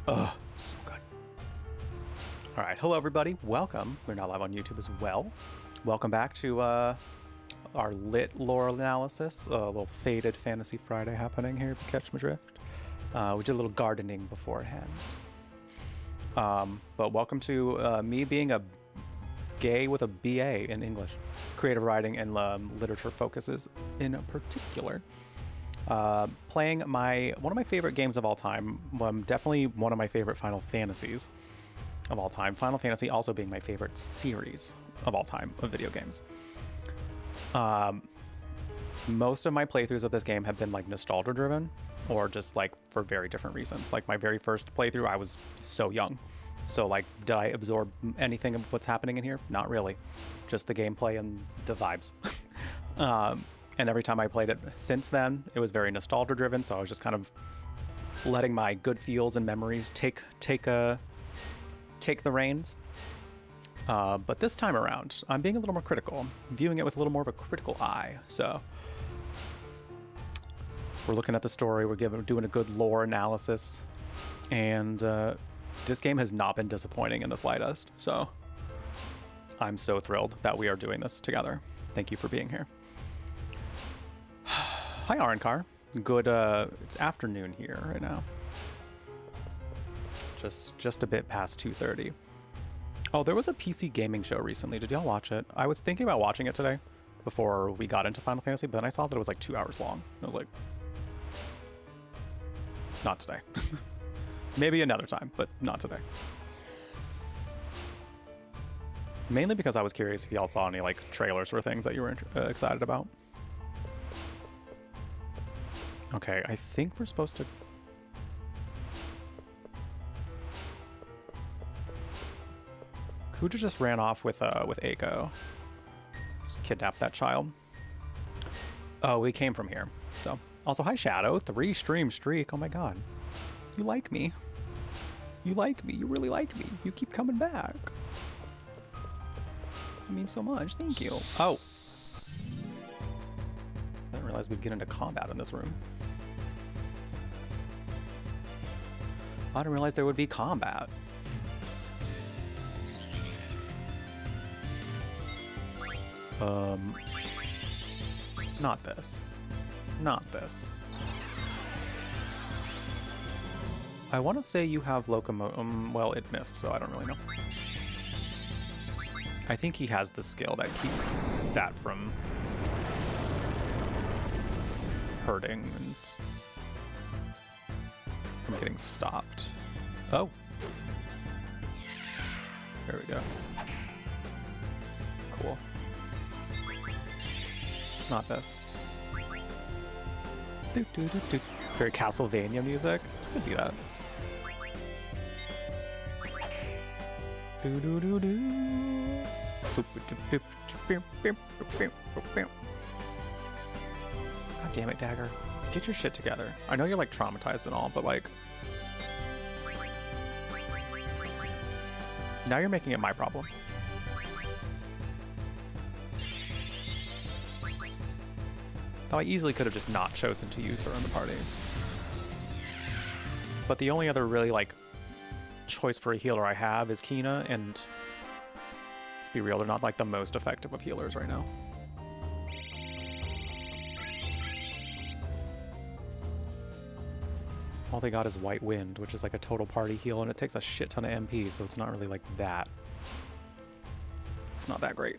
Ugh, so good. All right, hello everybody. Welcome. We're now live on YouTube as well. Welcome back to our lit lore analysis. A little faded Fantasy Friday happening here, if you catch my drift. We did a little gardening beforehand. But welcome to me being a gay with a BA in English. Creative writing and literature focuses in particular. Playing one of my favorite games of all time, definitely one of my favorite Final Fantasies of all time. Final Fantasy also being my favorite series of all time of video games. Most of my playthroughs of this game have been like nostalgia driven or just like for very different reasons. Like my very first playthrough, I was so young. So like, did I absorb anything of what's happening in here? Not really. Just the gameplay and the vibes. And every time I played it since then, it was very nostalgia driven. So I was just kind of letting my good feels and memories take the reins. But this time around, I'm being a little more critical. I'm viewing it with a little more of a critical eye. So we're looking at the story. We're doing a good lore analysis, and this game has not been disappointing in the slightest. So I'm so thrilled that we are doing this together. Thank you for being here. Hi, Arankar. Good. It's afternoon here right now. Just a bit past 2:30. Oh, there was a PC gaming show recently. Did y'all watch it? I was thinking about watching it today before we got into Final Fantasy, but then I saw that it was like 2 hours long. I was like, not today. Maybe another time, but not today. Mainly because I was curious if y'all saw any like trailers or things that you were excited about. Okay, I think we're supposed to... Kuja just ran off with Eiko. Just kidnapped that child. Oh, we came from here. So, also, hi Shadow, 3 stream streak. Oh my god. You like me. You like me. You really like me. You keep coming back. That means so much. Thank you. Oh. I didn't realize we'd get into combat in this room. I didn't realize there would be combat. Not this. Not this. I want to say you have well, it missed, so I don't really know. I think he has the skill that keeps that from hurting and from getting stopped. Oh. There we go. Cool. Not this. Do, do, do, do. Very Castlevania music. I can see that. Do, do, do, do. God damn it, Dagger. Get your shit together. I know you're like traumatized and all, but like... Now you're making it my problem. Though I easily could have just not chosen to use her in the party. But the only other really like choice for a healer I have is Kina, and let's be real, they're not like the most effective of healers right now. All they got is White Wind, which is like a total party heal, and it takes a shit ton of MP, so it's not really like that. It's not that great.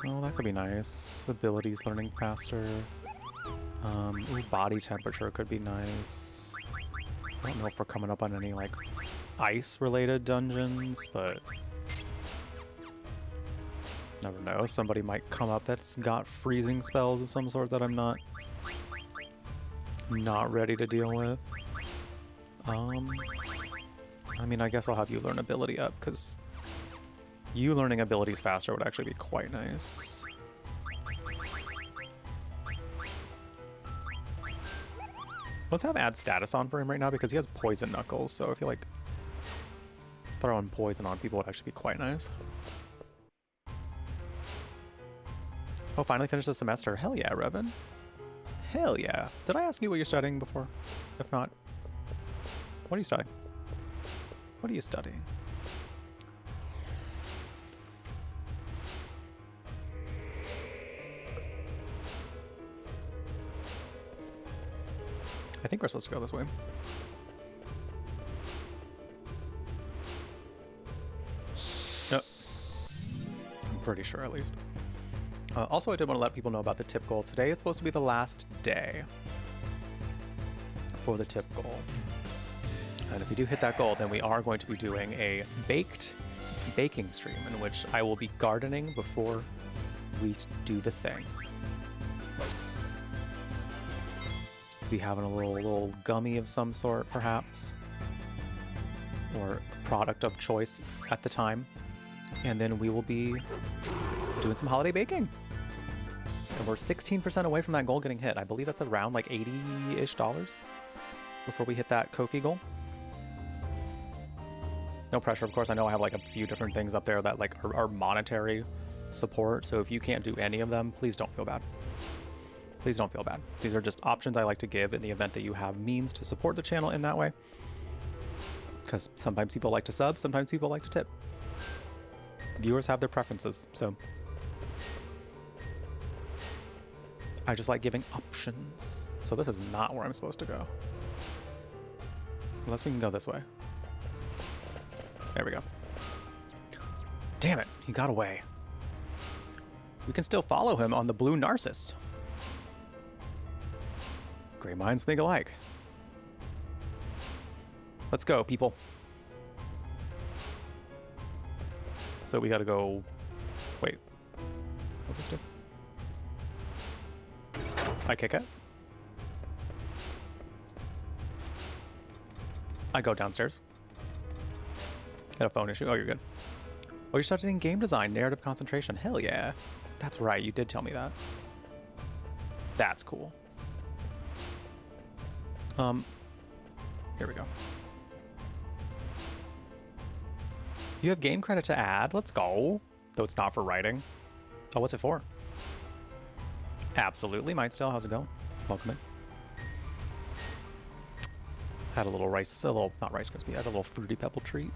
Oh, that could be nice. Abilities learning faster. Ooh, body temperature could be nice. I don't know if we're coming up on any like ice-related dungeons, but never know. Somebody might come up that's got freezing spells of some sort that I'm not ready to deal with. I mean, I guess I'll have you learn ability up, because you learning abilities faster would actually be quite nice. Let's have add status on for him right now because he has poison knuckles, so I feel like throwing poison on people would actually be quite nice. Oh, finally finished the semester. Hell yeah, Revan. Hell yeah. Did I ask you what you're studying before? If not, what are you studying? What are you studying? I think we're supposed to go this way. Yep. I'm pretty sure, at least. Also, I did want to let people know about the tip goal. Today is supposed to be the last day for the tip goal. And if we do hit that goal, then we are going to be doing a baking stream in which I will be gardening before we do the thing. Be having a little gummy of some sort, perhaps, or product of choice at the time. And then we will be doing some holiday baking. And we're 16% away from that goal getting hit. I believe that's around like $80-ish before we hit that Ko-fi goal. No pressure, of course. I know I have like a few different things up there that like are monetary support. So if you can't do any of them, please don't feel bad. Please don't feel bad. These are just options I like to give in the event that you have means to support the channel in that way. Because sometimes people like to sub, sometimes people like to tip. Viewers have their preferences, so I just like giving options. So this is not where I'm supposed to go. Unless we can go this way. There we go. Damn it, he got away. We can still follow him on the blue Narcissus. Great minds think alike. Let's go, people. So we gotta go... Wait. What's this do? I kick it? I go downstairs. Got a phone issue? Oh, you're good. Oh, you're studying game design, narrative concentration. Hell yeah. That's right, you did tell me that. That's cool. Here we go. You have game credit to add. Let's go. Though it's not for writing. Oh, what's it for? Absolutely. Mindstill, how's it going? Welcome in. Had a little rice, not Rice Krispie, I had a little Fruity Pebble treat.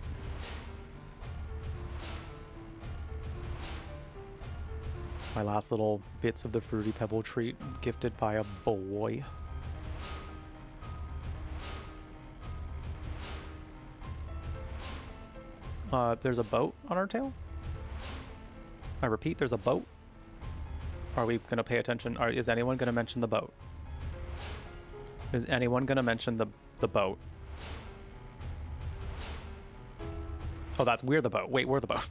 My last little bits of the Fruity Pebble treat gifted by a boy. There's a boat on our tail. I repeat, there's a boat. Are we going to pay attention? Is anyone going to mention the boat? Is anyone going to mention the boat? Oh, we're the boat. Wait, we're the boat.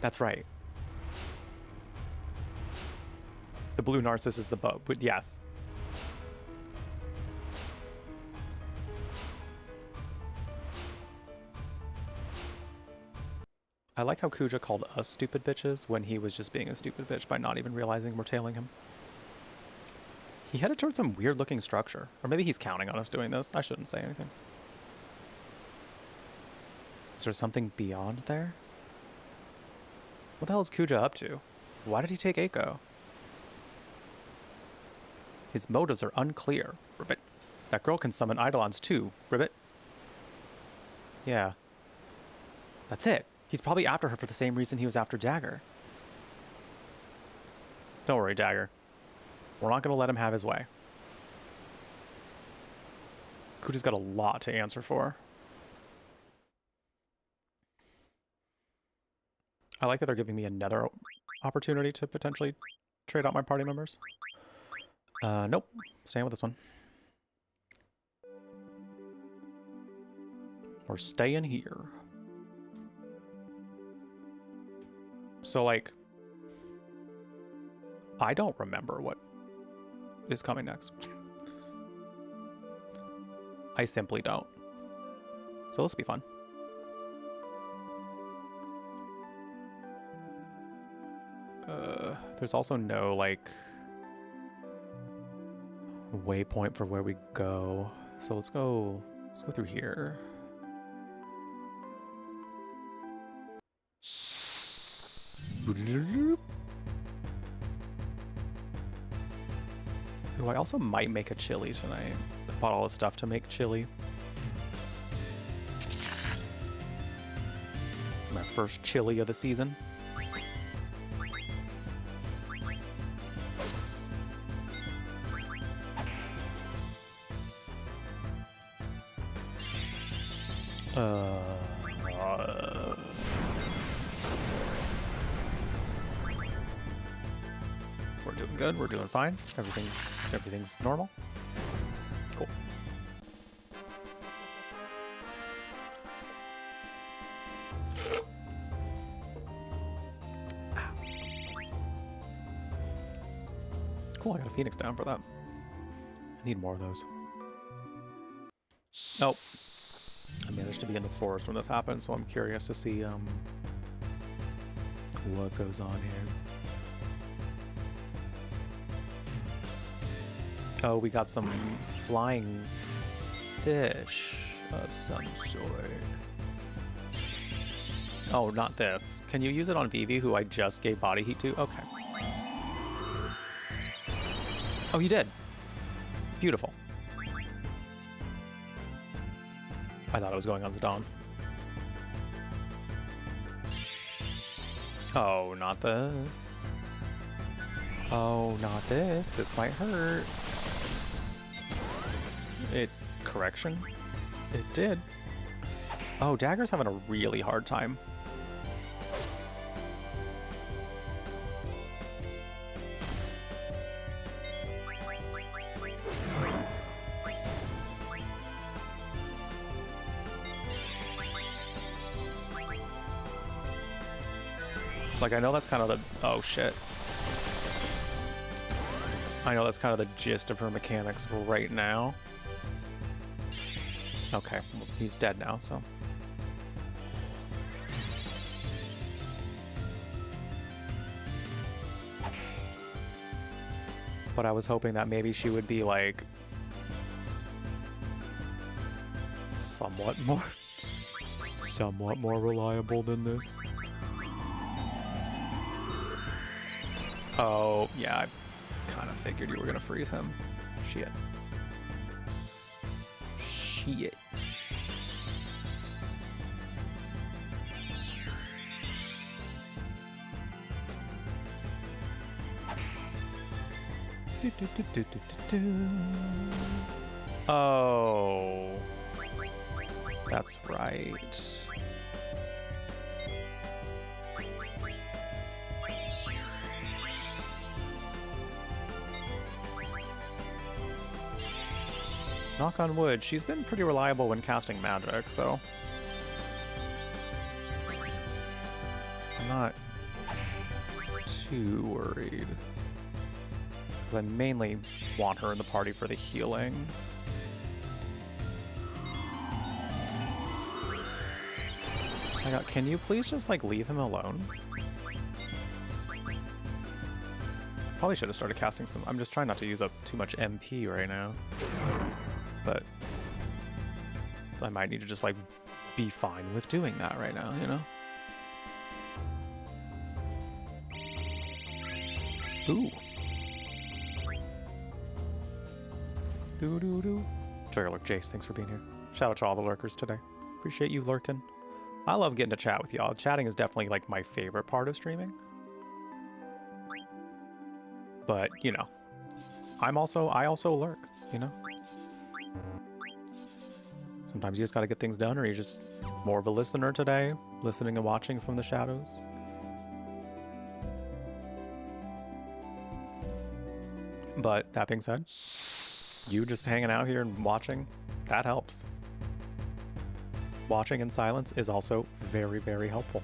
That's right. The blue Narcissus is the boat, but yes. I like how Kuja called us stupid bitches when he was just being a stupid bitch by not even realizing we're tailing him. He headed towards some weird looking structure. Or maybe he's counting on us doing this. I shouldn't say anything. Is there something beyond there? What the hell is Kuja up to? Why did he take Eiko? His motives are unclear. Ribbit. That girl can summon Eidolons too. Ribbit. Yeah. That's it. He's probably after her for the same reason he was after Dagger. Don't worry, Dagger. We're not going to let him have his way. Kuja's got a lot to answer for. I like that they're giving me another opportunity to potentially trade out my party members. Nope. Staying with this one. We're staying here. So, like, I don't remember what is coming next. I simply don't. So this will be fun. There's also no, like, waypoint for where we go. So let's go through here. Ooh, I also might make a chili tonight. I bought all the stuff to make chili. My first chili of the season. We're doing good. We're doing fine. Everything's normal. Cool. Cool. I got a phoenix down for that. I need more of those. Oh. I managed to be in the forest when this happened, so I'm curious to see what goes on here. Oh, we got some flying fish of some sort. Oh, not this. Can you use it on Vivi, who I just gave body heat to? Okay. Oh, you did. Beautiful. I thought it was going on Zidane. Oh, not this. Oh, not this. This might hurt. Correction? It did. Oh, Dagger's having a really hard time. Like, I know that's kind of the... Oh, shit. I know that's kind of the gist of her mechanics right now. Okay, well, he's dead now, so... But I was hoping that maybe she would be, like... somewhat more reliable than this. Oh, yeah, I kind of figured you were gonna freeze him. Shit. Shit. Oh, that's right. Knock on wood, she's been pretty reliable when casting magic, so I'm not too worried. I mainly want her in the party for the healing. Oh my god, can you please just, like, leave him alone? Probably should have started casting some... I'm just trying not to use up too much MP right now. But I might need to just, like, be fine with doing that right now, you know? Ooh. Doo-doo-doo. Trigger Lurk Jace, thanks for being here. Shout out to all the lurkers today. Appreciate you lurking. I love getting to chat with y'all. Chatting is definitely, like, my favorite part of streaming. But, you know, I also lurk, you know? Sometimes you just gotta get things done, or you're just more of a listener today, listening and watching from the shadows. But that being said, you just hanging out here and watching, that helps. Watching in silence is also very, very helpful.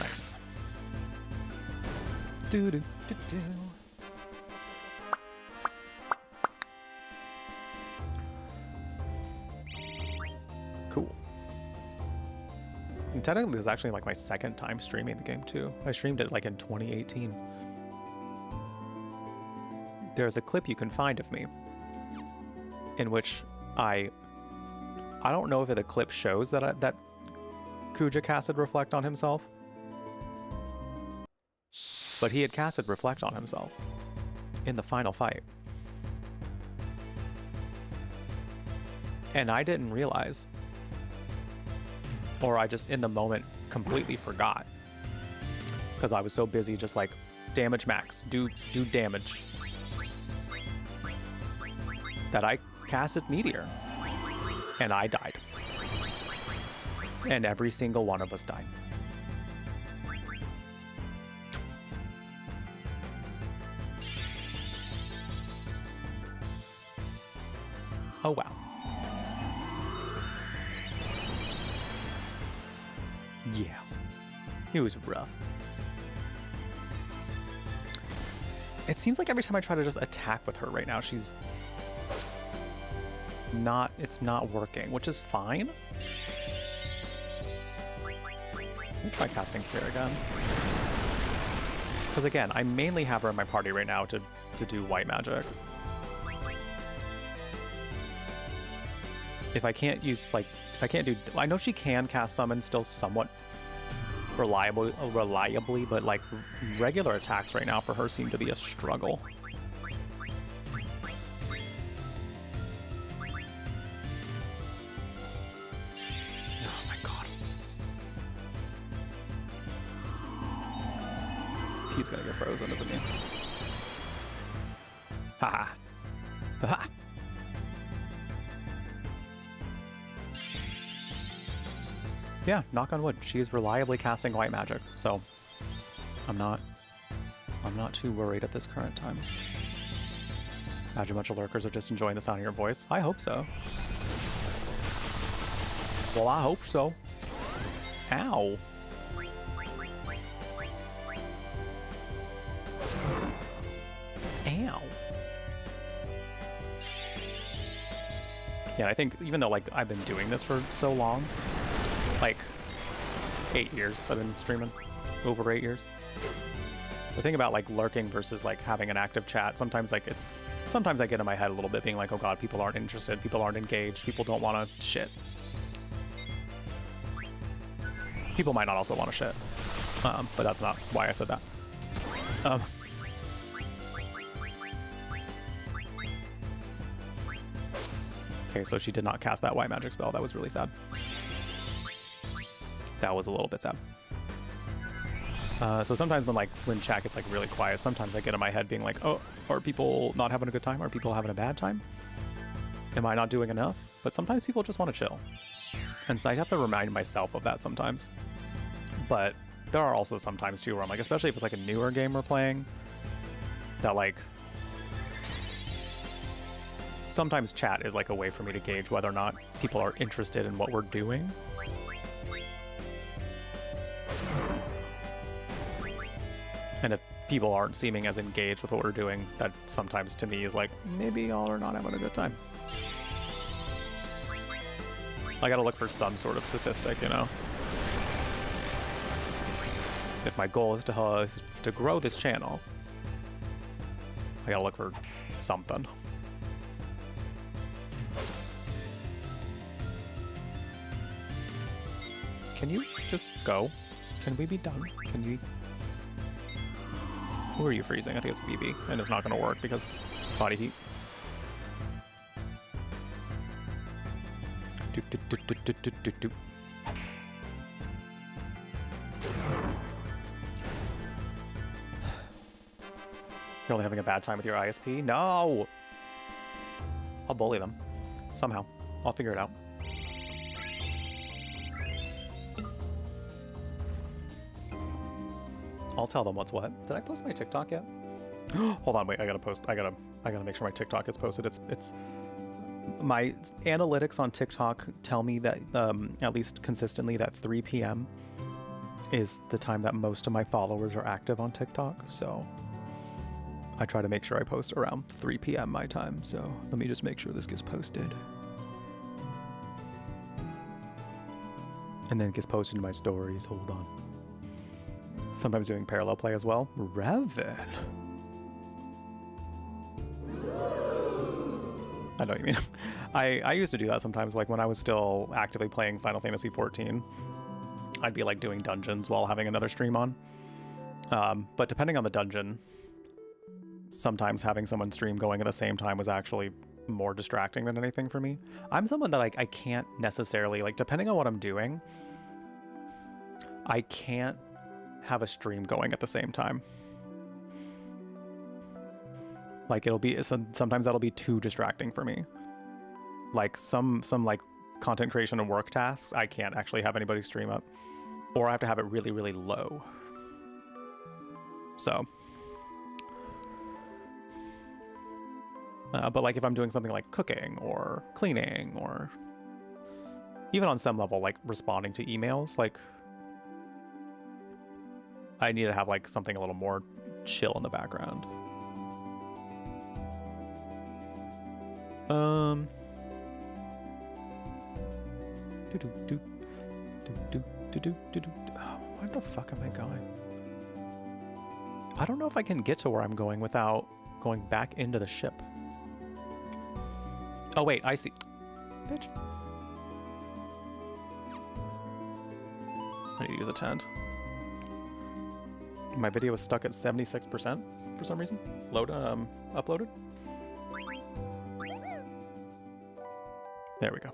Nice. Do-do-do-do. Cool. And technically, this is actually like my second time streaming the game too. I streamed it like in 2018. There's a clip you can find of me in which I I don't know if the clip shows that that Kuja casted Reflect on himself, but he had casted Reflect on himself in the final fight. And I didn't realize, or I just in the moment completely forgot, because I was so busy just like, damage max, do damage, that I casted Meteor, and I died. And every single one of us died. Oh wow. Yeah, it was rough. It seems like every time I try to just attack with her right now, she's not, it's not working, which is fine. Let me try casting Kira again. Because again, I mainly have her in my party right now to do white magic. If I can't use, like, if I can't do, I know she can cast summon still somewhat reliably, but like regular attacks right now for her seem to be a struggle. Oh my god. He's gonna get frozen, isn't he? Haha. Haha. Yeah, knock on wood. She is reliably casting white magic, so I'm not too worried at this current time. Imagine a bunch of lurkers are just enjoying the sound of your voice. I hope so. Well, I hope so. Ow. Ow. Yeah, I think even though like I've been doing this for so long, like 8 years I've been streaming, over 8 years. The thing about like lurking versus like having an active chat, sometimes like sometimes I get in my head a little bit being like, oh god, people aren't interested, people aren't engaged, people don't want to shit. People might not also want to shit, but that's not why I said that. Okay, so she did not cast that white magic spell. That was really sad. That was a little bit sad. So sometimes when chat gets like really quiet, sometimes I get in my head being like, oh, are people not having a good time? Are people having a bad time? Am I not doing enough? But sometimes people just want to chill. And so I have to remind myself of that sometimes. But there are also sometimes too where I'm like, especially if it's like a newer game we're playing, that like, sometimes chat is like a way for me to gauge whether or not people are interested in what we're doing. And if people aren't seeming as engaged with what we're doing, that sometimes to me is like, maybe y'all are not having a good time. I gotta look for some sort of statistic, you know? If my goal is to grow this channel, I gotta look for something. Can you just go? Can we be done? Can you... Who are you freezing? I think it's BB, and it's not going to work because body heat. You're only having a bad time with your ISP? No! I'll bully them. Somehow. I'll figure it out. I'll tell them what's what. Did I post my TikTok yet? Hold on, wait, I gotta make sure my TikTok is posted. It's my analytics on TikTok tell me that at least consistently that 3 p.m. is the time that most of my followers are active on TikTok. So I try to make sure I post around 3 p.m. my time. So let me just make sure this gets posted. And then it gets posted in my stories. Hold on. Sometimes doing parallel play as well. Revan. I know what you mean. I used to do that sometimes, like when I was still actively playing Final Fantasy 14. I'd be like doing dungeons while having another stream on. But depending on the dungeon, sometimes having someone stream going at the same time was actually more distracting than anything for me. I'm someone that like I can't necessarily, like, depending on what I'm doing, I can't have a stream going at the same time. Like it'll be, sometimes that'll be too distracting for me. Like some like content creation and work tasks, I can't actually have anybody stream up, or I have to have it really, really low. So, but like if I'm doing something like cooking or cleaning, or even on some level, like responding to emails, like I need to have like something a little more chill in the background. Oh, where the fuck am I going? I don't know if I can get to where I'm going without going back into the ship. Oh wait, I see. Bitch. I need to use a tent. My video was stuck at 76% for some reason. Uploaded. There we go.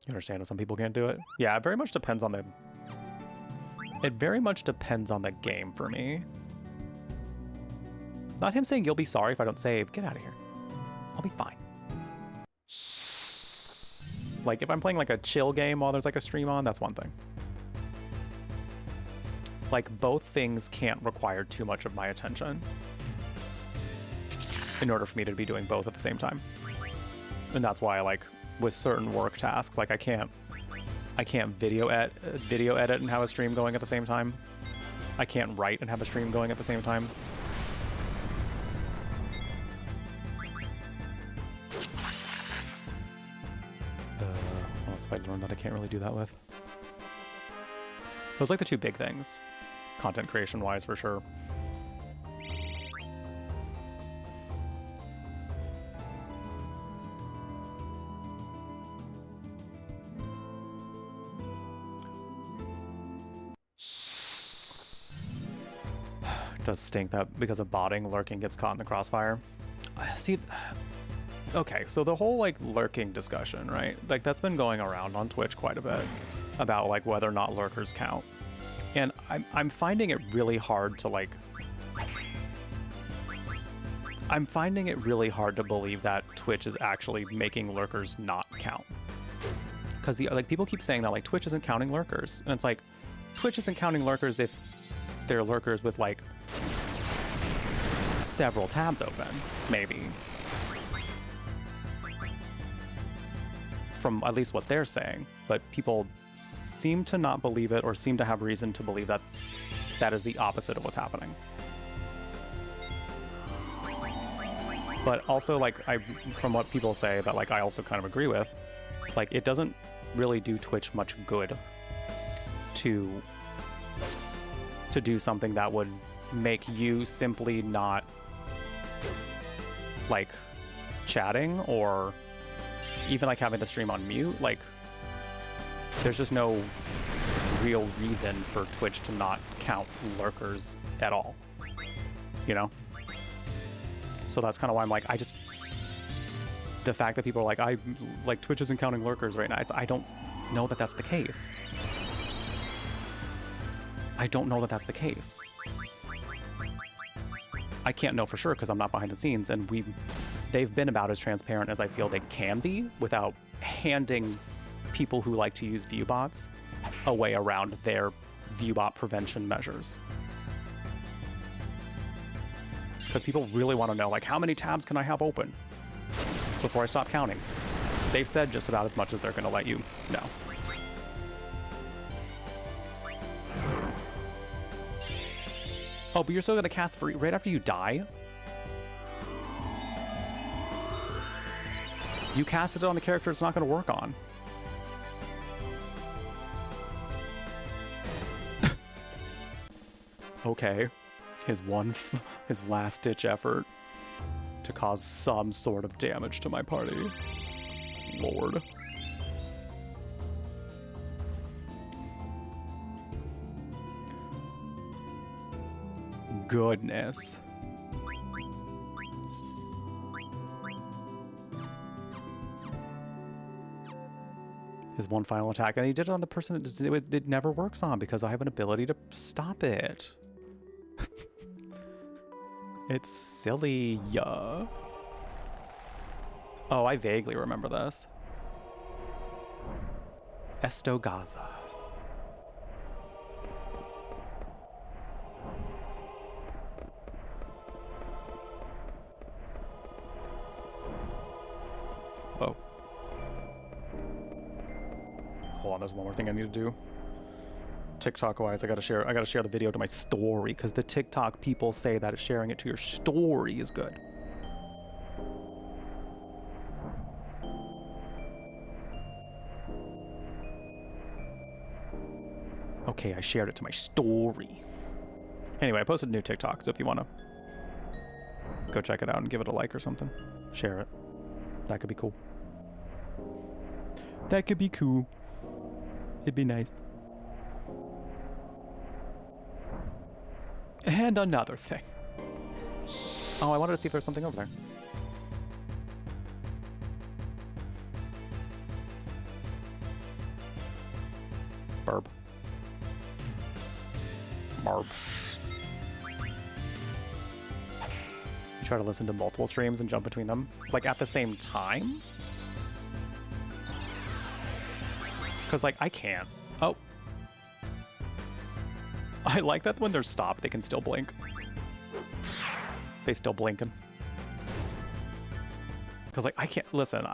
You understand that some people can't do it? Yeah, it very much depends on the... It very much depends on the game for me. Not him saying you'll be sorry if I don't save. Get out of here. I'll be fine. Like, if I'm playing like a chill game while there's like a stream on, that's one thing. Like, both things can't require too much of my attention in order for me to be doing both at the same time. And that's why, like, with certain work tasks, like I can't video edit and have a stream going at the same time. I can't write and have a stream going at the same time. What's I learned that I can't really do that with? Those are like the two big things, content creation wise, for sure. Does stink that because of botting, lurking gets caught in the crossfire. See, okay, so the whole like lurking discussion, right? Like that's been going around on Twitch quite a bit about like whether or not lurkers count. And I'm finding it really hard to like, I'm finding it really hard to believe that Twitch is actually making lurkers not count. Because like people keep saying that like Twitch isn't counting lurkers. And it's like, Twitch isn't counting lurkers if they're lurkers with like several tabs open, maybe. From at least what they're saying, but people seem to not believe it, or seem to have reason to believe that that is the opposite of what's happening. But also, like, from what people say, that like I also kind of agree with, like it doesn't really do Twitch much good to do something that would make you simply not like chatting, or even like having the stream on mute. Like there's just no real reason for Twitch to not count lurkers at all, you know? So that's kind of why I'm like, the fact that people are like, Twitch isn't counting lurkers right now, I don't know that that's the case. I don't know that that's the case. I can't know for sure because I'm not behind the scenes, and they've been about as transparent as I feel they can be without handing people who like to use viewbots a way around their viewbot prevention measures. Because people really want to know, like, how many tabs can I have open before I stop counting? They've said just about as much as they're going to let you know. Oh, but you're still going to cast free right after you die? You casted it on the character it's not going to work on. Okay. His last-ditch effort to cause some sort of damage to my party. Lord. Goodness. His one final attack, and he did it on the person it never works on because I have an ability to stop it. It's silly, yeah. Oh, I vaguely remember this. Estogaza. Oh. Hold on, there's one more thing I need to do. TikTok wise, I gotta share the video to my story because the TikTok people say that sharing it to your story is good. Okay, I shared it to my story. Anyway, I posted a new TikTok, so if you want to go check it out and give it a like or something, share it. That could be cool. That could be cool. It'd be nice. And another thing. Oh, I wanted to see if there's something over there. Burb. Marb. You try to listen to multiple streams and jump between them, like at the same time? Because, like, I can't. Oh. I like that when they're stopped, they can still blink. They still blinking. Because, like, I can't... Listen,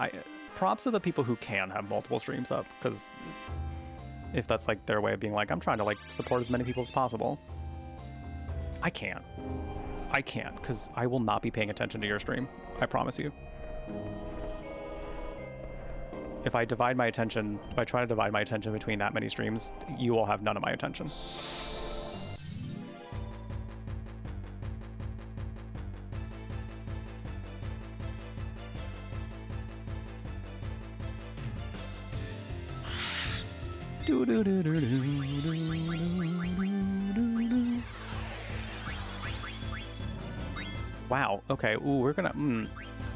props to the people who can have multiple streams up, because if that's, like, their way of being like, I'm trying to, like, support as many people as possible. I can't. I can't, because I will not be paying attention to your stream. I promise you. If I try to divide my attention between that many streams, you will have none of my attention. Wow, okay, ooh, we're gonna,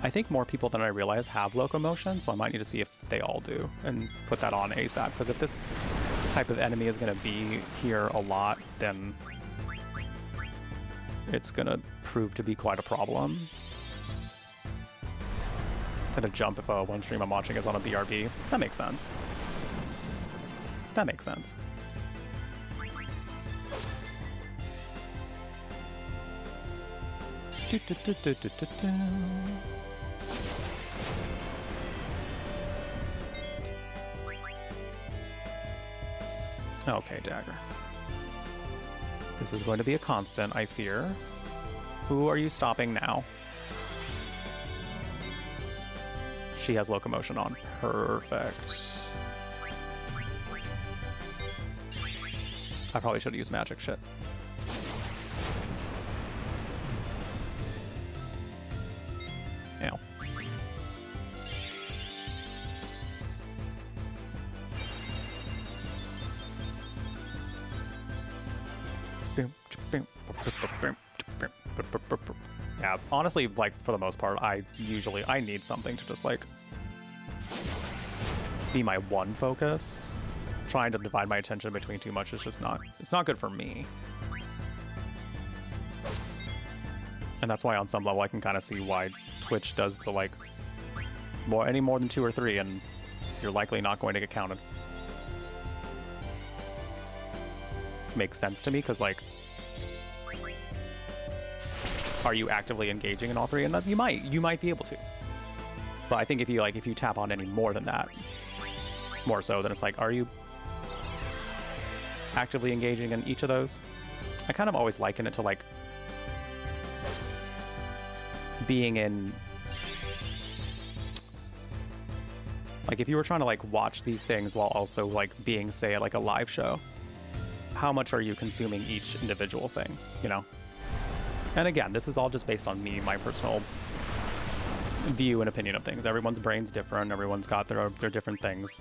I think more people than I realize have locomotion, so I might need to see if they all do and put that on ASAP, because if this type of enemy is gonna be here a lot, then it's gonna prove to be quite a problem. Gonna jump if one stream I'm watching is on a BRB. That makes sense. That makes sense. Okay, dagger. This is going to be a constant, I fear. Who are you stopping now? She has locomotion on. Perfect. I probably should have used magic shit. Ow. Yeah, honestly, like, for the most part, I need something to just, like, be my one focus. Trying to divide my attention between too much is just not, it's not good for me. And that's why on some level I can kind of see why Twitch does the, like, any more than 2 or 3 and you're likely not going to get counted. Makes sense to me, because, like, are you actively engaging in all 3? And that you might be able to. But I think if you tap on any more than that, more so, then it's like, are you actively engaging in each of those? I kind of always liken it to, like, being in, like, if you were trying to, like, watch these things while also, like, being, say, like a live show, how much are you consuming each individual thing, you know? And again, this is all just based on me, my personal view and opinion of things. Everyone's brain's different. Everyone's got their different things.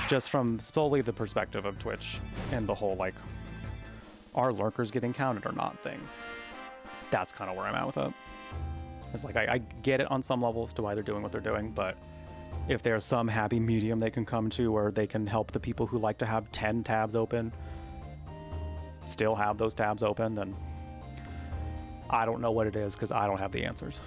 Just from solely the perspective of Twitch and the whole, like, are lurkers getting counted or not thing. That's kind of where I'm at with it. It's like, I get it on some levels to why they're doing what they're doing, but if there's some happy medium they can come to where they can help the people who like to have 10 tabs open still have those tabs open, then I don't know what it is because I don't have the answers.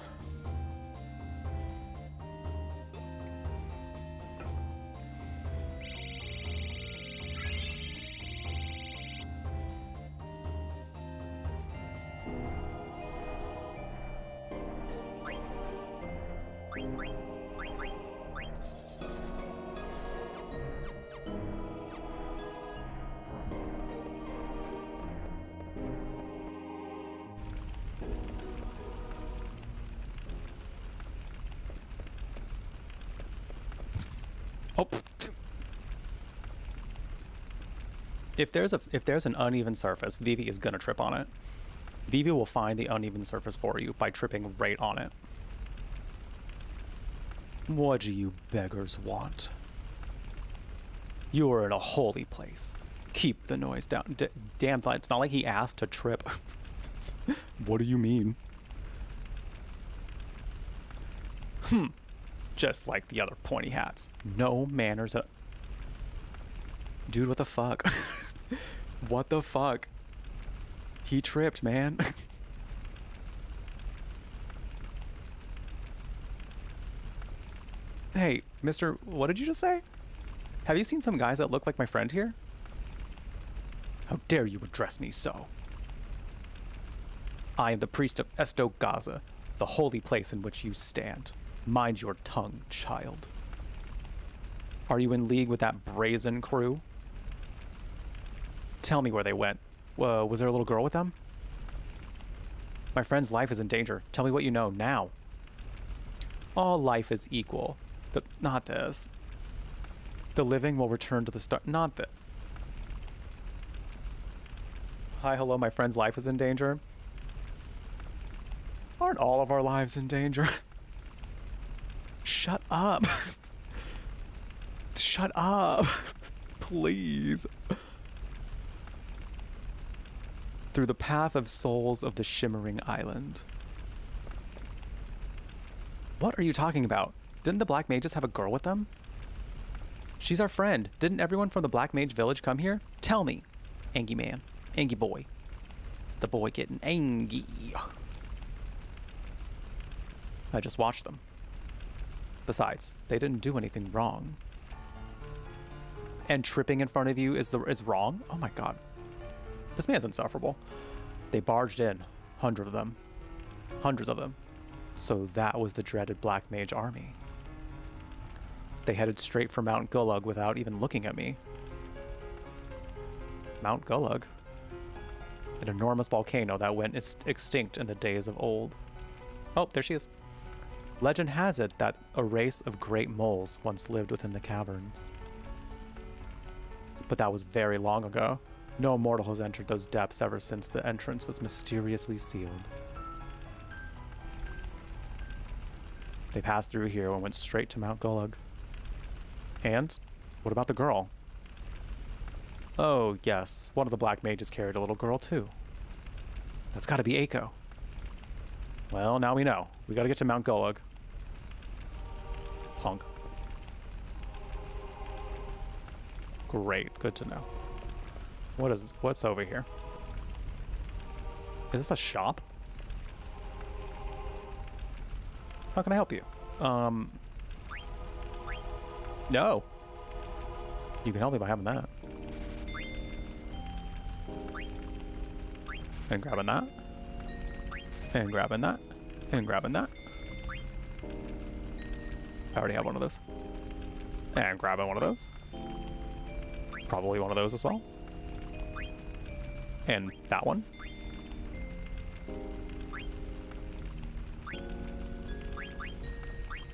Oh. If there's an uneven surface, Vivi is gonna trip on it. Vivi will find the uneven surface for you by tripping right on it. What do you beggars want? You are in a holy place. Keep the noise down. Damn, it's not like he asked to trip. What do you mean? Just like the other pointy hats. No manners. Dude, what the fuck? What the fuck? He tripped, man. Hey, mister, what did you just say? Have you seen some guys that look like my friend here? How dare you address me so? I am the priest of Esto Gaza, the holy place in which you stand. Mind your tongue, child. Are you in league with that brazen crew? Tell me where they went. Was there a little girl with them? My friend's life is in danger. Tell me what you know now. All life is equal. Not this. The living will return to the start. Not that. Hi, hello, my friend's life is in danger. Aren't all of our lives in danger? Shut up. Shut up. Please. Through the path of souls of the shimmering island. What are you talking about? Didn't the Black Mages have a girl with them? She's our friend. Didn't everyone from the Black Mage village come here? Tell me. Angie man. Angie boy. The boy getting angy. I just watched them. Besides, they didn't do anything wrong. And tripping in front of you is wrong? Oh my god. This man's insufferable. They barged in. Hundreds of them. Hundreds of them. So that was the dreaded Black Mage army. They headed straight for Mount Gulag without even looking at me. Mount Gulag? An enormous volcano that went extinct in the days of old. Oh, there she is. Legend has it that a race of great moles once lived within the caverns. But that was very long ago. No mortal has entered those depths ever since the entrance was mysteriously sealed. They passed through here and went straight to Mount Gulag. And? What about the girl? Oh, yes. One of the Black Mages carried a little girl, too. That's gotta be Aiko. Well, now we know. We gotta get to Mount Gulag. Punk. Great. Good to know. What's over here? Is this a shop? How can I help you? No. You can help me by having that. And grabbing that. And grabbing that. And grabbing that. I already have one of those. And grabbing one of those. Probably one of those as well. And that one.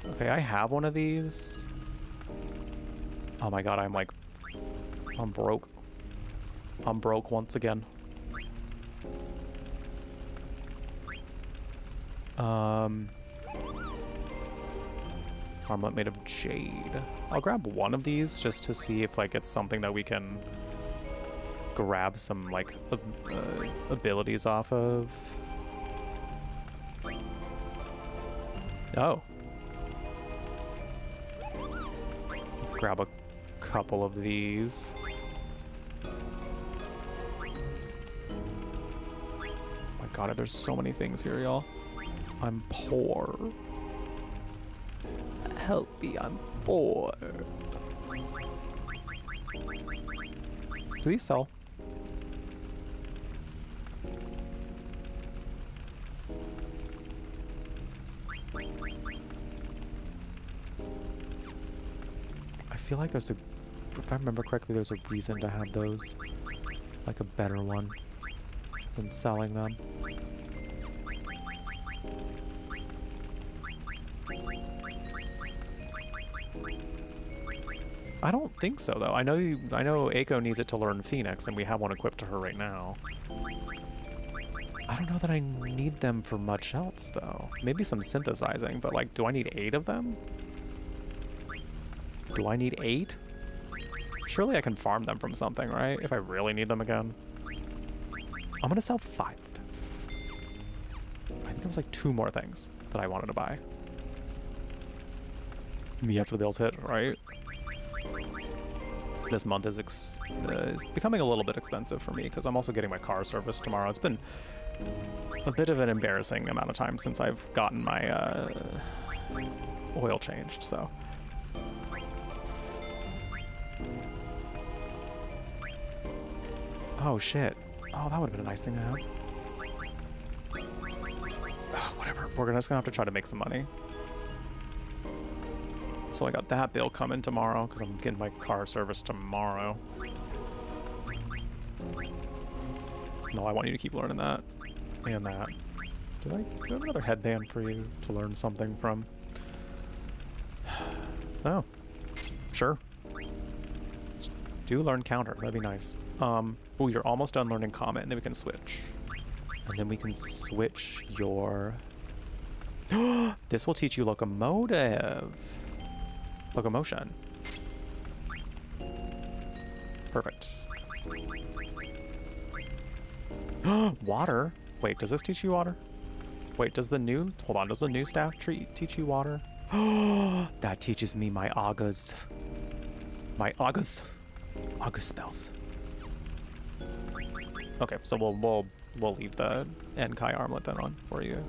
Okay, I have one of these. Oh my god, I'm broke. I'm broke once again. armlet made of jade. I'll grab one of these just to see if like it's something that we can grab some like abilities off of. Oh. Grab a couple of these. Oh my god, there's so many things here, y'all. I'm poor. Help me, I'm poor. Do these sell? I feel like there's a, if I remember correctly, there's a reason to have those. Like a better one than selling them. I don't think so, though. I know Aiko needs it to learn Phoenix, and we have one equipped to her right now. I don't know that I need them for much else, though. Maybe some synthesizing, but, like, do I need 8 of them? Do I need 8? Surely I can farm them from something, right? If I really need them again. I'm gonna sell 5 of them. I think there was, like, 2 more things that I wanted to buy. Me after the bills hit, right? This month is becoming a little bit expensive for me because I'm also getting my car serviced tomorrow. It's been a bit of an embarrassing amount of time since I've gotten my oil changed, so. Oh shit. Oh, that would have been a nice thing to have. Ugh, whatever. We're just gonna have to try to make some money. So I got that bill coming tomorrow because I'm getting my car serviced tomorrow. No, I want you to keep learning that. And that. Do I have another headband for you to learn something from? Oh. Sure. Do learn counter. That'd be nice. Oh, you're almost done learning comment, and then we can switch. And then we can switch your... This will teach you locomotive. Locomotion. Perfect. Water? Wait, does this teach you water? Wait, does the new... Hold on, does the new staff teach you water? That teaches me my Agas. My Agas. Agas spells. Okay, so we'll leave the Enkai armlet then on for you.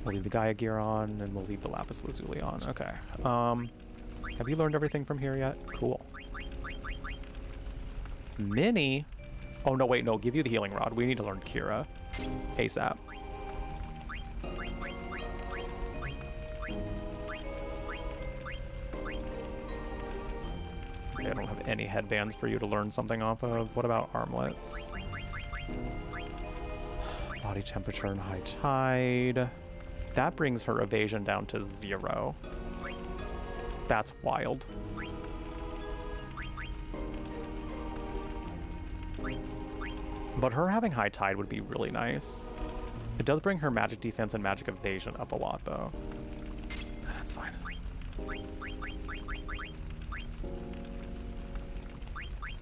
We'll leave the Gaia gear on, and we'll leave the Lapis Lazuli on. Okay. Have you learned everything from here yet? Cool. Mini? Oh, no, wait, no. Give you the healing rod. We need to learn Kira. ASAP. Okay, I don't have any headbands for you to learn something off of. What about armlets? Body temperature and high tide. That brings her evasion down to 0. That's wild. But her having high tide would be really nice. It does bring her magic defense and magic evasion up a lot, though. That's fine.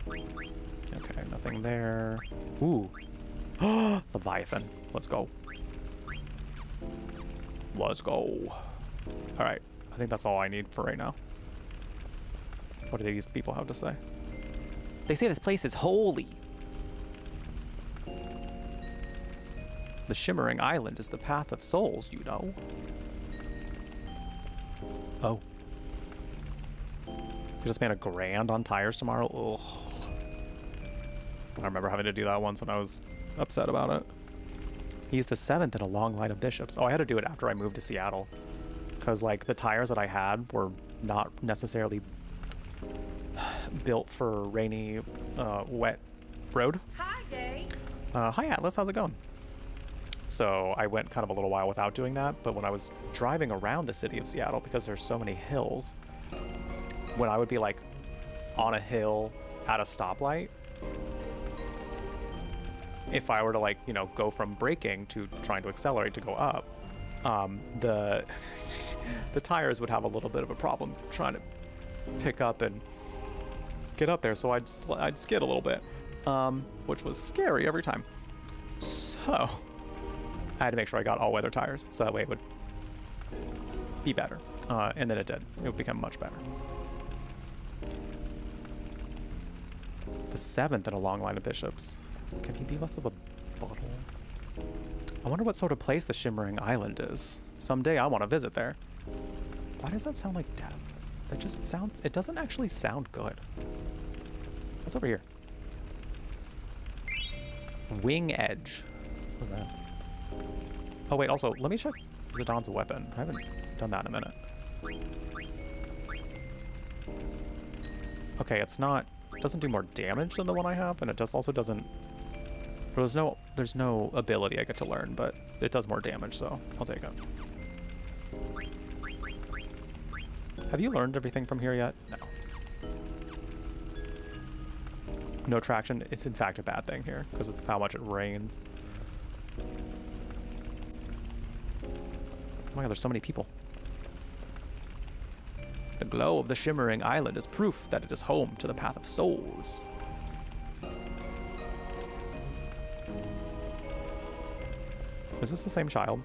Okay, nothing there. Ooh. Leviathan. Let's go. Let's go. Alright. I think that's all I need for right now. What do these people have to say? They say this place is holy. The Shimmering Island is the path of souls, you know. Oh. You just spent $1,000 on tires tomorrow? Ugh. I remember having to do that once and I was upset about it. He's the 7th in a long line of bishops. Oh, I had to do it after I moved to Seattle. Because, like, the tires that I had were not necessarily built for rainy, wet road. Hi, Gay. Hi, Atlas. How's it going? So I went kind of a little while without doing that, but when I was driving around the city of Seattle, because there's so many hills, when I would be, like, on a hill at a stoplight, if I were to, like, you know, go from braking to trying to accelerate to go up, the the tires would have a little bit of a problem trying to pick up and get up there, so I'd skid a little bit, which was scary every time. So I had to make sure I got all-weather tires, so that way it would be better. And then it did. It would become much better. The 7th in a long line of bishops. Can he be less of a bottle? I wonder what sort of place the Shimmering Island is. Someday I want to visit there. Why does that sound like death? It just sounds... It doesn't actually sound good. What's over here? Wing Edge. What's that? Oh, wait, also, let me check Zidon's weapon. I haven't done that in a minute. Okay, it's not... It doesn't do more damage than the one I have, and it also doesn't... Well, there's no ability I get to learn, but it does more damage, so I'll take it. Have you learned everything from here yet? No. No traction. It's in fact a bad thing here because of how much it rains. Oh my god, there's so many people. The glow of the Shimmering Island is proof that it is home to the Path of Souls. Is this the same child?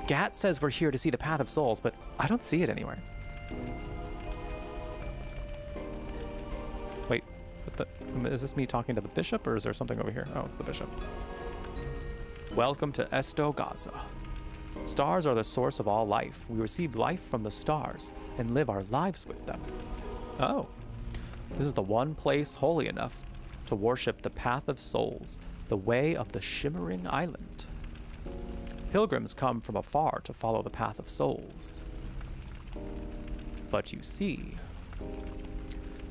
Gat says we're here to see the Path of Souls, but I don't see it anywhere. Wait, is this me talking to the bishop, or is there something over here? Oh, it's the bishop. Welcome to Esto Gaza. Stars are the source of all life. We receive life from the stars and live our lives with them. Oh, this is the one place holy enough to worship the Path of Souls, the way of the Shimmering Island. Pilgrims come from afar to follow the Path of Souls. But you see,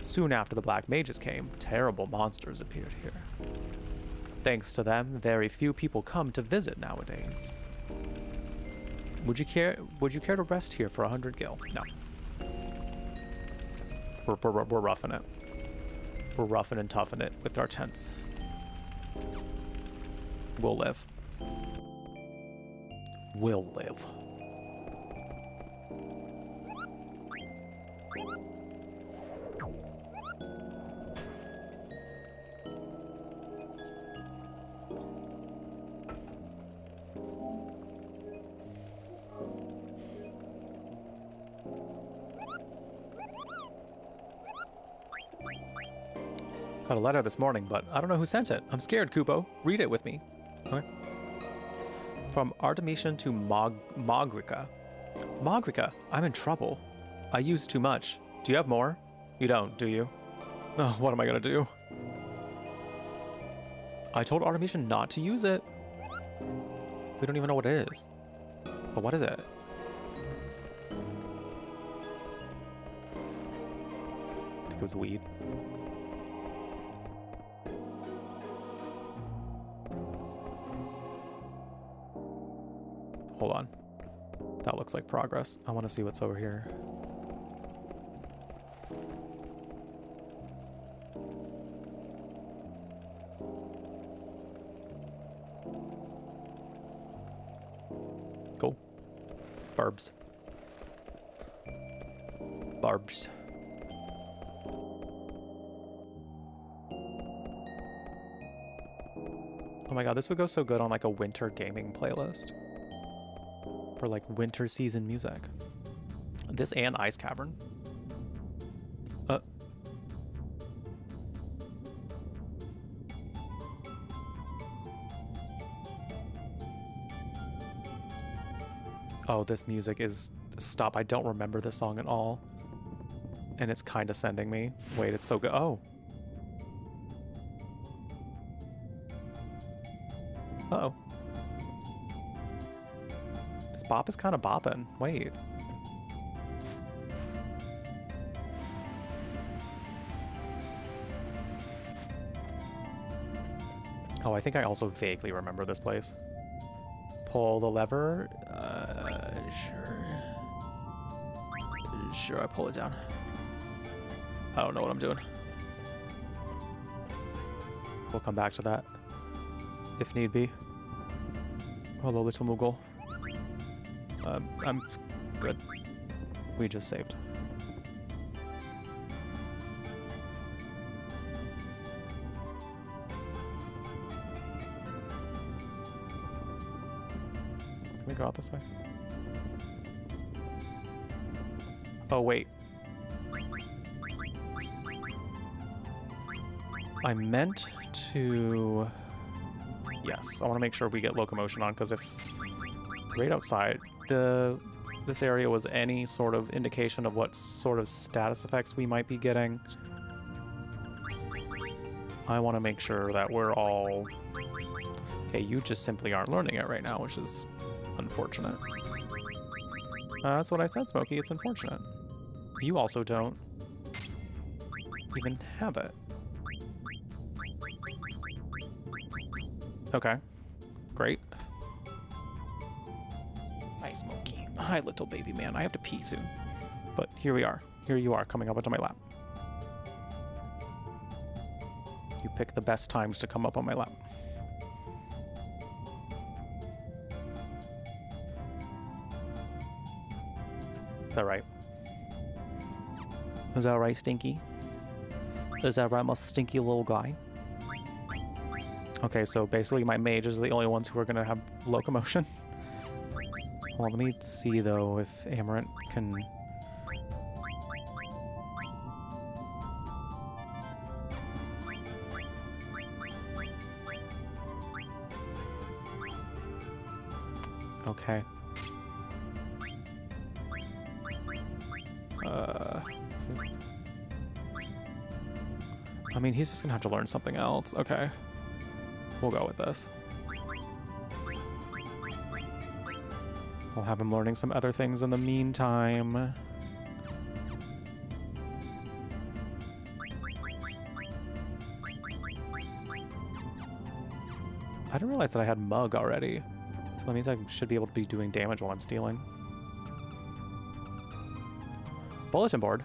soon after the Black Mages came, terrible monsters appeared here. Thanks to them, very few people come to visit nowadays. Would you care to rest here for 100 gil? No. We're roughing it. We're roughing and toughing it with our tents. We'll live. We'll live. Got a letter this morning, but I don't know who sent it. I'm scared, Kupo. Read it with me. Okay. From Artemisian to Mogrica. Mogrica, I'm in trouble. I used too much. Do you have more? You don't, do you? Oh, what am I gonna do? I told Artemisian not to use it. We don't even know what it is. But what is it? I think it was weed. Hold on. That looks like progress. I want to see what's over here. Cool. Barbs. Barbs. Oh my god, this would go so good on like a winter gaming playlist. For like winter season music. This and Ice Cavern. Oh, this music is... Stop, I don't remember this song at all. And it's kind of sending me. Wait, it's so good. Oh. Uh-oh. Bop is kind of bopping. Wait. Oh, I think I also vaguely remember this place. Pull the lever. Sure. Sure, I pull it down. I don't know what I'm doing. We'll come back to that if need be. Hello, little Moogle. I'm good. We just saved. Can we go out this way? Oh, wait. I meant to... Yes, I want to make sure we get locomotion on, because if right outside this area was any sort of indication of what sort of status effects we might be getting, I want to make sure that we're all... Okay, you just simply aren't learning it right now, which is unfortunate. That's what I said, Smokey. It's unfortunate. You also don't even have it. Okay. Great. Hi, Smokey. Hi, little baby man. I have to pee soon. But here we are. Here you are, coming up onto my lap. You pick the best times to come up on my lap. Is that right? Is that right, Stinky? Is that right, my stinky little guy? Okay, so basically my mages are the only ones who are going to have locomotion. Well, let me see, though, if Amarant can... Okay. I mean, he's just going to have to learn something else. Okay. We'll go with this. We'll have him learning some other things in the meantime. I didn't realize that I had Mug already. So that means I should be able to be doing damage while I'm stealing. Bulletin board.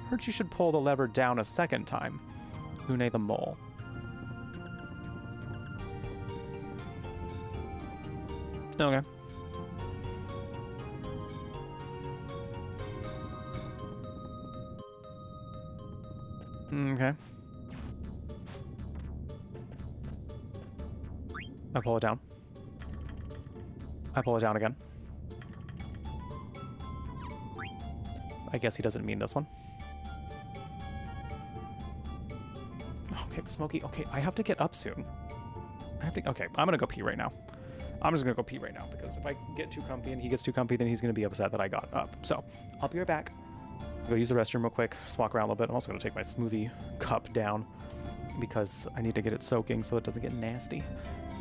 Heard you should pull the lever down a second time. Une the mole. Okay. Okay. I pull it down. I pull it down again. I guess he doesn't mean this one. Okay, Smokey. Okay, I have to get up soon. I have to... Okay, I'm gonna go pee right now. I'm just gonna go pee right now, because if I get too comfy and he gets too comfy, then he's gonna be upset that I got up. So, I'll be right back. Go use the restroom real quick, just walk around a little bit. I'm also gonna take my smoothie cup down, because I need to get it soaking so it doesn't get nasty.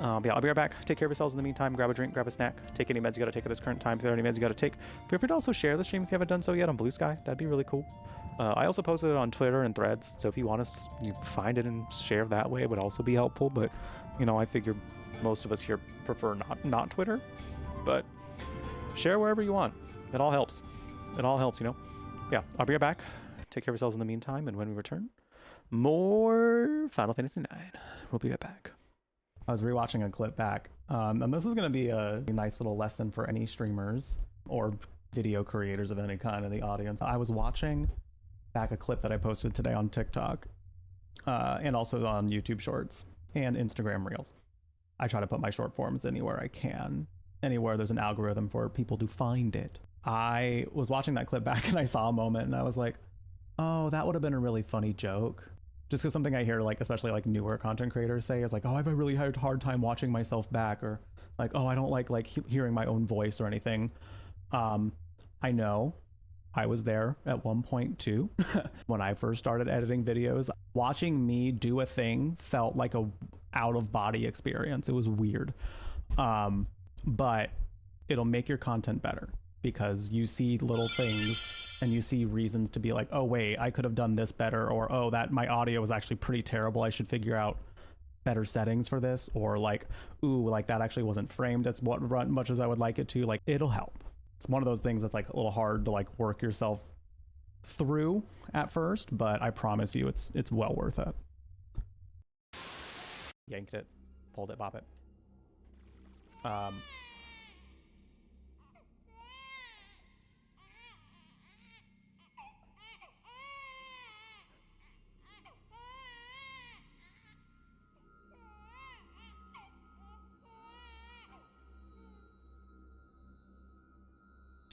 But yeah, I'll be right back. Take care of yourselves in the meantime. Grab a drink, grab a snack, take any meds you gotta take at this current time. If there are any meds you gotta take, feel free to also share the stream if you haven't done so yet on Blue Sky. That'd be really cool. I also posted it on Twitter and Threads, so if you want to you find it and share that way, it would also be helpful. But, you know, I figure most of us here prefer not Twitter. But share wherever you want. It all helps. It all helps, you know. Yeah, I'll be right back. Take care of yourselves in the meantime, and when we return, more Final Fantasy IX. We'll be right back. I was rewatching a clip back, and this is going to be a nice little lesson for any streamers or video creators of any kind in the audience. I was watching back a clip that I posted today on TikTok, and also on YouTube Shorts and Instagram Reels. I try to put my short forms anywhere I can, anywhere there's an algorithm for people to find it. I was watching that clip back and I saw a moment and I was like, oh, that would have been a really funny joke. Just because something I hear, like, especially like newer content creators say is like, oh, I have a really hard time watching myself back, or like, oh, I don't like hearing my own voice or anything. I know I was there at one point too. When I first started editing videos, watching me do a thing felt like a out of body experience. It was weird. But it'll make your content better, because you see little things and you see reasons to be like, oh wait, I could have done this better, or oh, that my audio was actually pretty terrible, I should figure out better settings for this, or like, ooh, like that actually wasn't framed as much as I would like it to. Like, it'll help. It's one of those things that's like a little hard to like work yourself through at first, but I promise you it's well worth it. Yanked it, pulled it, bop it.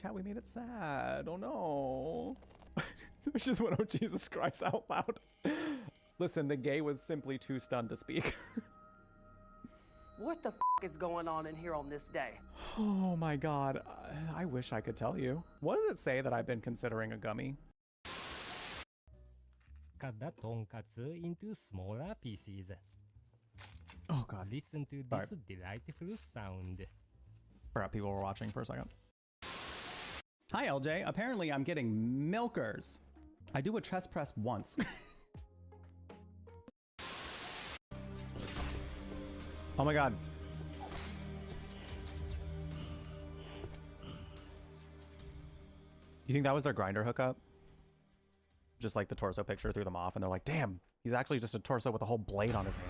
Chat, we made it sad. Oh no. I just went, oh Jesus Christ, out loud. Listen, the gay was simply too stunned to speak. What the f is going on in here on this day? Oh my God. I wish I could tell you. What does it say that I've been considering a gummy? Cut the tonkatsu into smaller pieces. Oh God. Listen to this delightful sound. Forgot people were watching for a second. Hi LJ, apparently I'm getting milkers. I do a chest press once. Oh my God. You think that was their grinder hookup? Just like the torso picture threw them off and they're like, damn, he's actually just a torso with a whole blade on his hand.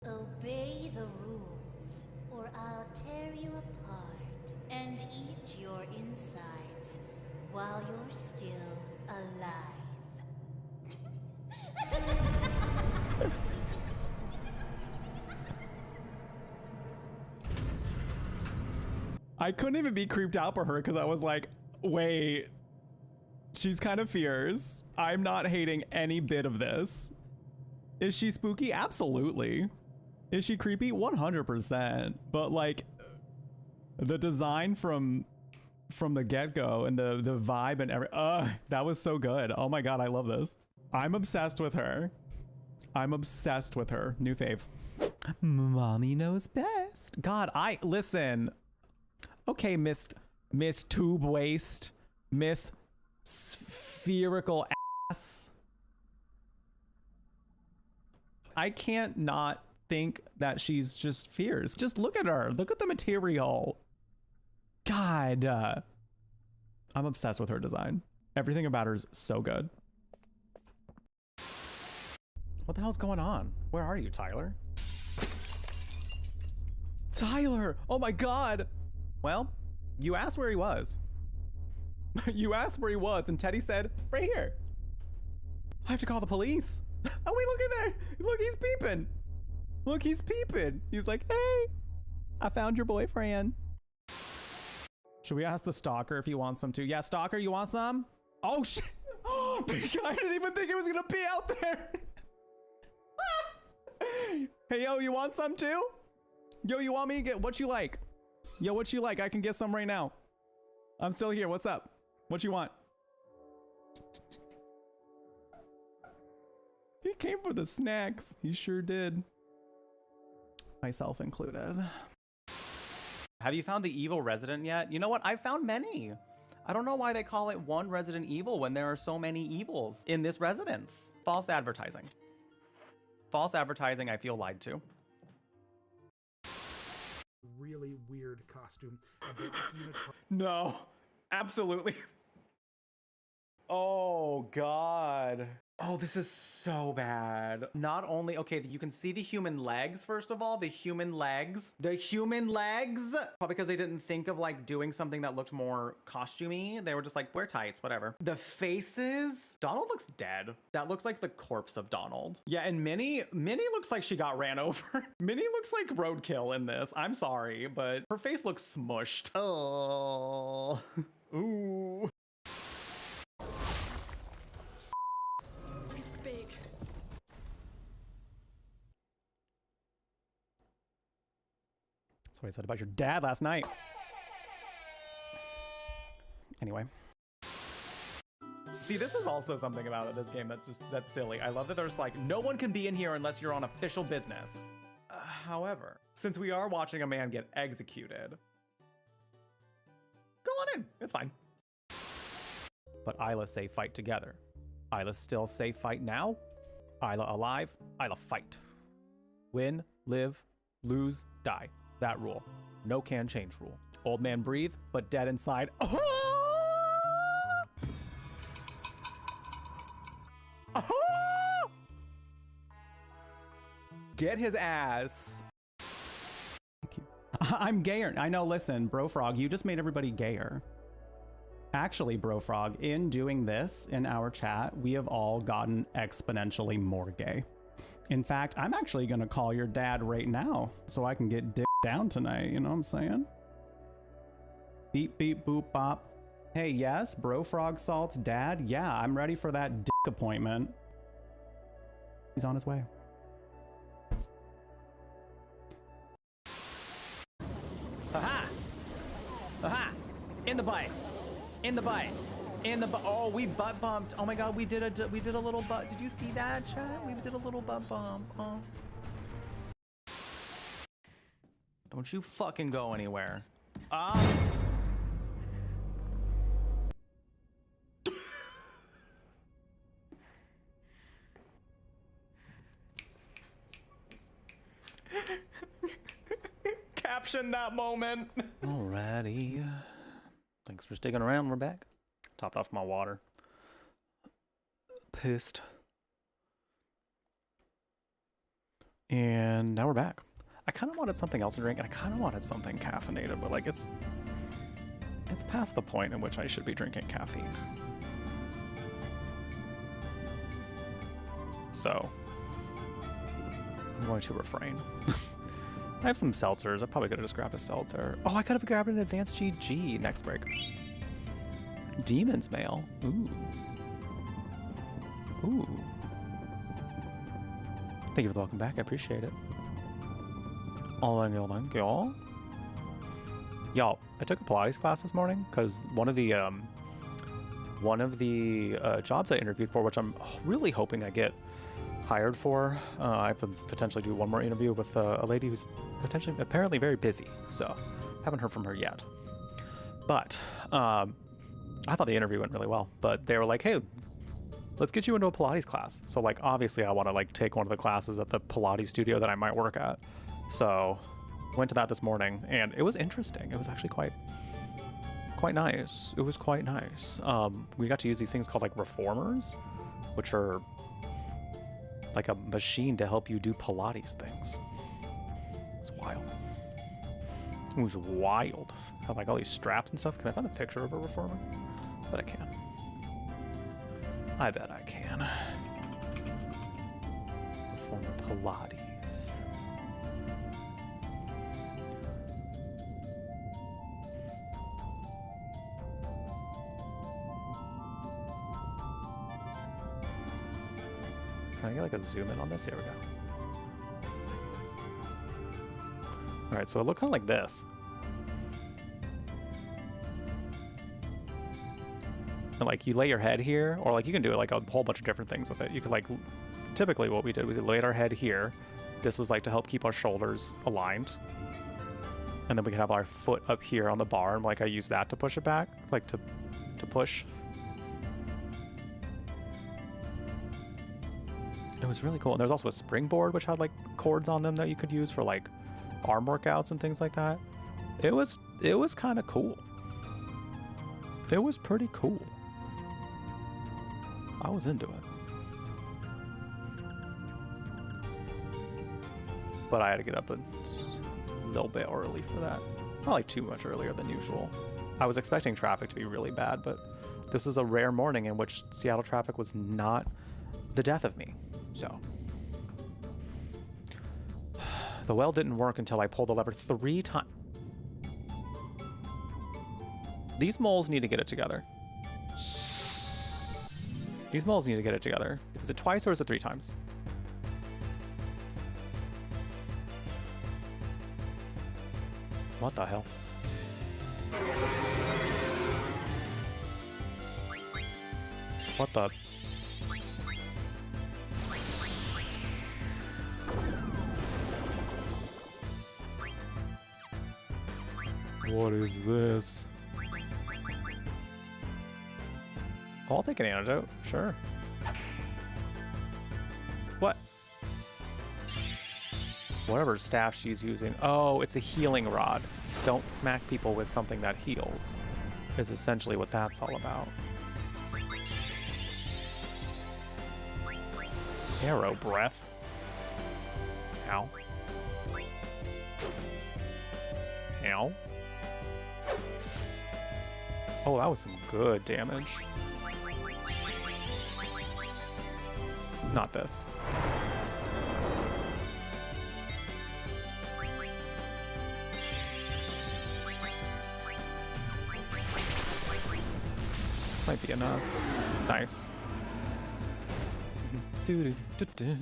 Obey the rules, or I'll tear you apart and eat your insides while you're still alive. I couldn't even be creeped out for her because I was like, wait, she's kind of fierce. I'm not hating any bit of this. Is she spooky? Absolutely. Is she creepy? 100%. But like the design from the get-go and the vibe and that was so good. Oh my God, I love this. I'm obsessed with her. I'm obsessed with her. New fave. Mommy knows best. God, listen. Okay, Miss Tube Waist, Miss Spherical Ass. I can't not think that she's just fierce. Just look at her. Look at the material. God. I'm obsessed with her design. Everything about her is so good. What the hell's going on? Where are you, Tyler? Tyler! Oh my God! Well, you asked where he was. You asked where he was, and Teddy said, right here. I have to call the police. Oh, wait, look at that. Look, he's peeping. Look, he's peeping. He's like, hey, I found your boyfriend. Should we ask the stalker if he wants some too? Yeah, stalker, you want some? Oh, shit. I didn't even think it was going to be out there. Hey, yo, you want some too? Yo, you want me to get what you like? Yo, what you like? I can get some right now. I'm still here. What's up? What you want? He came for the snacks. He sure did. Myself included. Have you found the evil resident yet? You know what? I've found many. I don't know why they call it one Resident Evil when there are so many evils in this residence. False advertising. False advertising, I feel lied to. Really weird costume. No, absolutely. Oh God. Oh, this is so bad. Not only, okay, you can see the human legs, first of all, the human legs, probably because they didn't think of like doing something that looked more costumey. They were just like, wear tights, whatever. The faces, Donald looks dead. That looks like the corpse of Donald. Yeah, and Minnie looks like she got ran over. Minnie looks like roadkill in this. I'm sorry, but her face looks smushed. Oh, ooh. Big. That's what I said about your dad last night. Anyway. See, this is also something about this game that's silly. I love that there's like, no one can be in here unless you're on official business. However, since we are watching a man get executed, go on in, it's fine. But Isla say fight together. Isla still say fight now. Isla alive, Isla fight. Win, live, lose, die. That rule. No can change rule. Old man breathe, but dead inside. Oh! Oh! Get his ass. Thank you. I'm gayer. I know, listen, Bro Frog, you just made everybody gayer. Actually, Bro Frog, in doing this in our chat, we have all gotten exponentially more gay. In fact, I'm actually gonna call your dad right now so I can get dick down tonight, you know what I'm saying? Beep, beep, boop, bop. Hey, yes, Bro Frog Salt's dad? Yeah, I'm ready for that dick appointment. He's on his way. Aha! Aha! In the bite! In the bite! In the butt! Oh, we butt bumped! Oh my god, we did a little butt. Did you see that, chat? We did a little butt bump. Oh. Don't you fucking go anywhere. Caption that moment. Alrighty. Thanks for sticking around. We're back. Topped off my water. Pissed. And now we're back. I kind of wanted something else to drink, and I kind of wanted something caffeinated, but like it's past the point in which I should be drinking caffeine. So I'm going to refrain. I have some seltzers. I probably could have just grabbed a seltzer. Oh, I could have grabbed an advanced GG next break. Demon's Mail. Ooh. Ooh. Thank you for the welcome back. I appreciate it. Thank you. Y'all, I took a Pilates class this morning because one of the jobs I interviewed for, which I'm really hoping I get hired for. I have to potentially do one more interview with a lady who's apparently very busy, so haven't heard from her yet. But I thought the interview went really well, but they were like, hey, let's get you into a Pilates class. So like, obviously I want to like take one of the classes at the Pilates studio that I might work at. So went to that this morning and it was interesting. It was actually quite nice. It was quite nice. We got to use these things called like reformers, which are like a machine to help you do Pilates things. It's wild. It was wild. Have like all these straps and stuff. Can I find a picture of a reformer? I bet I can. I bet I can. Reformer Pilates. Can I get like a zoom in on this? Here we go. All right, so it looked kind of like this. And like you lay your head here, or like you can do like a whole bunch of different things with it. You could like, typically what we did was we laid our head here. This was like to help keep our shoulders aligned. And then we could have our foot up here on the bar, and like I use that to push it back, like to push. It was really cool. And there's also a springboard which had like cords on them that you could use for like arm workouts and things like that. It was kind of cool. It was pretty cool. I was into it. But I had to get up a little bit early for that. Not like too much earlier than usual. I was expecting traffic to be really bad, but this was a rare morning in which Seattle traffic was not the death of me. So the well didn't work until I pulled the lever 3 times. These moles need to get it together. These moles need to get it together. Is it twice or is it 3 times? What the hell? What the? What is this? I'll take an antidote, sure. What? Whatever staff she's using. Oh, it's a healing rod. Don't smack people with something that heals, is essentially what that's all about. Arrow breath. Ow. Ow. Oh, that was some good damage. Not this. This might be enough. Nice. Do-do-do-do.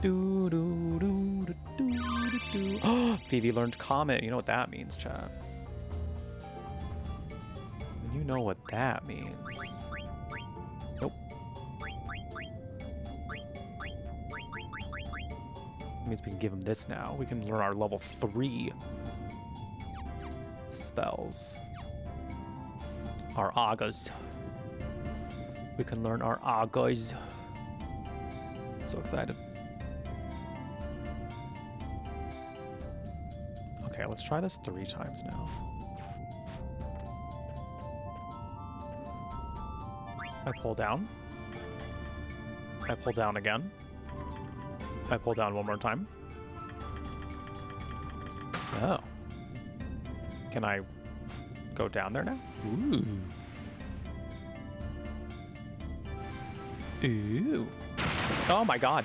Do-do-do-do-do-do-do. Phoebe learned Comet. You know what that means, chat. You know what that means. Nope. That means we can give him this now. We can learn our level 3 spells. Our Agas. We can learn our Agas. So excited. Okay, let's try this 3 times now. I pull down. I pull down again. I pull down one more time. Oh. Can I go down there now? Ooh. Ooh. Oh my god.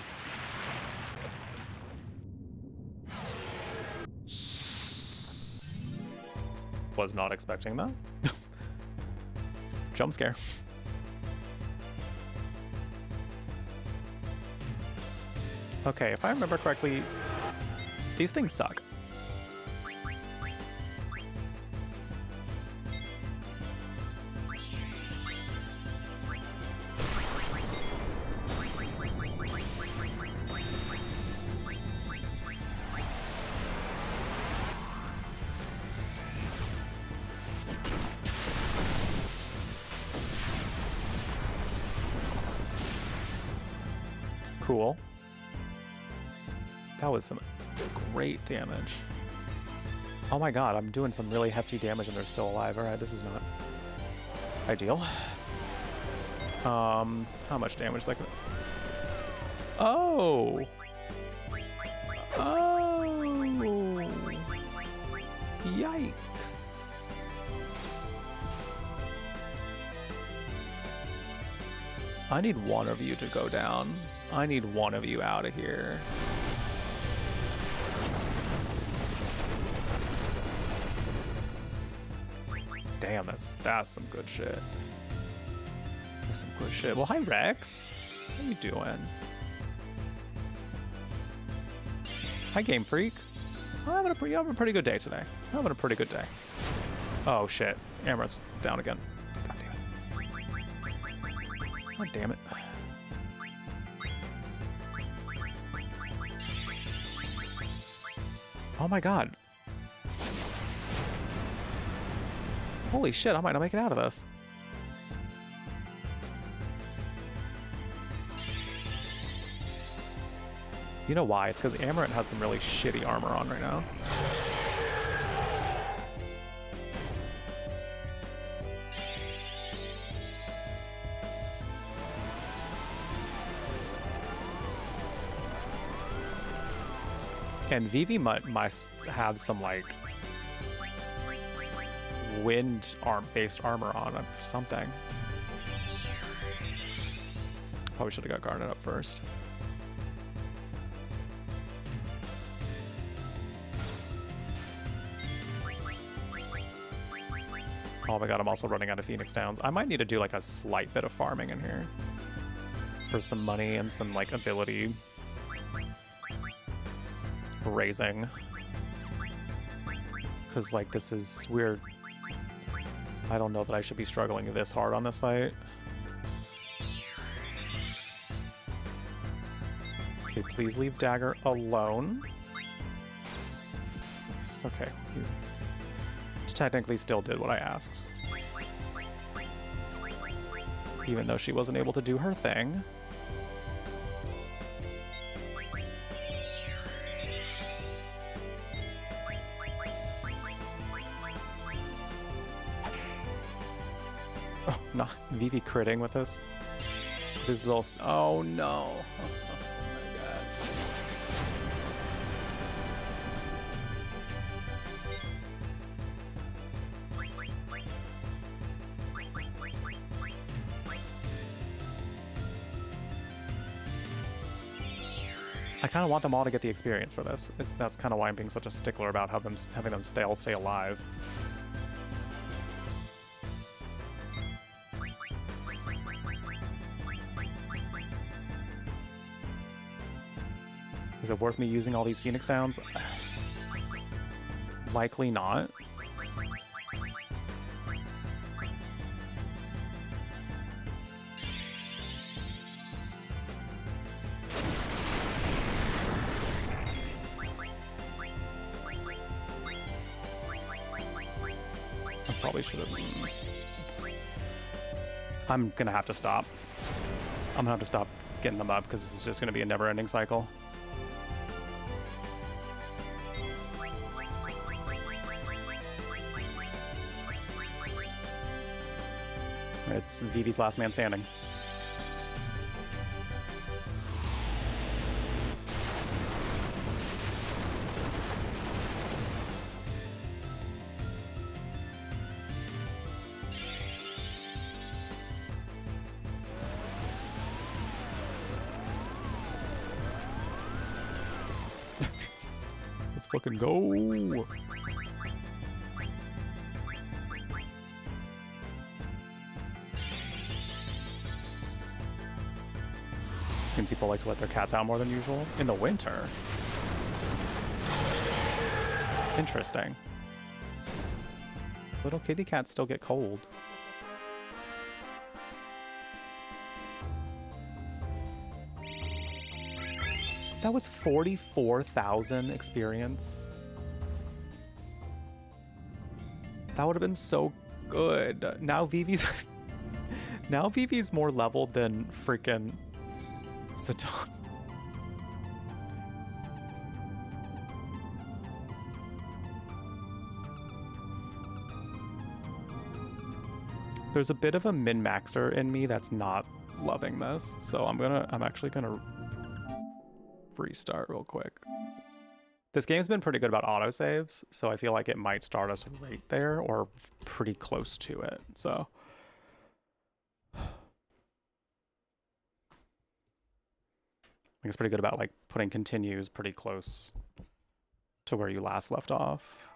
Was not expecting that. Jump scare. Okay, if I remember correctly, these things suck. Cool. That was some great damage. Oh my god, I'm doing some really hefty damage and they're still alive. Alright, this is not ideal. How much damage? Like, oh! Oh! Yikes! I need one of you to go down. I need one of you out of here. Damn, that's some good shit. That's some good shit. Well, hi Rex. How you doing? Hi Game Freak. I'm having a pretty good day today. I'm having a pretty good day. Oh shit. Amaret's down again. God damn it. God damn it. Oh my god. Holy shit, I might not make it out of this. You know why? It's because Amaret has some really shitty armor on right now. And Vivi must have some, like, wind-based armor on or something. Probably should have got Garnet up first. Oh my god, I'm also running out of Phoenix Downs. I might need to do, like, a slight bit of farming in here. For some money and some, like, ability raising. Because, like, this is weird. I don't know that I should be struggling this hard on this fight. Okay, please leave Dagger alone. Okay. You technically still did what I asked. Even though she wasn't able to do her thing. Oh, no. Vivi critting with this. His little... Oh, no. Oh, my god. I kind of want them all to get the experience for this. That's kind of why I'm being such a stickler about having them stay alive. Is it worth me using all these Phoenix Downs? Likely not. I probably should have... I'm gonna have to stop. I'm gonna have to stop getting them up because this is just gonna be a never-ending cycle. It's Vivi's last man standing. Let's fucking go. Seems people like to let their cats out more than usual in the winter. Interesting. Little kitty cats still get cold. That was 44,000 experience. That would have been so good. Now Vivi's now Vivi's more leveled than freaking Satan. There's a bit of a min-maxer in me that's not loving this, so I'm actually gonna restart real quick. This game's been pretty good about autosaves, so I feel like it might start us right there or pretty close to it, so. I think it's pretty good about like putting continues pretty close to where you last left off.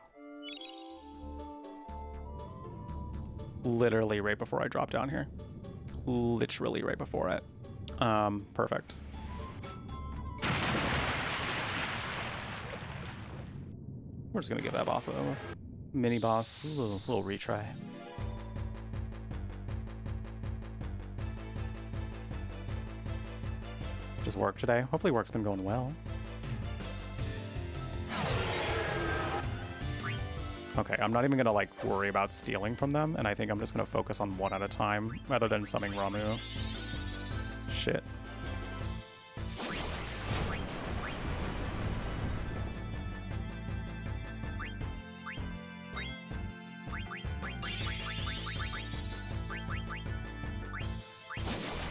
Literally right before I drop down here. Literally right before it. Perfect. We're just gonna give that boss a mini boss, a little retry. Just work today. Hopefully work's been going well. Okay, I'm not even gonna like worry about stealing from them, and I think I'm just gonna focus on one at a time rather than summoning Ramu. Shit.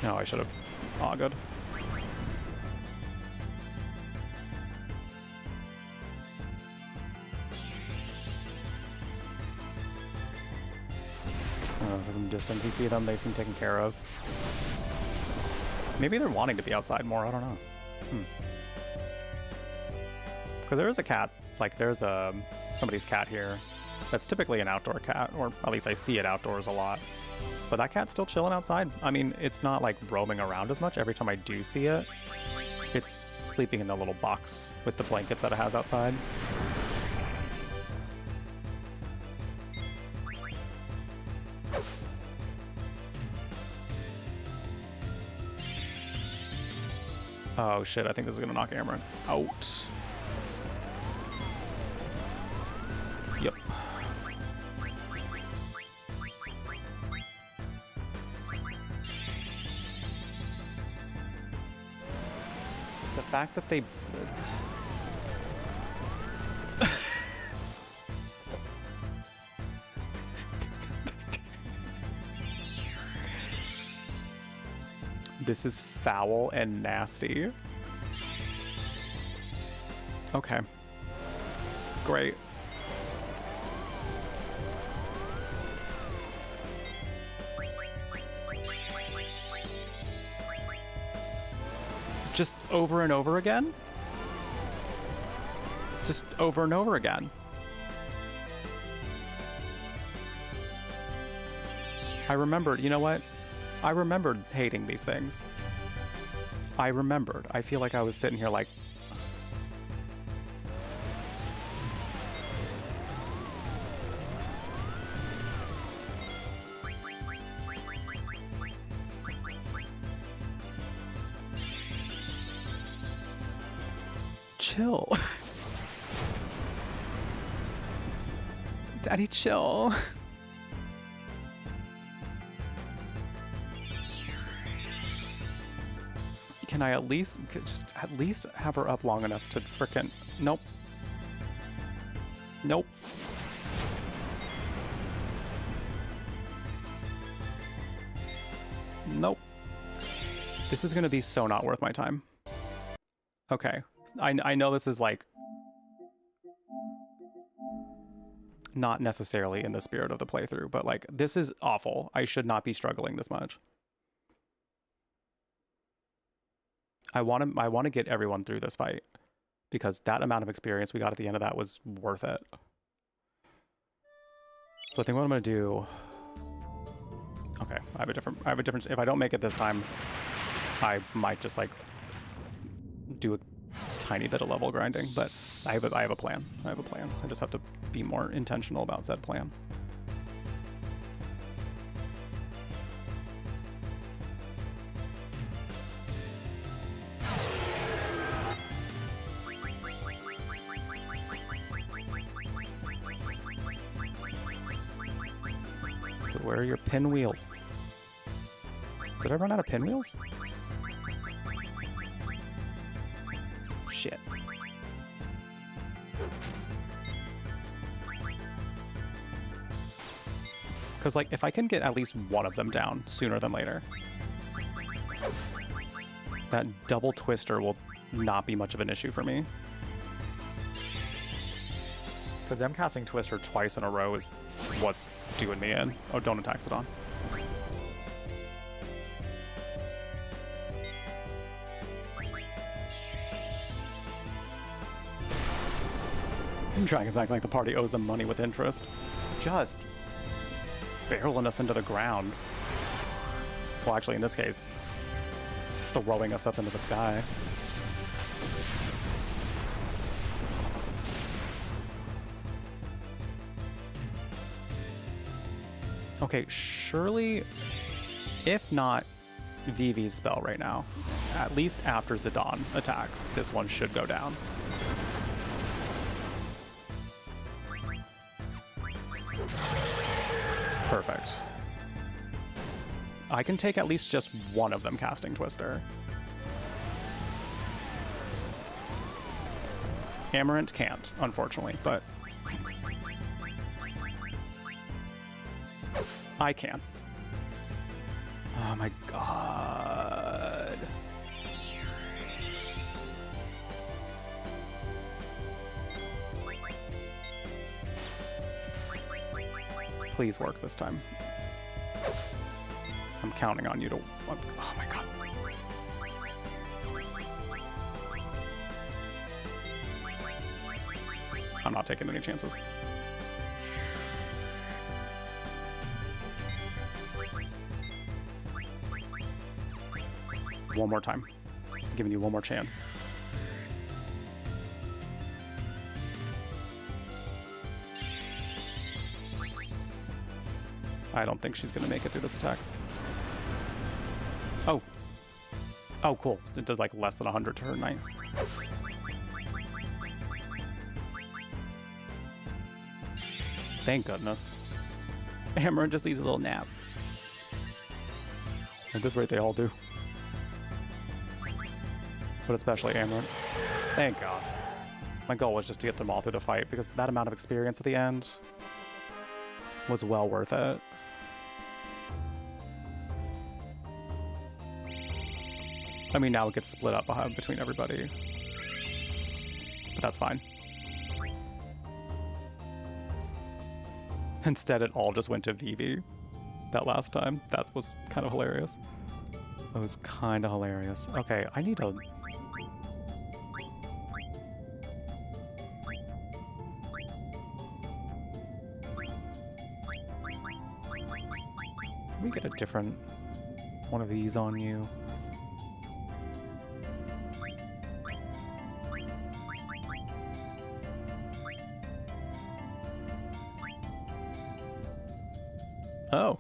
No, I should have. Oh, good. From distance you see them, they seem taken care of. Maybe they're wanting to be outside more, I don't know. Because there is a cat, like there's somebody's cat here that's typically an outdoor cat, or at least I see it outdoors a lot. But that cat's still chilling outside. I mean, it's not like roaming around as much. Every time I do see it, it's sleeping in the little box with the blankets that it has outside. Oh shit, I think this is gonna knock Amaranth out. Yep. The fact that they... This is foul and nasty. Okay. Great. Just over and over again? Just over and over again. I remembered, you know what? I remembered hating these things. I remembered. I feel like I was sitting here like, chill. Daddy, chill. Can I just at least have her up long enough to frickin'... Nope. Nope. Nope. This is gonna be so not worth my time. Okay. I know this is like... not necessarily in the spirit of the playthrough, but like, this is awful. I should not be struggling this much. I want to get everyone through this fight because that amount of experience we got at the end of that was worth it. So I think what I'm going to do... Okay, I have a different... If I don't make it this time, I might just like do a tiny bit of level grinding, but I have a plan. I have a plan. I just have to be more intentional about said plan. So where are your pinwheels? Did I run out of pinwheels? Shit. Because, like, if I can get at least one of them down sooner than later, that double twister will not be much of an issue for me. Because them casting twister twice in a row is what's doing me in. Oh, don't attack Zidane. I'm trying to act like the party owes them money with interest. Just barreling us into the ground. Well, actually, in this case, throwing us up into the sky. Okay, surely, if not Vivi's spell right now, at least after Zidane attacks, this one should go down. Perfect. I can take at least just one of them casting Twister. Amarant can't, unfortunately, but I can. Oh my god. Please work this time. I'm counting on you to... Oh my god. I'm not taking any chances. One more time. I'm giving you one more chance. I don't think she's gonna make it through this attack. Oh. Oh, cool. It does like less than 100 to her. Nice. Thank goodness. Amaranth just needs a little nap. At this rate, they all do. But especially Amaranth. Thank God. My goal was just to get them all through the fight because that amount of experience at the end was well worth it. I mean, now it gets split up between everybody. But that's fine. Instead, it all just went to Vivi that last time. That was kind of hilarious. That was kind of hilarious. Okay, I need to... Can we get a different one of these on you? Oh.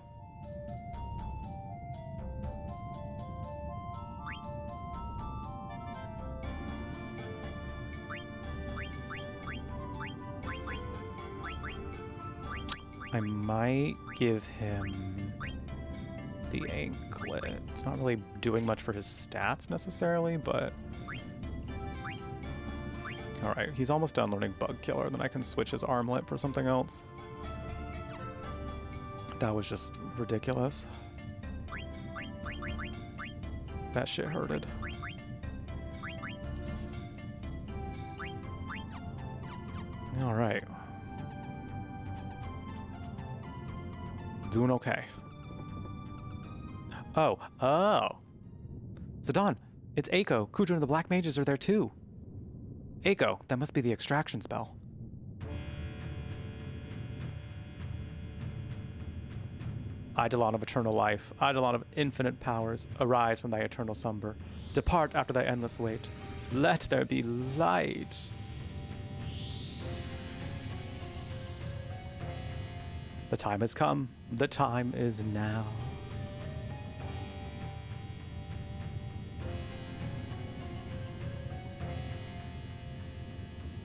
I might give him the anklet. It's not really doing much for his stats necessarily, but... Alright, he's almost done learning Bug Killer, then I can switch his armlet for something else. That was just ridiculous. That shit hurted. Alright. Doing okay. Oh. Zidane, it's Eiko. Kujo and the Black Mages are there too. Eiko, that must be the extraction spell. Eidolon of eternal life, Eidolon of infinite powers, arise from thy eternal slumber. Depart after thy endless wait. Let there be light. The time has come. The time is now.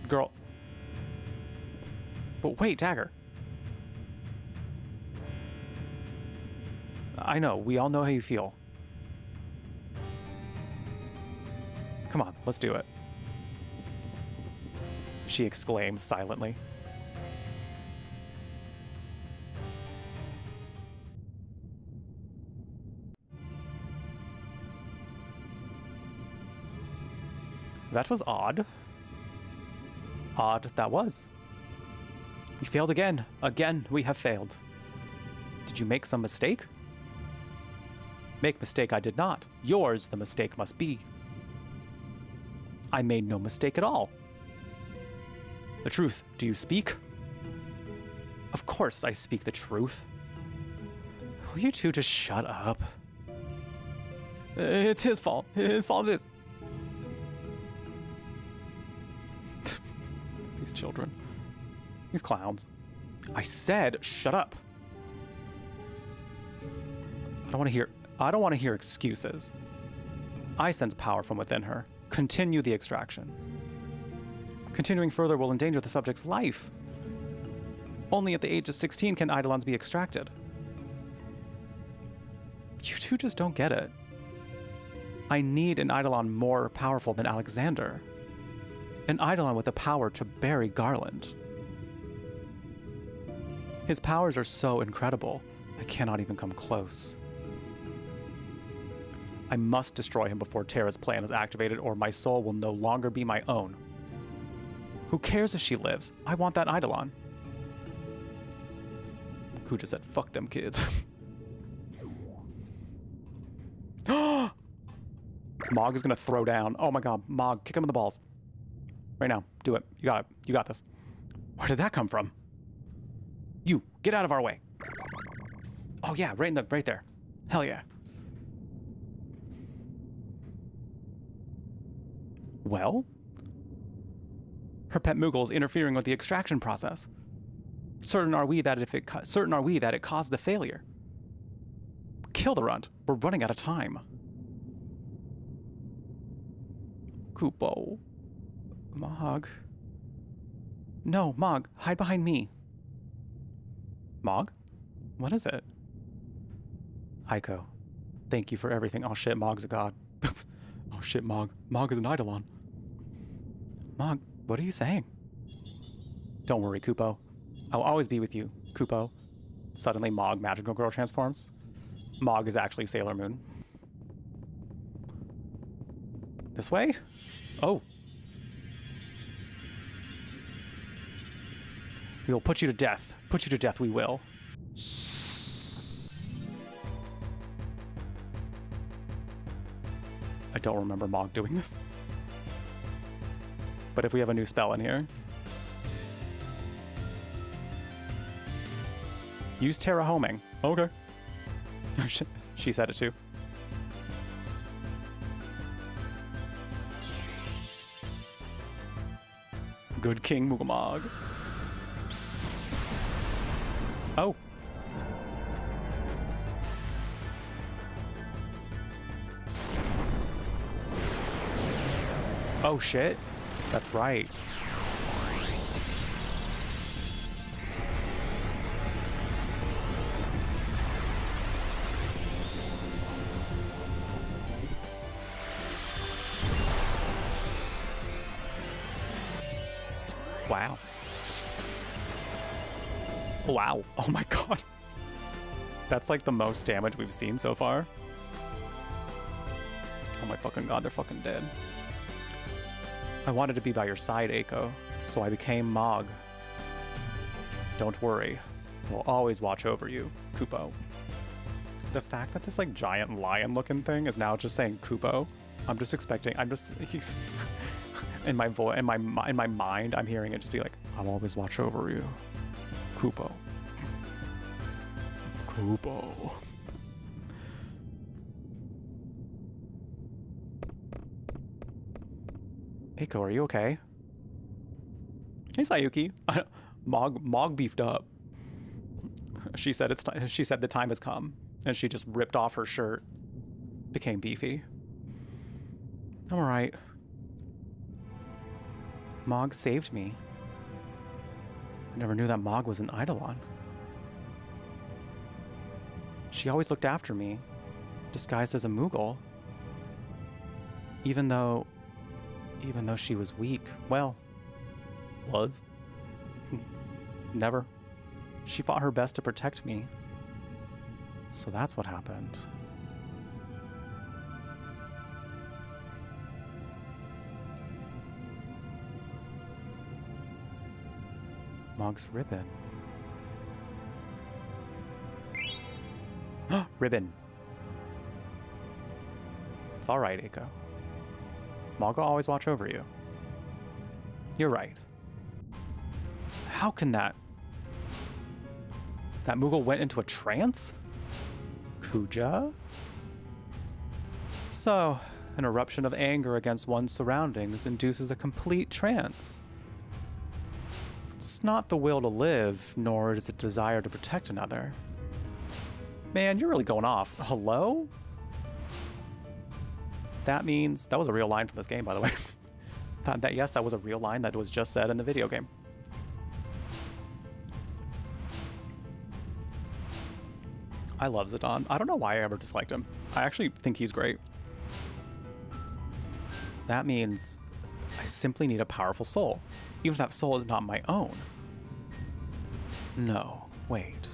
Girl. But wait, Dagger. I know, we all know how you feel. Come on, let's do it. She exclaims silently. That was odd. Odd that was. We failed again. Again, we have failed. Did you make some mistake? Make mistake I did not. Yours the mistake must be. I made no mistake at all. The truth, do you speak? Of course I speak the truth. Will you two just shut up? It's his fault. His fault it is. These children. These clowns. I said shut up. I don't want to hear excuses. I sense power from within her. Continue the extraction. Continuing further will endanger the subject's life. Only at the age of 16 can Eidolons be extracted. You two just don't get it. I need an Eidolon more powerful than Alexander. An Eidolon with the power to bury Garland. His powers are so incredible, I cannot even come close. I must destroy him before Terra's plan is activated, or my soul will no longer be my own. Who cares if she lives? I want that Eidolon. Kuja said, fuck them kids. Mog is gonna throw down. Oh my god, Mog, kick him in the balls. Right now, do it. You got it. You got this. Where did that come from? You, get out of our way. Oh yeah, right there. Hell yeah. Well? Her pet Moogle is interfering with the extraction process. Certain are we that it caused the failure. Kill the runt. We're running out of time. Kupo. Mog. No, Mog, hide behind me. Mog? What is it? Eiko. Thank you for everything. Oh shit, Mog's a god. Oh shit, Mog. Mog is an Eidolon. Mog, what are you saying? Don't worry, Kupo. I'll always be with you, Kupo. Suddenly, Mog Magical Girl transforms. Mog is actually Sailor Moon. This way? Oh. We will put you to death. Put you to death, we will. I don't remember Mog doing this. But if we have a new spell in here. Use Terra Homing. Okay. She said it too. Good King Mugamog. Oh. Oh shit. That's right. Wow. Wow. Oh my god. That's like the most damage we've seen so far. Oh my fucking god, they're fucking dead. I wanted to be by your side, Eiko, so I became Mog. Don't worry. We'll always watch over you, Kupo. The fact that this like giant lion looking thing is now just saying Kupo, he's in my voice, in my mind, I'm hearing it just be like, I'll always watch over you, Kupo. Kupo. Eiko, are you okay? Hey, Sayuki. Mog beefed up. She said she said the time has come, and she just ripped off her shirt, became beefy. I'm alright. Mog saved me. I never knew that Mog was an Eidolon. She always looked after me, disguised as a Moogle. Even though she was weak. Well, was. Never. She fought her best to protect me. So that's what happened. Mog's ribbon. Ribbon. It's alright, Eiko. Mog will always watch over you. You're right. How can that Moogle went into a trance? Kuja? So, an eruption of anger against one's surroundings induces a complete trance. It's not the will to live, nor is it desire to protect another. Man, you're really going off. Hello? That means... That was a real line from this game, by the way. Yes, that was a real line that was just said in the video game. I love Zidane. I don't know why I ever disliked him. I actually think he's great. That means I simply need a powerful soul, even if that soul is not my own. No, wait.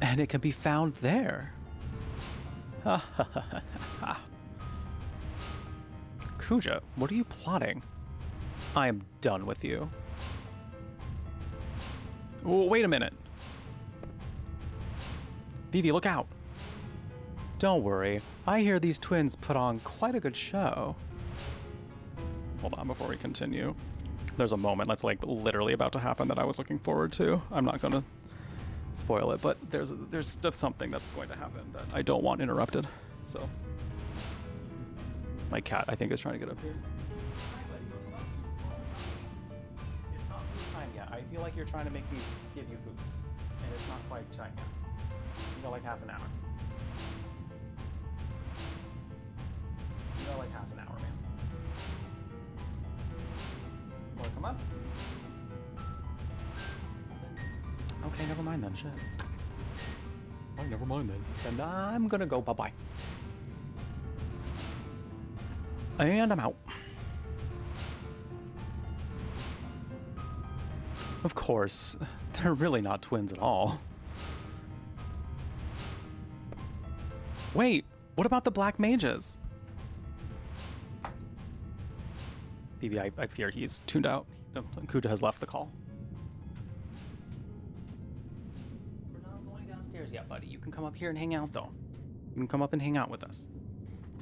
And it can be found there. Ha ha ha ha ha. Kuja, what are you plotting? I am done with you. Oh, wait a minute. Vivi, look out. Don't worry. I hear these twins put on quite a good show. Hold on before we continue. There's a moment that's like literally about to happen that I was looking forward to. I'm not going to spoil it, but there's something that's going to happen that I don't want interrupted. So my cat, I think, is trying to get up here. It's not food time yet. I feel like you're trying to make me give you food, and it's not quite time yet. You got like half an hour. You got like half an hour, man. Wanna come up? Okay, never mind then, shit. Oh, never mind then. And I'm gonna go bye-bye. And I'm out. Of course, they're really not twins at all. Wait, what about the black mages? Vivi, I fear he's tuned out. Kuja has left the call. We're not going downstairs yet, buddy. You can come up here and hang out, though. You can come up and hang out with us.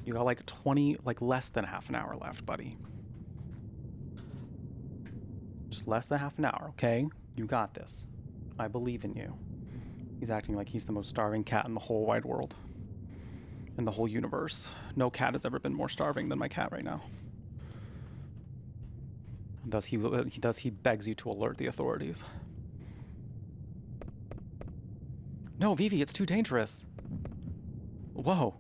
You got like less than half an hour left, buddy. Just less than half an hour, okay? You got this. I believe in you. He's acting like he's the most starving cat in the whole wide world. In the whole universe. No cat has ever been more starving than my cat right now. Thus he begs you to alert the authorities. No, Vivi, it's too dangerous. Whoa.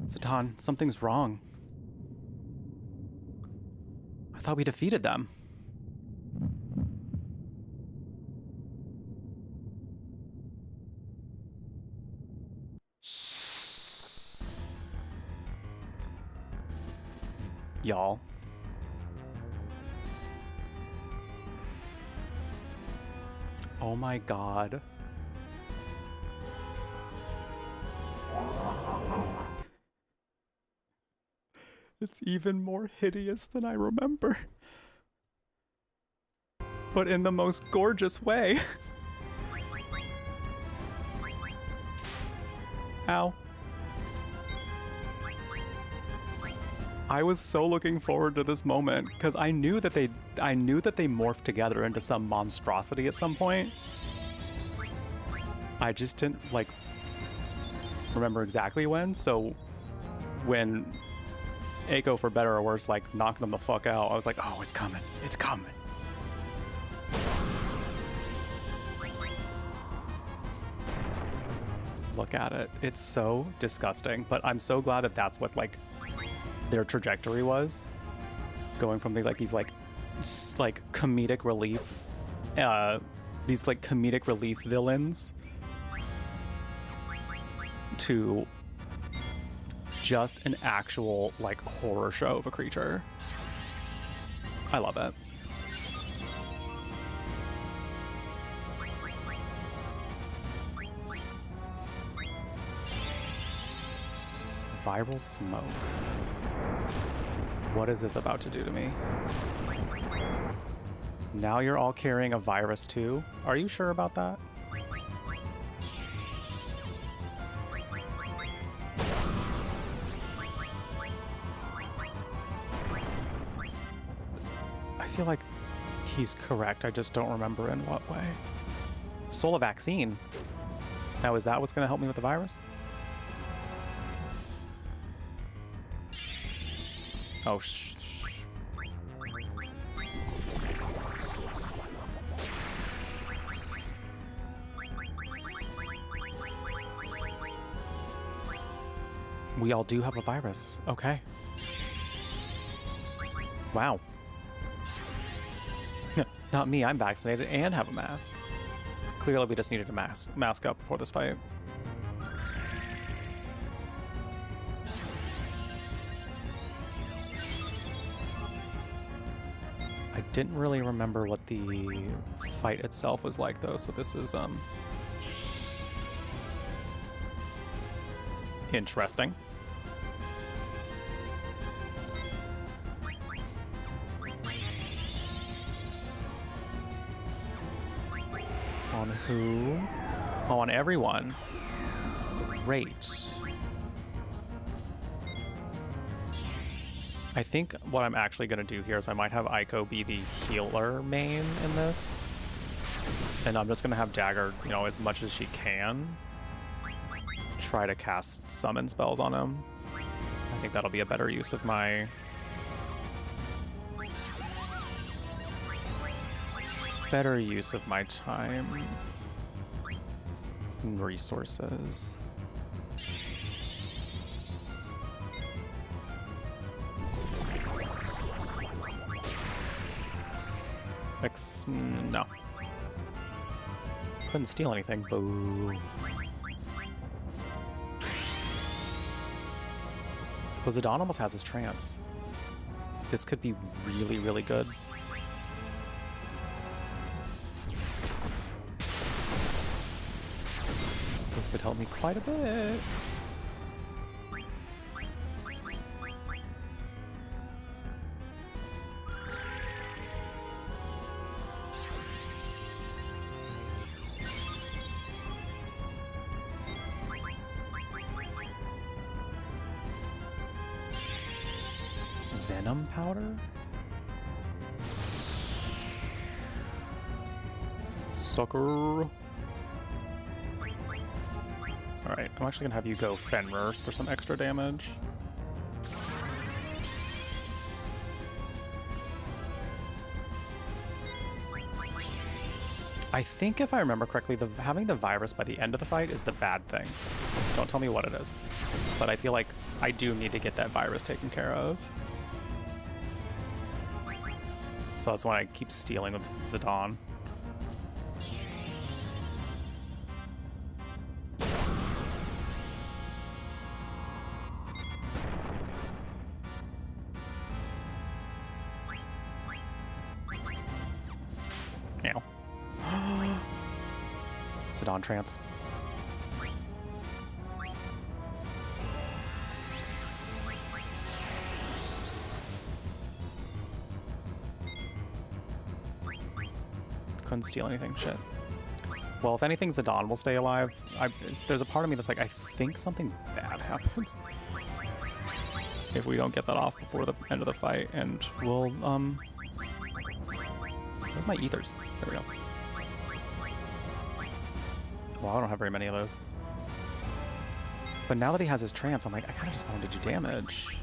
Zidane, something's wrong. I thought we defeated them. Y'all, Oh my god. It's even more hideous than I remember. But in the most gorgeous way. Ow. I was so looking forward to this moment because I knew that they morphed together into some monstrosity at some point. I just didn't like remember exactly when, so when Aiko, for better or worse, like knocked them the fuck out, I was like, oh, it's coming. It's coming. Look at it. It's so disgusting, but I'm so glad that that's what like their trajectory was, going from these comedic relief, these like comedic relief villains to just an actual like horror show of a creature. I love it. Viral smoke. What is this about to do to me? Now you're all carrying a virus too? Are you sure about that? I feel like he's correct. I just don't remember in what way. Stole a vaccine. Now is that what's going to help me with the virus? Oh, we all do have a virus. Okay. Wow. Not me, I'm vaccinated and have a mask. Clearly we just needed a mask up before this fight. I didn't really remember what the fight itself was like though, so this is interesting. On who? Oh, on everyone. Great. I think what I'm actually going to do here is I might have Aiko be the healer main in this. And I'm just going to have Dagger, you know, as much as she can, try to cast summon spells on him. I think that'll be a better use of my... time and resources. No. Couldn't steal anything. Boo. Oh, Zidane almost has his trance. This could be really, really good. This could help me quite a bit. Venom powder? Sucker. Alright, I'm actually gonna have you go Fenrir's for some extra damage. I think if I remember correctly, having the virus by the end of the fight is the bad thing. Don't tell me what it is. But I feel like I do need to get that virus taken care of. So that's why I keep stealing with Zidane. Zidane trance. Couldn't steal anything. Shit. Well, if anything, Zidane will stay alive. There's a part of me that's like, I think something bad happens if we don't get that off before the end of the fight, and we'll, where's my ethers? There we go. Well, I don't have very many of those. But now that he has his trance, I'm like, I kind of just want him to do damage.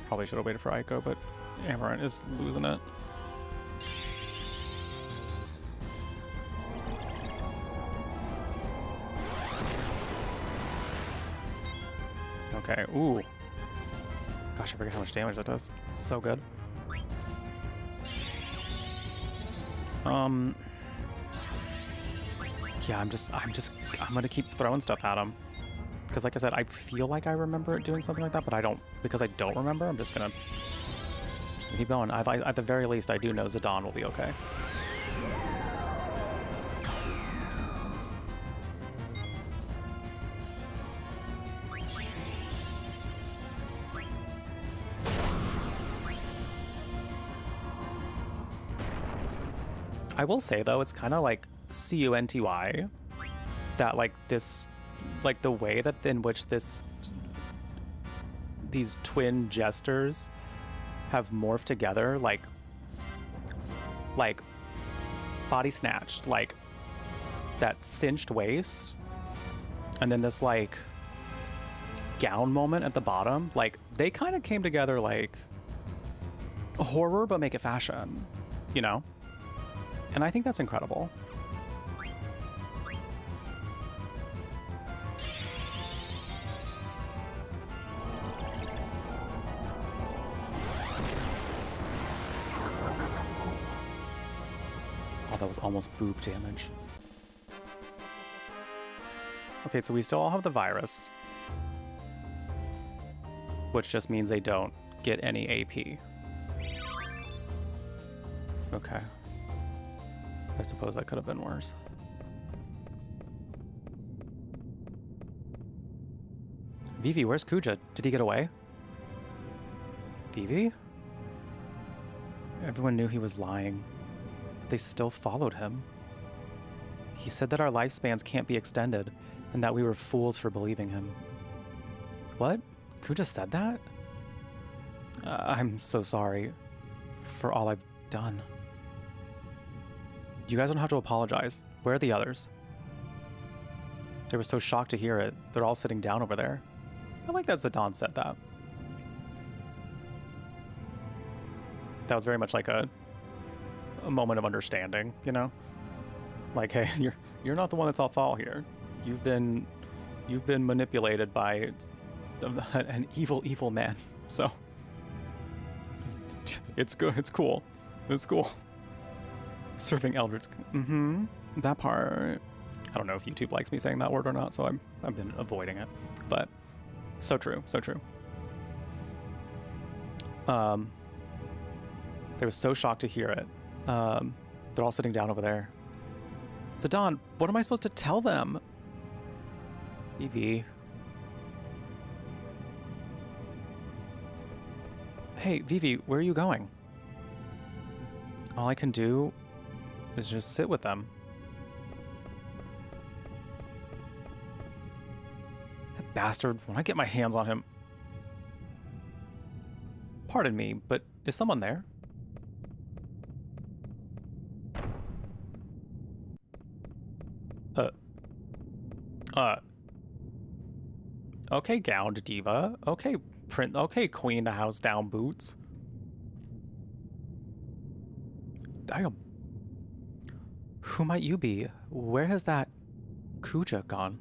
Probably should have waited for Aiko, but Amaranth is losing it. Okay, ooh. Gosh, I forget how much damage that does. So good. Yeah, I'm gonna keep throwing stuff at him. Because like I said, I feel like I remember it doing something like that, but I don't, because I don't remember, I'm just gonna keep going. At the very least, I do know Zidane will be okay. I will say though, it's kind of like CUNTY that like this, like the way that in which these twin jesters have morphed together, like body snatched, like that cinched waist, and then this like gown moment at the bottom, like they kind of came together like horror but make it fashion, you know? And I think that's incredible. Oh, that was almost boob damage. Okay, so we still all have the virus, which just means they don't get any AP. Okay. I suppose that could have been worse. Vivi, where's Kuja? Did he get away? Vivi? Everyone knew he was lying, but they still followed him. He said that our lifespans can't be extended, and that we were fools for believing him. What? Kuja said that? I'm so sorry for all I've done. You guys don't have to apologize. Where are the others? They were so shocked to hear it. They're all sitting down over there. I like that Zidane said that. That was very much like a moment of understanding, you know? Like, hey, you're not the one that's at fault here. You've been manipulated by an evil man. So it's good. It's cool. It's cool. Serving eldritch. That part. I don't know if YouTube likes me saying that word or not, so I've been avoiding it. But so true. So true. They were so shocked to hear it. They're all sitting down over there. Zidane, what am I supposed to tell them? Vivi. Hey, Vivi, where are you going? All I can do is just sit with them. That bastard, when I get my hands on him... Pardon me, but is someone there? Okay, gowned diva. Okay, okay, queen the house down boots. Damn. Who might you be? Where has that Kuja gone?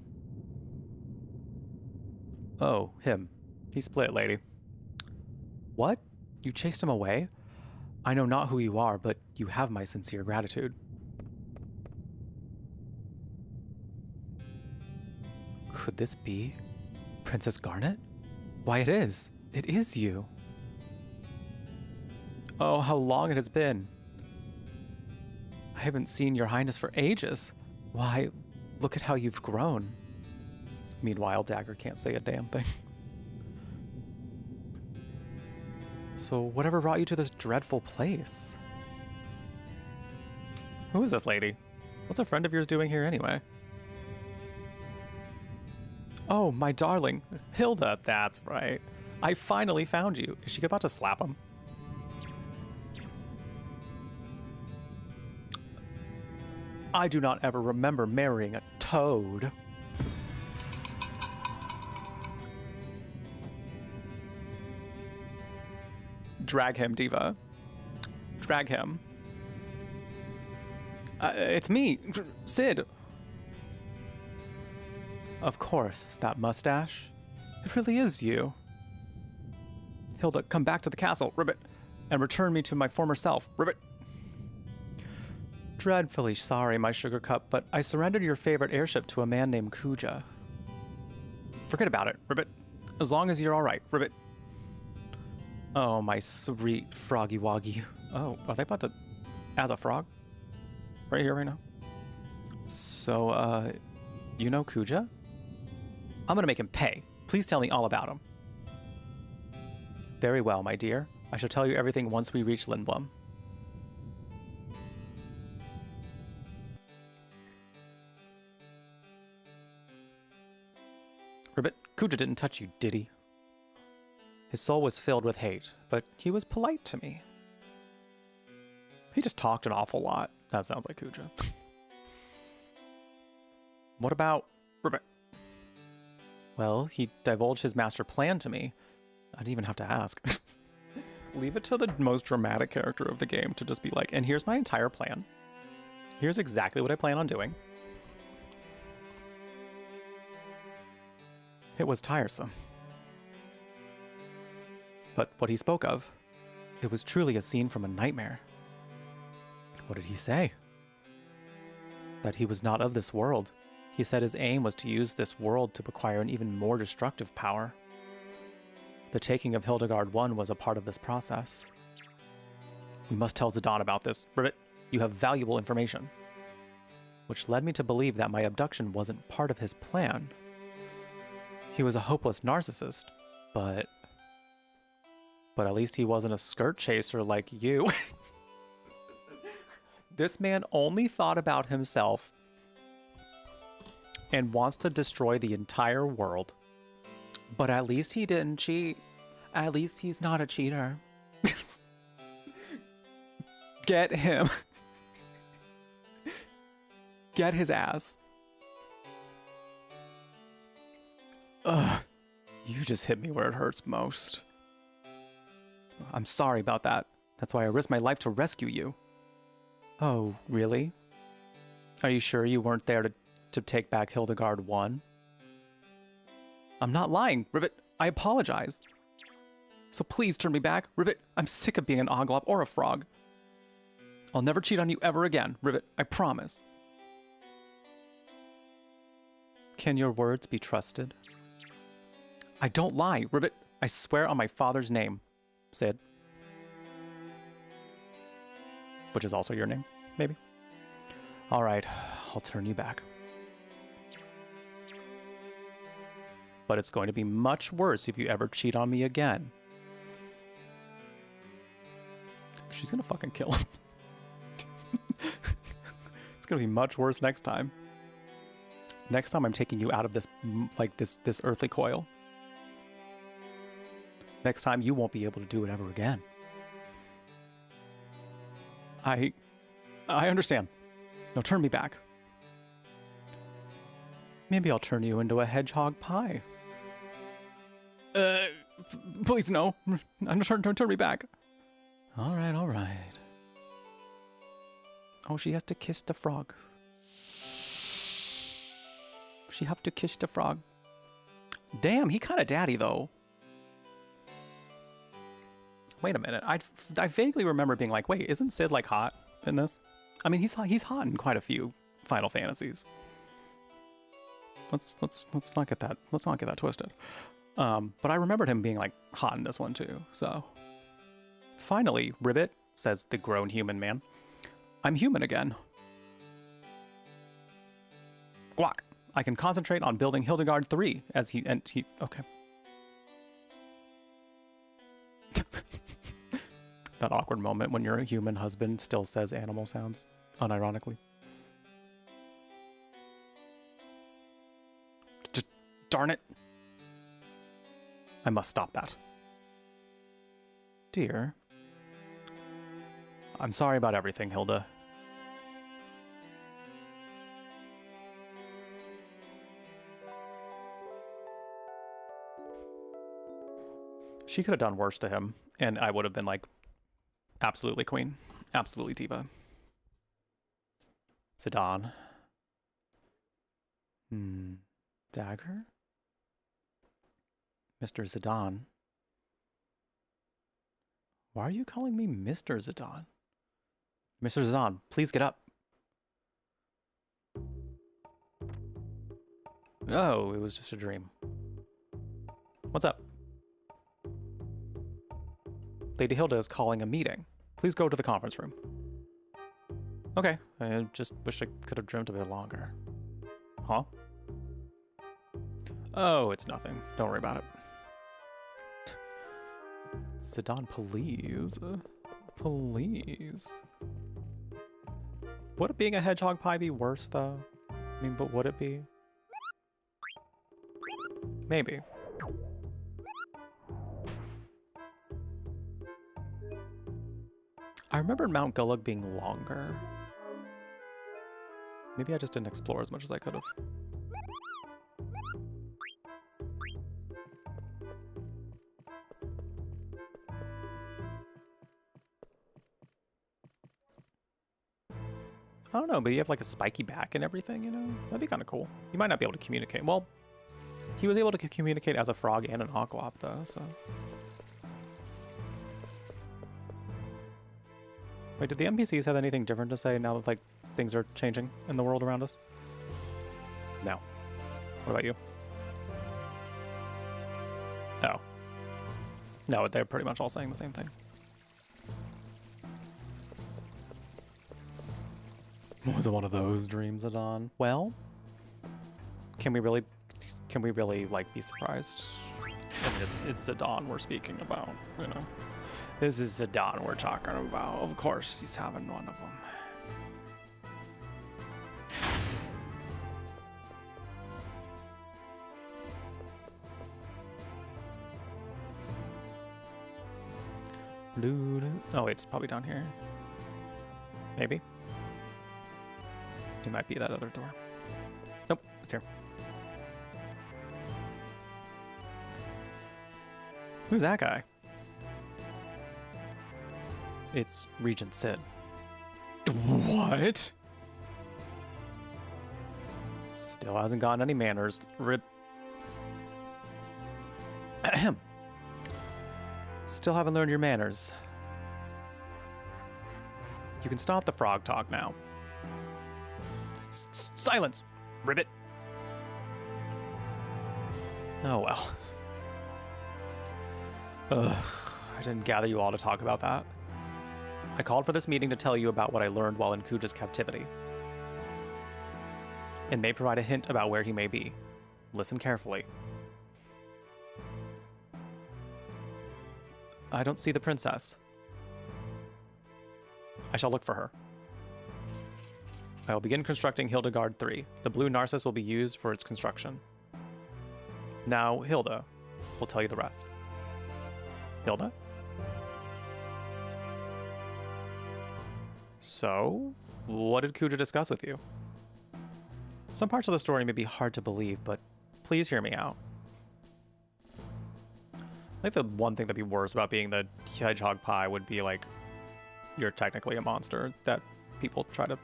Oh, him. He split, lady. What? You chased him away? I know not who you are, but you have my sincere gratitude. Could this be Princess Garnet? Why, it is. It is you. Oh, how long it has been. I haven't seen your highness for ages. Why, look at how you've grown. Meanwhile, Dagger can't say a damn thing. So whatever brought you to this dreadful place? Who is this lady? What's a friend of yours doing here anyway? Oh, my darling. Hilda, that's right. I finally found you. Is she about to slap him? I do not ever remember marrying a toad. Drag him, Diva. Drag him. It's me, Sid. Of course, that mustache. It really is you. Hilda, come back to the castle, Ribbit, and return me to my former self, Ribbit. Dreadfully sorry, my sugar cup, but I surrendered your favorite airship to a man named Kuja. Forget about it, Ribbit. As long as you're all right, Ribbit. Oh, my sweet froggy woggy. Oh, are they about to as a frog? Right here, right now. So, you know Kuja? I'm gonna make him pay. Please tell me all about him. Very well, my dear. I shall tell you everything once we reach Lindblom. Ribbit, Kuja didn't touch you, did he? His soul was filled with hate, but he was polite to me. He just talked an awful lot. That sounds like Kuja. What about Ribbit? Well, he divulged his master plan to me. I didn't even have to ask. Leave it to the most dramatic character of the game to just be like, and here's my entire plan. Here's exactly what I plan on doing. It was tiresome. But what he spoke of, it was truly a scene from a nightmare. What did he say? That he was not of this world. He said his aim was to use this world to acquire an even more destructive power. The taking of Hildegard I was a part of this process. We must tell Zidane about this. Ribbit, you have valuable information. Which led me to believe that my abduction wasn't part of his plan. He was a hopeless narcissist, but at least he wasn't a skirt chaser like you. This man only thought about himself and wants to destroy the entire world. But at least he didn't cheat. At least he's not a cheater. Get him. Get his ass. Ugh. You just hit me where it hurts most. I'm sorry about that. That's why I risked my life to rescue you. Oh, really? Are you sure you weren't there to take back Hildegard I? I'm not lying, Ribbit. I apologize. So please turn me back, Ribbit. I'm sick of being an oglop or a frog. I'll never cheat on you ever again, Ribbit. I promise. Can your words be trusted? I don't lie, Ribbit. I swear on my father's name. Sid. Which is also your name, maybe? All right, I'll turn you back. But it's going to be much worse if you ever cheat on me again. She's gonna fucking kill him. It's gonna be much worse next time. Next time I'm taking you out of this, like this earthly coil. Next time you won't be able to do it ever again. I understand. Now turn me back. Maybe I'll turn you into a hedgehog pie. Please no. Don't turn me back. All right, all right. Oh, she has to kiss the frog. She have to kiss the frog. Damn, he kind of daddy though. Wait a minute. I vaguely remember being like, wait, isn't Sid like hot in this? I mean, he's hot in quite a few Final Fantasies. Let's not get that twisted. But I remembered him being like hot in this one too, so. Finally, Ribbit, says the grown human man. I'm human again. Guac. I can concentrate on building Hildegard 3 as he okay. That awkward moment when your human husband still says animal sounds, unironically. Darn it. I must stop that. Dear. I'm sorry about everything, Hilda. She could have done worse to him, and I would have been like, absolutely queen. Absolutely diva. Zidane. Dagger? Mr. Zidane. Why are you calling me Mr. Zidane? Mr. Zidane, please get up. Oh, it was just a dream. What's up? Lady Hilda is calling a meeting. Please go to the conference room. Okay, I just wish I could have dreamt a bit longer. Huh? Oh, it's nothing. Don't worry about it. Zidane, please. Please. Would it being a hedgehog pie be worse, though? I mean, but would it be? Maybe. I remember Mount Gullug being longer. Maybe I just didn't explore as much as I could have. I don't know, but you have like a spiky back and everything, you know? That'd be kind of cool. You might not be able to communicate. Well, he was able to communicate as a frog and an oglop, though, so... Wait, did the NPCs have anything different to say now that, like, things are changing in the world around us? No. What about you? Oh. No, they're pretty much all saying the same thing. Was it one of those dreams, Adon? Well, can we really, like, be surprised? I mean, it's Zidane we're speaking about, you know? This is Zidane we're talking about. Of course, he's having one of them. Oh, it's probably down here. Maybe. It might be that other door. Nope, it's here. Who's that guy? It's Regent Sid. What? Still hasn't gotten any manners. Rip. Ahem. Still haven't learned your manners. You can stop the frog talk now. Silence, Ribbit. Oh well. Ugh, I didn't gather you all to talk about that. I called for this meeting to tell you about what I learned while in Kuja's captivity. It may provide a hint about where he may be. Listen carefully. I don't see the princess. I shall look for her. I will begin constructing Hildegard 3. The blue Narcissus will be used for its construction. Now, Hilda will tell you the rest. Hilda? So, what did Kuja discuss with you? Some parts of the story may be hard to believe, but please hear me out. I think the one thing that'd be worse about being the hedgehog pie would be like, you're technically a monster that people try to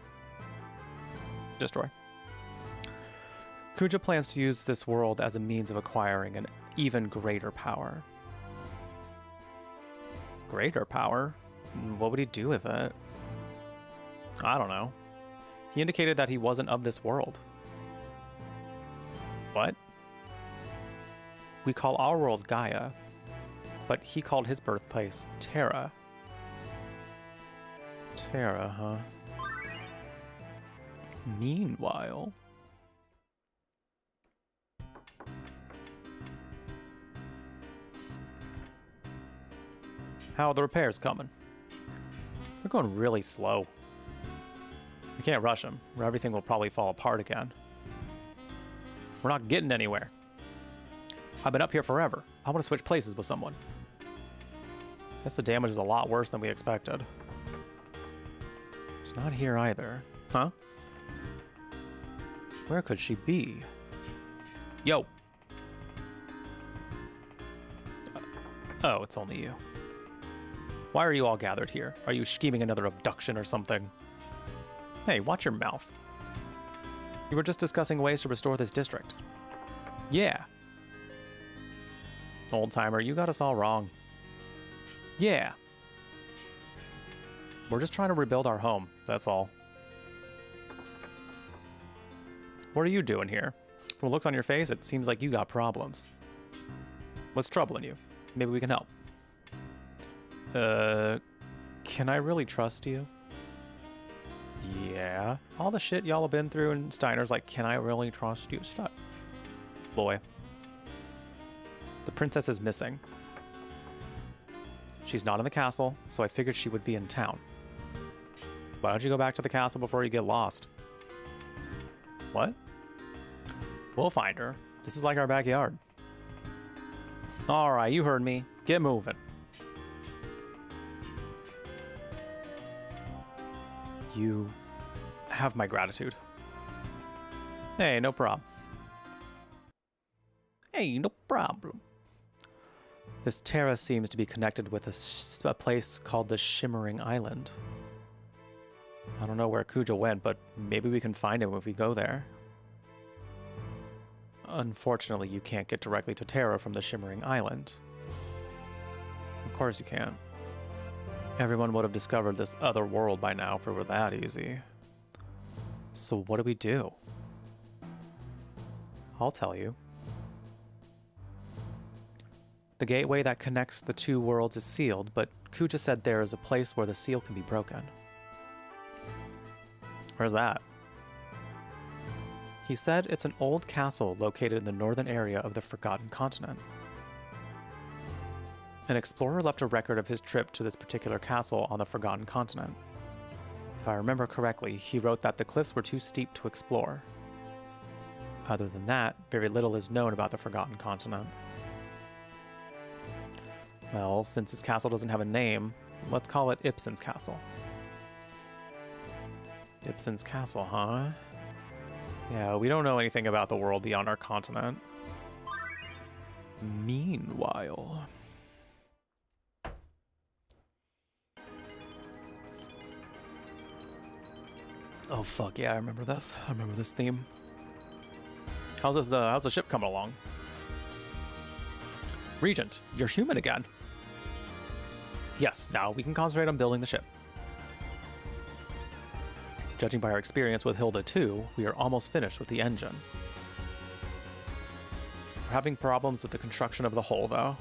destroy. Kuja plans to use this world as a means of acquiring an even greater power. Greater power? What would he do with it? I don't know. He indicated that he wasn't of this world. What? We call our world Gaia, but he called his birthplace Terra. Terra, huh? Meanwhile... How are the repairs coming? They're going really slow. We can't rush them, or everything will probably fall apart again. We're not getting anywhere. I've been up here forever. I want to switch places with someone. Guess the damage is a lot worse than we expected. She's not here either. Huh? Where could she be? Yo! Oh, it's only you. Why are you all gathered here? Are you scheming another abduction or something? Hey, watch your mouth. You were just discussing ways to restore this district. Yeah. Old-timer, you got us all wrong. Yeah. We're just trying to rebuild our home, that's all. What are you doing here? From the looks on your face, it seems like you got problems. What's troubling you? Maybe we can help. Can I really trust you? Yeah. All the shit y'all have been through, and Steiner's like, can I really trust you? Stop. Boy. The princess is missing. She's not in the castle, so I figured she would be in town. Why don't you go back to the castle before you get lost? What? We'll find her. This is like our backyard. Alright, you heard me. Get moving. You have my gratitude. Hey, no problem. Hey, no problem. This Terra seems to be connected with a place called the Shimmering Island. I don't know where Kuja went, but maybe we can find him if we go there. Unfortunately, you can't get directly to Terra from the Shimmering Island. Of course you can't. Everyone would have discovered this other world by now if it were that easy. So what do we do? I'll tell you. The gateway that connects the two worlds is sealed, but Kuja said there is a place where the seal can be broken. Where's that? He said it's an old castle located in the northern area of the Forgotten Continent. An explorer left a record of his trip to this particular castle on the Forgotten Continent. If I remember correctly, he wrote that the cliffs were too steep to explore. Other than that, very little is known about the Forgotten Continent. Well, since this castle doesn't have a name, let's call it Ibsen's Castle. Ibsen's Castle, huh? Yeah, we don't know anything about the world beyond our continent. Meanwhile... Oh fuck yeah, I remember this. I remember this theme. How's the ship coming along? Regent, you're human again. Yes, now we can concentrate on building the ship. Judging by our experience with Hilda 2, we are almost finished with the engine. We're having problems with the construction of the hull, though.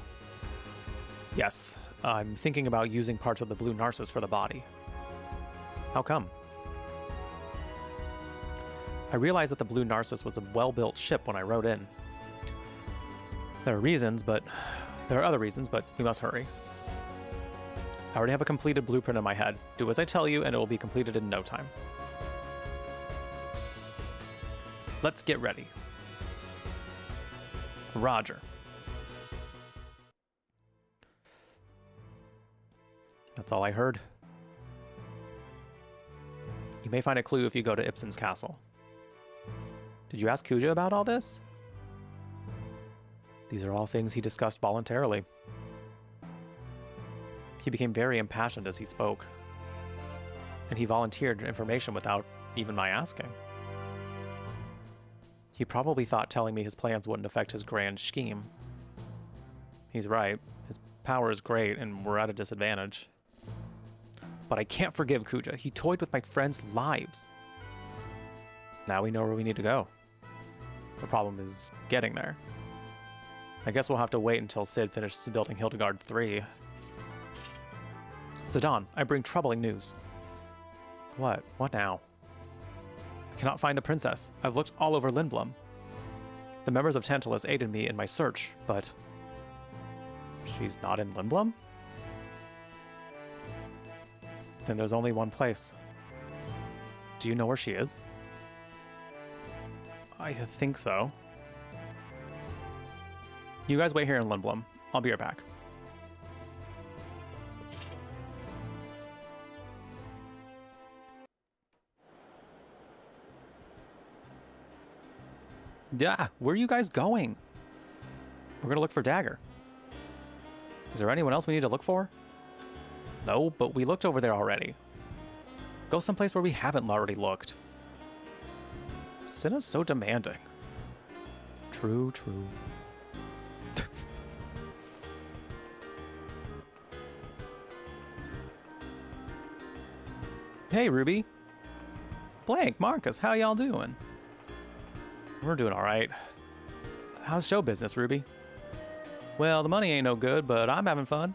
Yes, I'm thinking about using parts of the Blue Narcissus for the body. How come? I realized that the Blue Narcissus was a well-built ship when I rode in. There are other reasons, but we must hurry. I already have a completed blueprint in my head. Do as I tell you, and it will be completed in no time. Let's get ready. Roger. That's all I heard. You may find a clue if you go to Ibsen's Castle. Did you ask Kuja about all this? These are all things he discussed voluntarily. He became very impassioned as he spoke, and he volunteered information without even my asking. He probably thought telling me his plans wouldn't affect his grand scheme. He's right. His power is great, and we're at a disadvantage. But I can't forgive Kuja. He toyed with my friends' lives. Now we know where we need to go. The problem is getting there. I guess we'll have to wait until Sid finishes building Hildegard 3. Zidane, I bring troubling news. What? What now? I cannot find the princess. I've looked all over Lindblom. The members of Tantalus aided me in my search, but... she's not in Lindblom? Then there's only one place. Do you know where she is? I think so. You guys wait here in Lindblom. I'll be right back. Yeah, where are you guys going? We're gonna look for Dagger. Is there anyone else we need to look for? No, but we looked over there already. Go someplace where we haven't already looked. Cinna's so demanding. True, true. Hey, Ruby. Blank, Marcus, how y'all doing? We're doing all right. How's show business, Ruby? Well, the money ain't no good, but I'm having fun.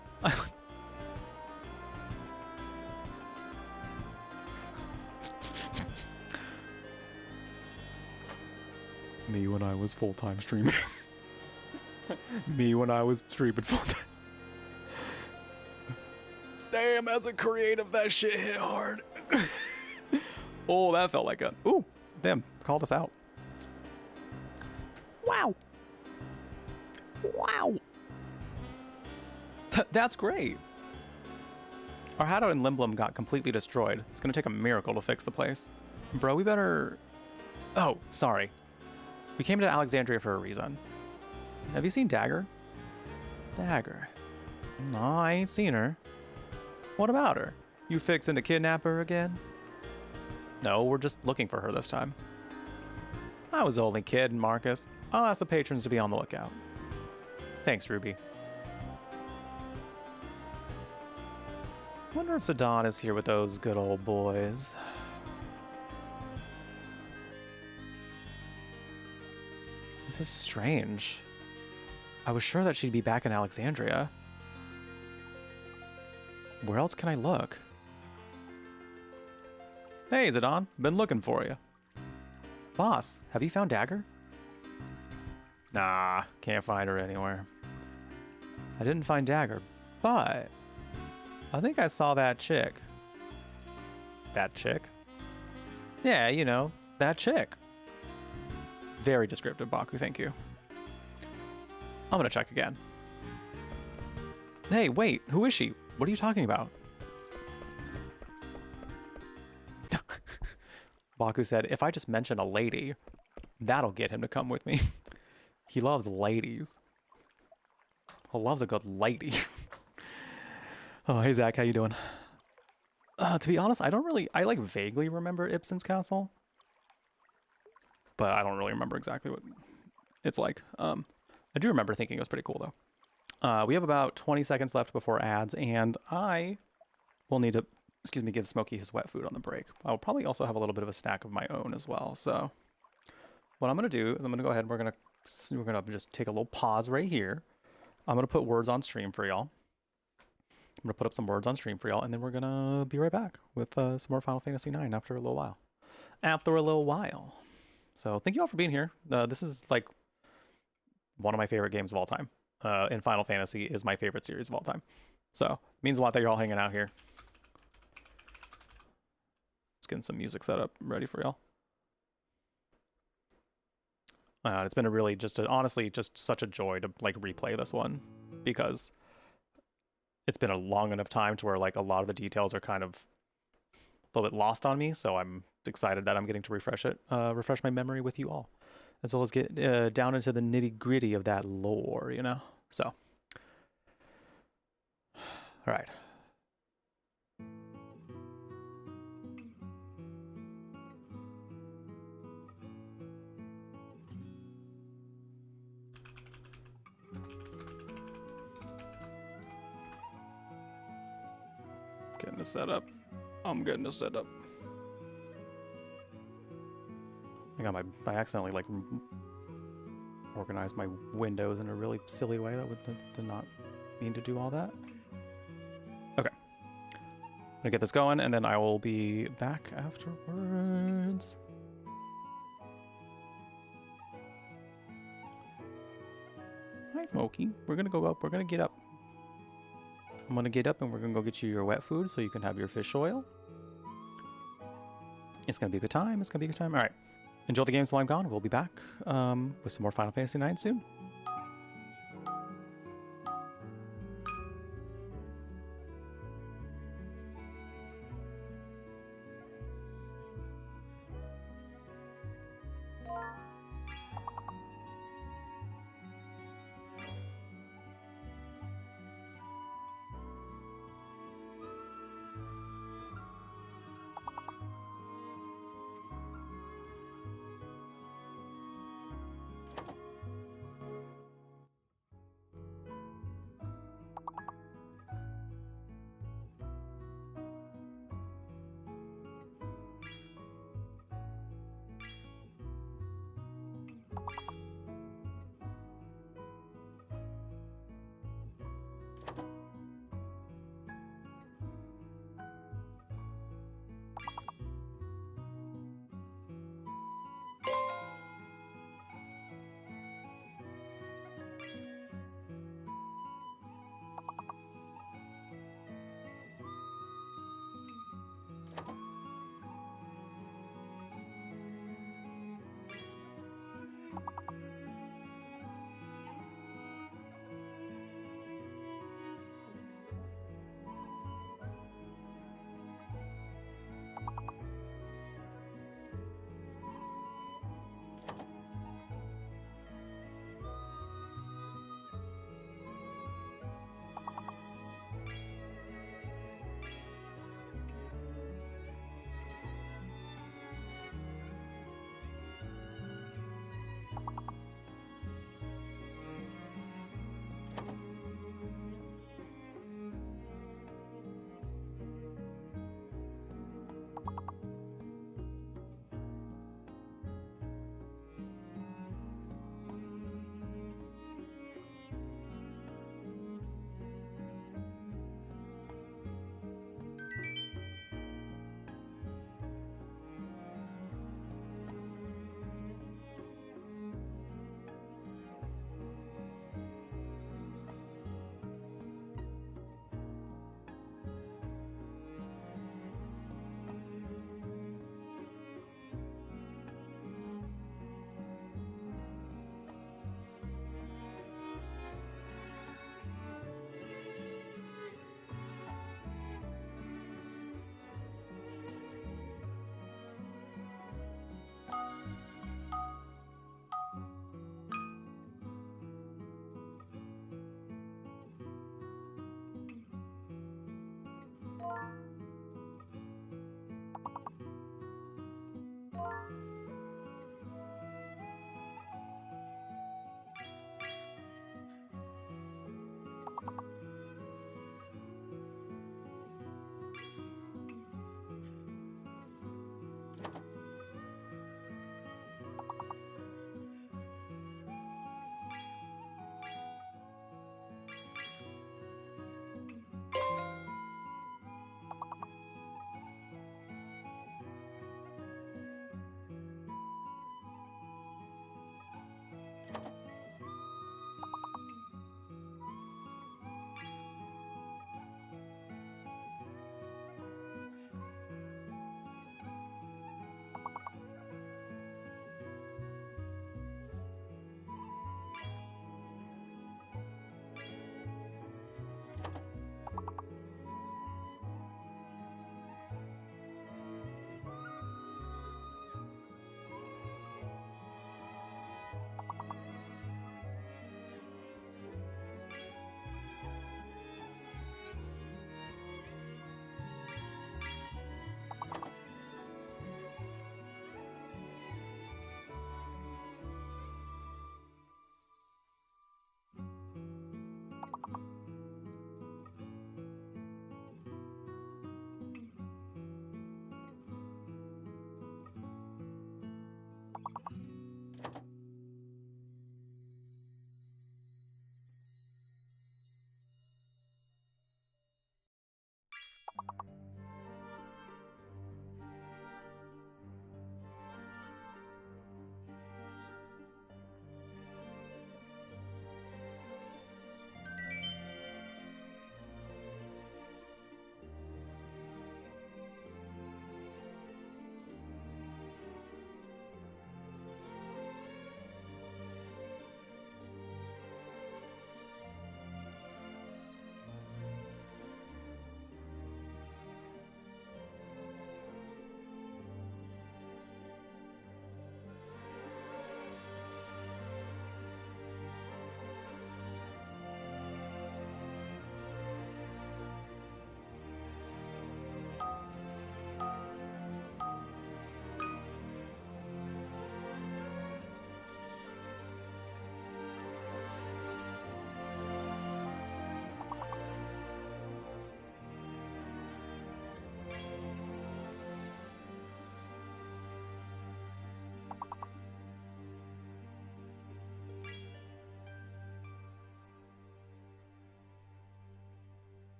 Me when I was full-time streaming. Me when I was streaming full-time. Damn, as a creative, that shit hit hard. Oh, that felt like a... Ooh, damn, called us out. Wow. Wow. That's great. Our hideout in Lindblom got completely destroyed. It's gonna take a miracle to fix the place. Bro, we better... Oh, sorry. We came to Alexandria for a reason. Have you seen Dagger? Dagger? No, I ain't seen her. What about her? You fixing to kidnap her again? No, we're just looking for her this time. I was only kidding, Marcus. I'll ask the patrons to be on the lookout. Thanks, Ruby. Wonder if Zidane is here with those good old boys. This is strange. I was sure that she'd be back in Alexandria. Where else can I look? Hey, Zidane. Been looking for you. Boss, have you found Dagger? Nah, can't find her anywhere. I didn't find Dagger, but I think I saw that chick. That chick? Yeah, you know, that chick. Very descriptive, Baku, thank you. I'm gonna check again. Hey, wait, who is she? What are you talking about? Baku said, if I just mention a lady, that'll get him to come with me. He loves ladies. He loves a good lady. Oh, hey Zach, how you doing? To be honest, I like vaguely remember Ibsen's castle. But I don't really remember exactly what it's like. I do remember thinking it was pretty cool though. We have about 20 seconds left before ads, and I will need to, give Smokey his wet food on the break. I'll probably also have a little bit of a snack of my own as well. So what I'm gonna do is I'm gonna go ahead and we're gonna just take a little pause right here. I'm gonna put words on stream for y'all. I'm gonna put up some words on stream for y'all, and then we're gonna be right back with some more Final Fantasy IX after a little while. So thank you all for being here. This is like one of my favorite games of all time. And Final Fantasy is my favorite series of all time. So it means a lot that you're all hanging out here. Just getting some music set up, ready for y'all. It's been a really honestly just such a joy to like replay this one, because it's been a long enough time to where like a lot of the details are kind of a little bit lost on me. So I'm excited that I'm getting to refresh my memory with you all, as well as get down into the nitty gritty of that lore, you know? So, all right. Getting it set up. I'm getting it set up. I got I accidentally like organize my windows in a really silly way. That did not mean to do all that. Okay. I'm gonna get this going, and then I will be back afterwards. Hi, Smokey. We're gonna go up. We're gonna get up. I'm gonna get up, and we're gonna go get you your wet food so you can have your fish oil. It's gonna be a good time. It's gonna be a good time. All right. Enjoy the games while I'm gone. We'll be back with some more Final Fantasy IX soon.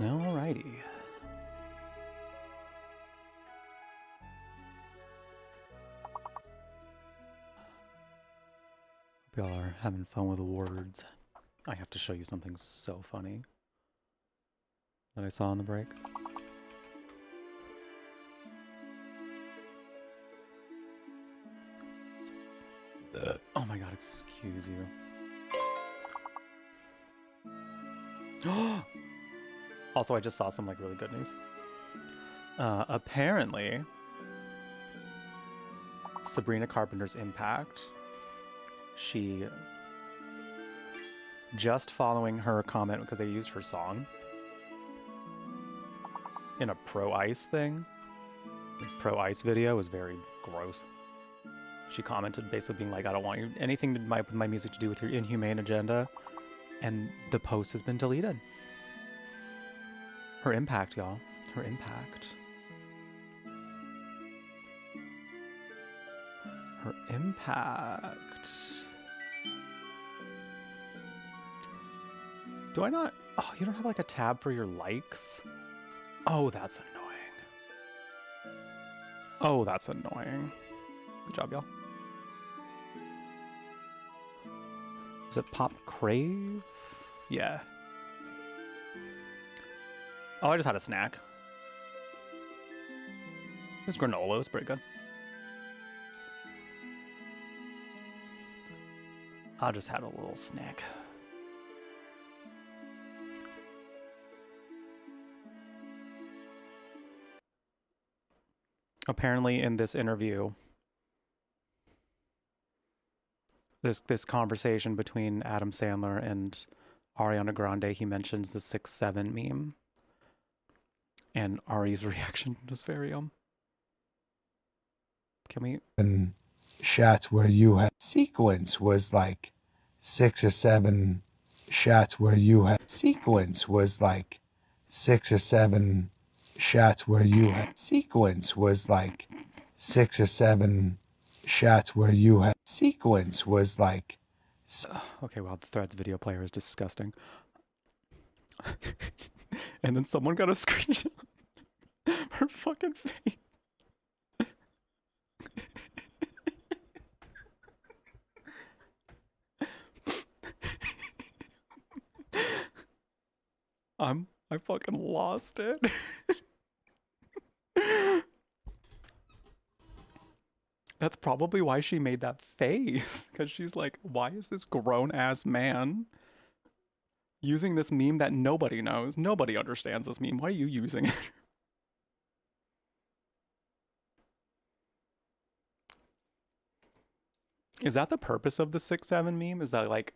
Alrighty. Y'all are having fun with the words. I have to show you something so funny that I saw on the break. Oh my god, excuse you. Also, I just saw some like really good news. Apparently, Sabrina Carpenter's Impact, she just following her comment because they used her song in a pro ice thing. The pro ice video was very gross. She commented basically being like, I don't want anything with my music to do with your inhumane agenda. And the post has been deleted. Her impact, y'all. Her impact. Her impact. Do I not? Oh, you don't have like a tab for your likes? Oh, that's annoying. Oh, that's annoying. Good job, y'all. Is it Pop Crave? Yeah. Oh, I just had a snack. It was granola. It was pretty good. I just had a little snack. Apparently in this interview, this conversation between Adam Sandler and Ariana Grande, he mentions the 6'7" meme. And Ari's reaction was very Can we? And shots where you had sequence was like 6 or 7 shots where you had sequence was like 6 or 7 shots where you had sequence was like 6 or 7 shots where you had sequence was like. Okay, well, the Threads video player is disgusting. And then someone got a screenshot of her fucking face. I fucking lost it. That's probably why she made that face. Because she's like, why is this grown-ass man using this meme that nobody knows? Nobody understands this meme. Why are you using it? Is that the purpose of the 6-7 meme? Is that like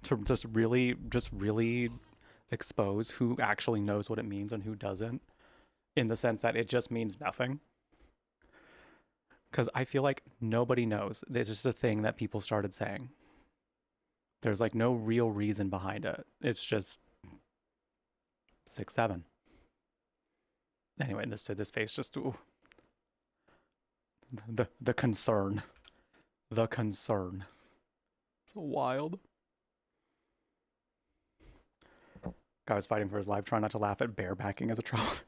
to just really expose who actually knows what it means and who doesn't, in the sense that it just means nothing? Because I feel like nobody knows. It's just a thing that people started saying. There's like no real reason behind it. It's just 6-7. Anyway, this face just, ooh. The concern. The concern. So wild. Guy was fighting for his life, trying not to laugh at barebacking as a child.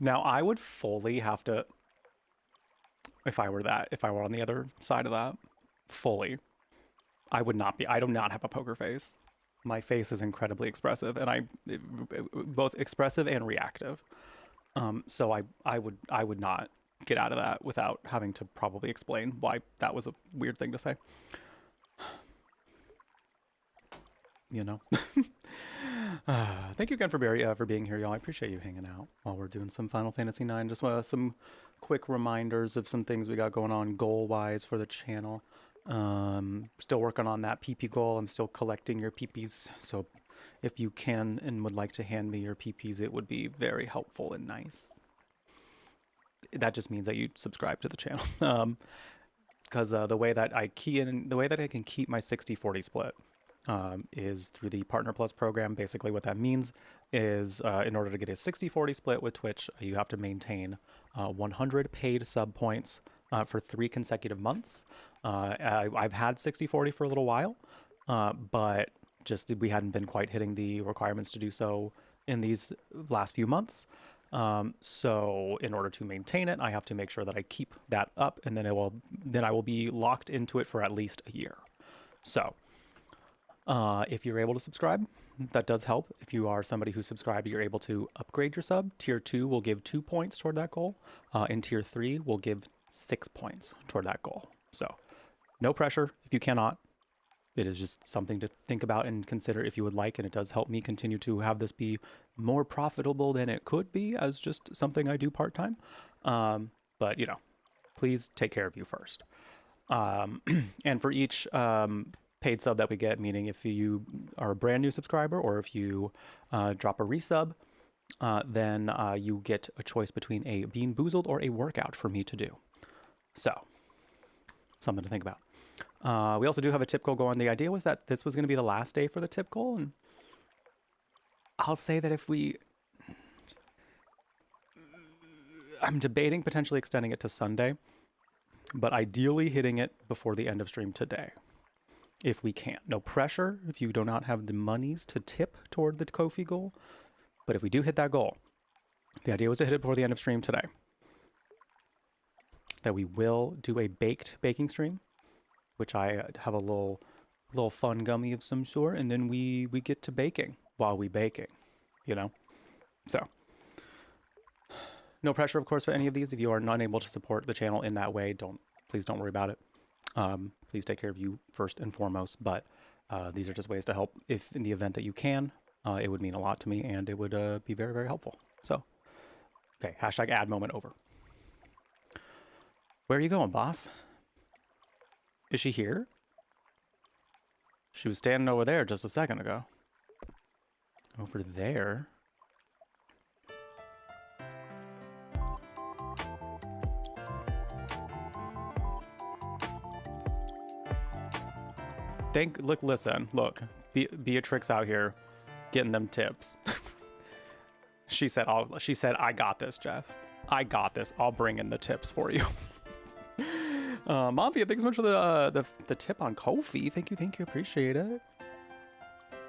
Now, I would fully have to, if I were on the other side of that, fully, I would not be, I do not have a poker face. My face is incredibly expressive, and both expressive and reactive. So I would not get out of that without having to probably explain why that was a weird thing to say. You know. Thank you again for being here, y'all. I appreciate you hanging out while we're doing some Final Fantasy IX. Just some quick reminders of some things we got going on goal-wise for the channel. Still working on that PP goal. I'm still collecting your PPs, so if you can and would like to hand me your PPs, it would be very helpful and nice. That just means that you subscribe to the channel. Because the way that I can keep my 60-40 split is through the Partner Plus program. Basically what that means is in order to get a 60-40 split with Twitch, you have to maintain 100 paid sub points for 3 consecutive months. I've had 60-40 for a little while, but just we hadn't been quite hitting the requirements to do so in these last few months. So in order to maintain it, I have to make sure that I keep that up, and then I will be locked into it for at least a year. So if you're able to subscribe, that does help. If you are somebody who subscribed, you're able to upgrade your sub. Tier 2 will give 2 points toward that goal, and Tier 3 will give 6 points toward that goal. So no pressure if you cannot. It is just something to think about and consider if you would like, and it does help me continue to have this be more profitable than it could be as just something I do part-time. But, you know, please take care of you first. And for each paid sub that we get, meaning if you are a brand new subscriber or if you drop a resub, then you get a choice between a Bean Boozled or a workout for me to do. So, something to think about. We also do have a tip goal going. The idea was that this was going to be the last day for the tip goal, and I'll say that I'm debating potentially extending it to Sunday, but ideally hitting it before the end of stream today, if we can. No pressure if you do not have the monies to tip toward the Ko-fi goal, but if we do hit that goal, the idea was to hit it before the end of stream today. That we will do a baking stream, which I have a little fun gummy of some sort, and then we get to baking while we baking, you know? So, no pressure, of course, for any of these. If you are not able to support the channel in that way, please don't worry about it. Please take care of you first and foremost, but these are just ways to help. If in the event that you can, it would mean a lot to me, and it would be very, very helpful. So, okay, hashtag ad moment over. Where are you going, boss? Is she here? She was standing over there just a second ago. Over there? Look, Beatrix out here getting them tips. She said, I got this, Jeff. I got this. I'll bring in the tips for you. Mafia, thanks so much for the tip on Ko-fi. Thank you, appreciate it.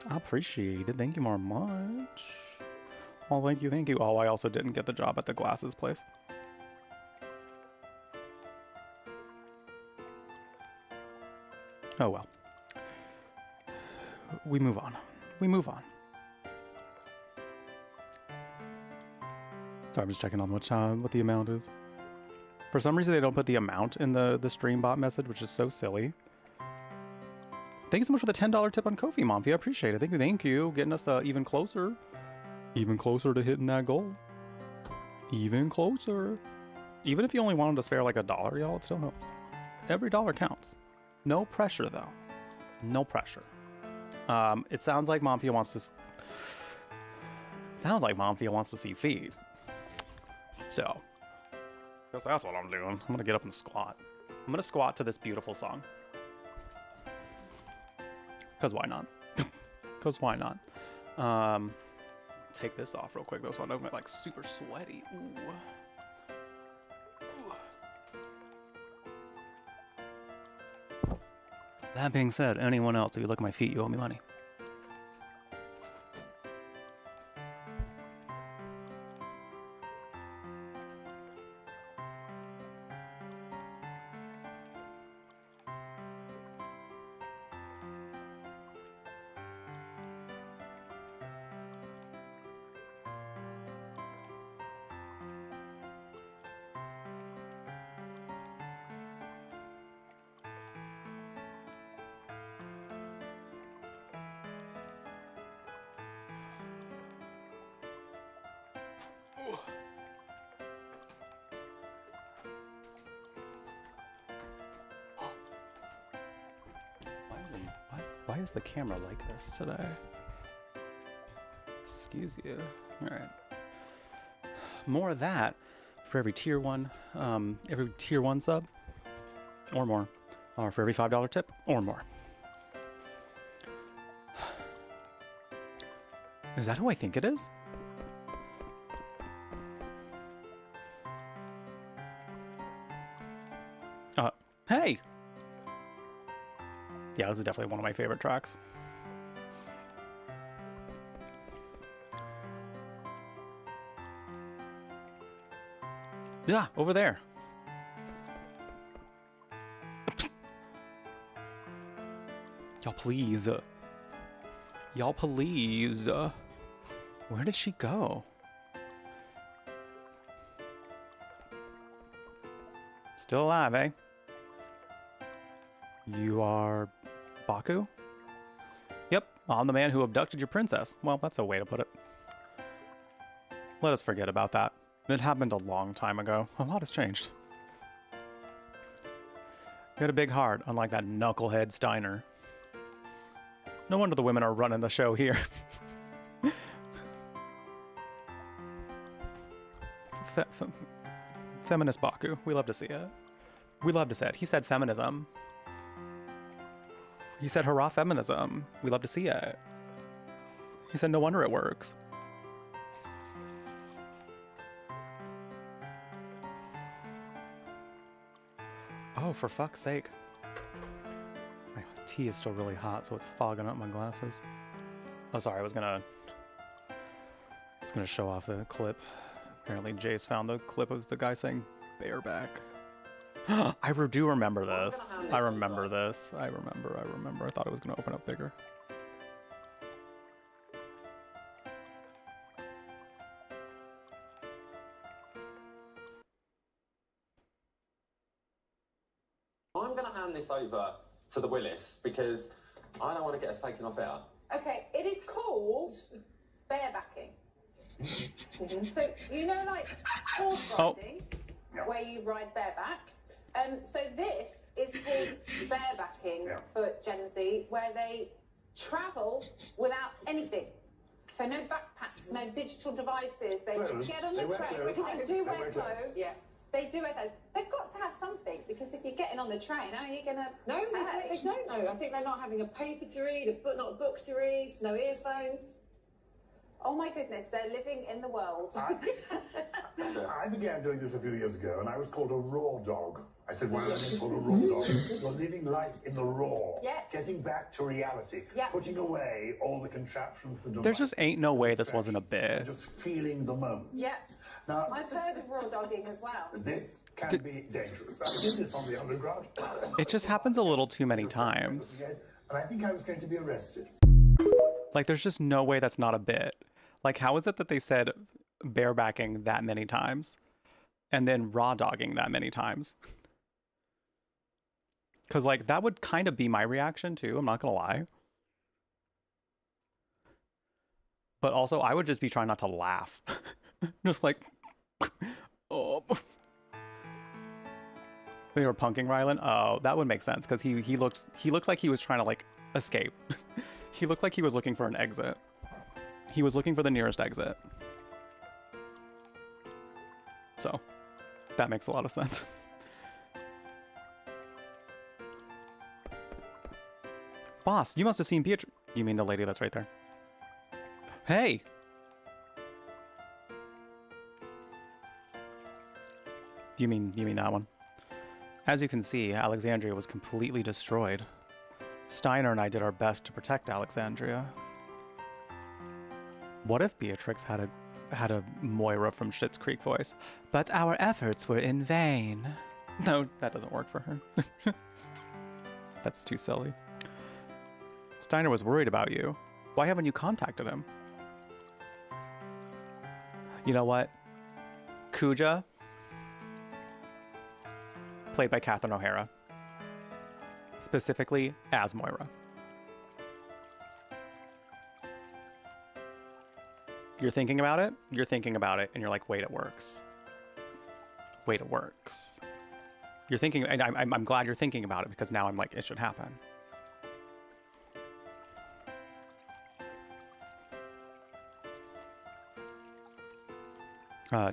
I appreciate it. Thank you very much. Oh, thank you. Oh, I also didn't get the job at the glasses place. Oh well. We move on. So I'm just checking on what the amount is. For some reason, they don't put the amount in the stream bot message, which is so silly. Thank you so much for the $10 tip on Ko-fi, Momfy. I appreciate it. Thank you. Getting us even closer to hitting that goal. Even closer. Even if you only wanted to spare like $1, y'all, it still helps. Every dollar counts. No pressure, though. No pressure. It sounds like Momfy wants to. Sounds like Momfy wants to see feet. So, I guess that's what I'm doing. I'm gonna get up and squat. I'm gonna squat to this beautiful song. Cause why not? Cause why not? Take this off real quick though, so I don't get like super sweaty. Ooh. That being said, anyone else, if you look at my feet, you owe me money. Why is the camera like this today? Excuse you. All right. More of that for every tier 1 sub or more, or for every $5 tip or more. Is that who I think it is? Hey! Yeah, this is definitely one of my favorite tracks. Yeah, over there. Y'all please. Y'all please. Where did she go? Still alive, eh? You are Baku? Yep, I'm the man who abducted your princess. Well, that's a way to put it. Let us forget about that. It happened a long time ago. A lot has changed. You had a big heart, unlike that knucklehead Steiner. No wonder the women are running the show here. Feminist Baku. We love to see it. We love to see it. He said feminism. He said hurrah feminism. We love to see it. He said no wonder it works. Oh, for fuck's sake. My tea is still really hot, so it's fogging up my glasses. Oh, sorry, I was gonna show off the clip. Apparently Jace found the clip of the guy saying bareback. I do remember this. I remember this. I remember. I thought it was going to open up bigger. I'm going to hand this over to the Willis because I don't want to get us taken off air. Okay, it is called barebacking. So, you know, like horse riding, where you ride bareback. So this is called barebacking for Gen Z, where they travel without anything. So no backpacks, no digital devices. They just get on the train. They do wear clothes. Yeah. They do wear clothes. They've got to have something, because if you're getting on the train, how are you going to... No, they don't know. I think they're not having a paper to read, not a book to read, no earphones. Oh my goodness, they're living in the world. I began doing this a few years ago, and I was called a raw dog. I said, why am I called a raw dog? You're living life in the raw. Yes. Getting back to reality. Yeah. Putting away all the contraptions, the There just ain't no way this wasn't a bit. Just feeling the moment. Yeah. Now, I've heard of raw dogging as well. this can be dangerous. I did this on the underground. It just happens a little too many times. And I think I was going to be arrested. Like, there's just no way that's not a bit. Like, how is it that they said barebacking that many times and then raw dogging that many times. Because, like, that would kind of be my reaction, too. I'm not going to lie. But also, I would just be trying not to laugh. Just like, oh. They were punking Rylan? Oh, that would make sense, because he looked like he was trying to, like, escape. He looked like he was looking for an exit. He was looking for the nearest exit. So, that makes a lot of sense. Boss, you must have seen Beatrice. You mean the lady that's right there? Hey! You mean that one? As you can see, Alexandria was completely destroyed. Steiner and I did our best to protect Alexandria. What if Beatrix had a Moira from Schitt's Creek voice? But our efforts were in vain. No, that doesn't work for her. That's too silly. Steiner was worried about you. Why haven't you contacted him? You know what? Kuja, played by Catherine O'Hara, specifically as Moira. You're thinking about it, and you're like, wait, it works. Wait, it works. You're thinking, and I'm glad you're thinking about it, because now I'm like, it should happen.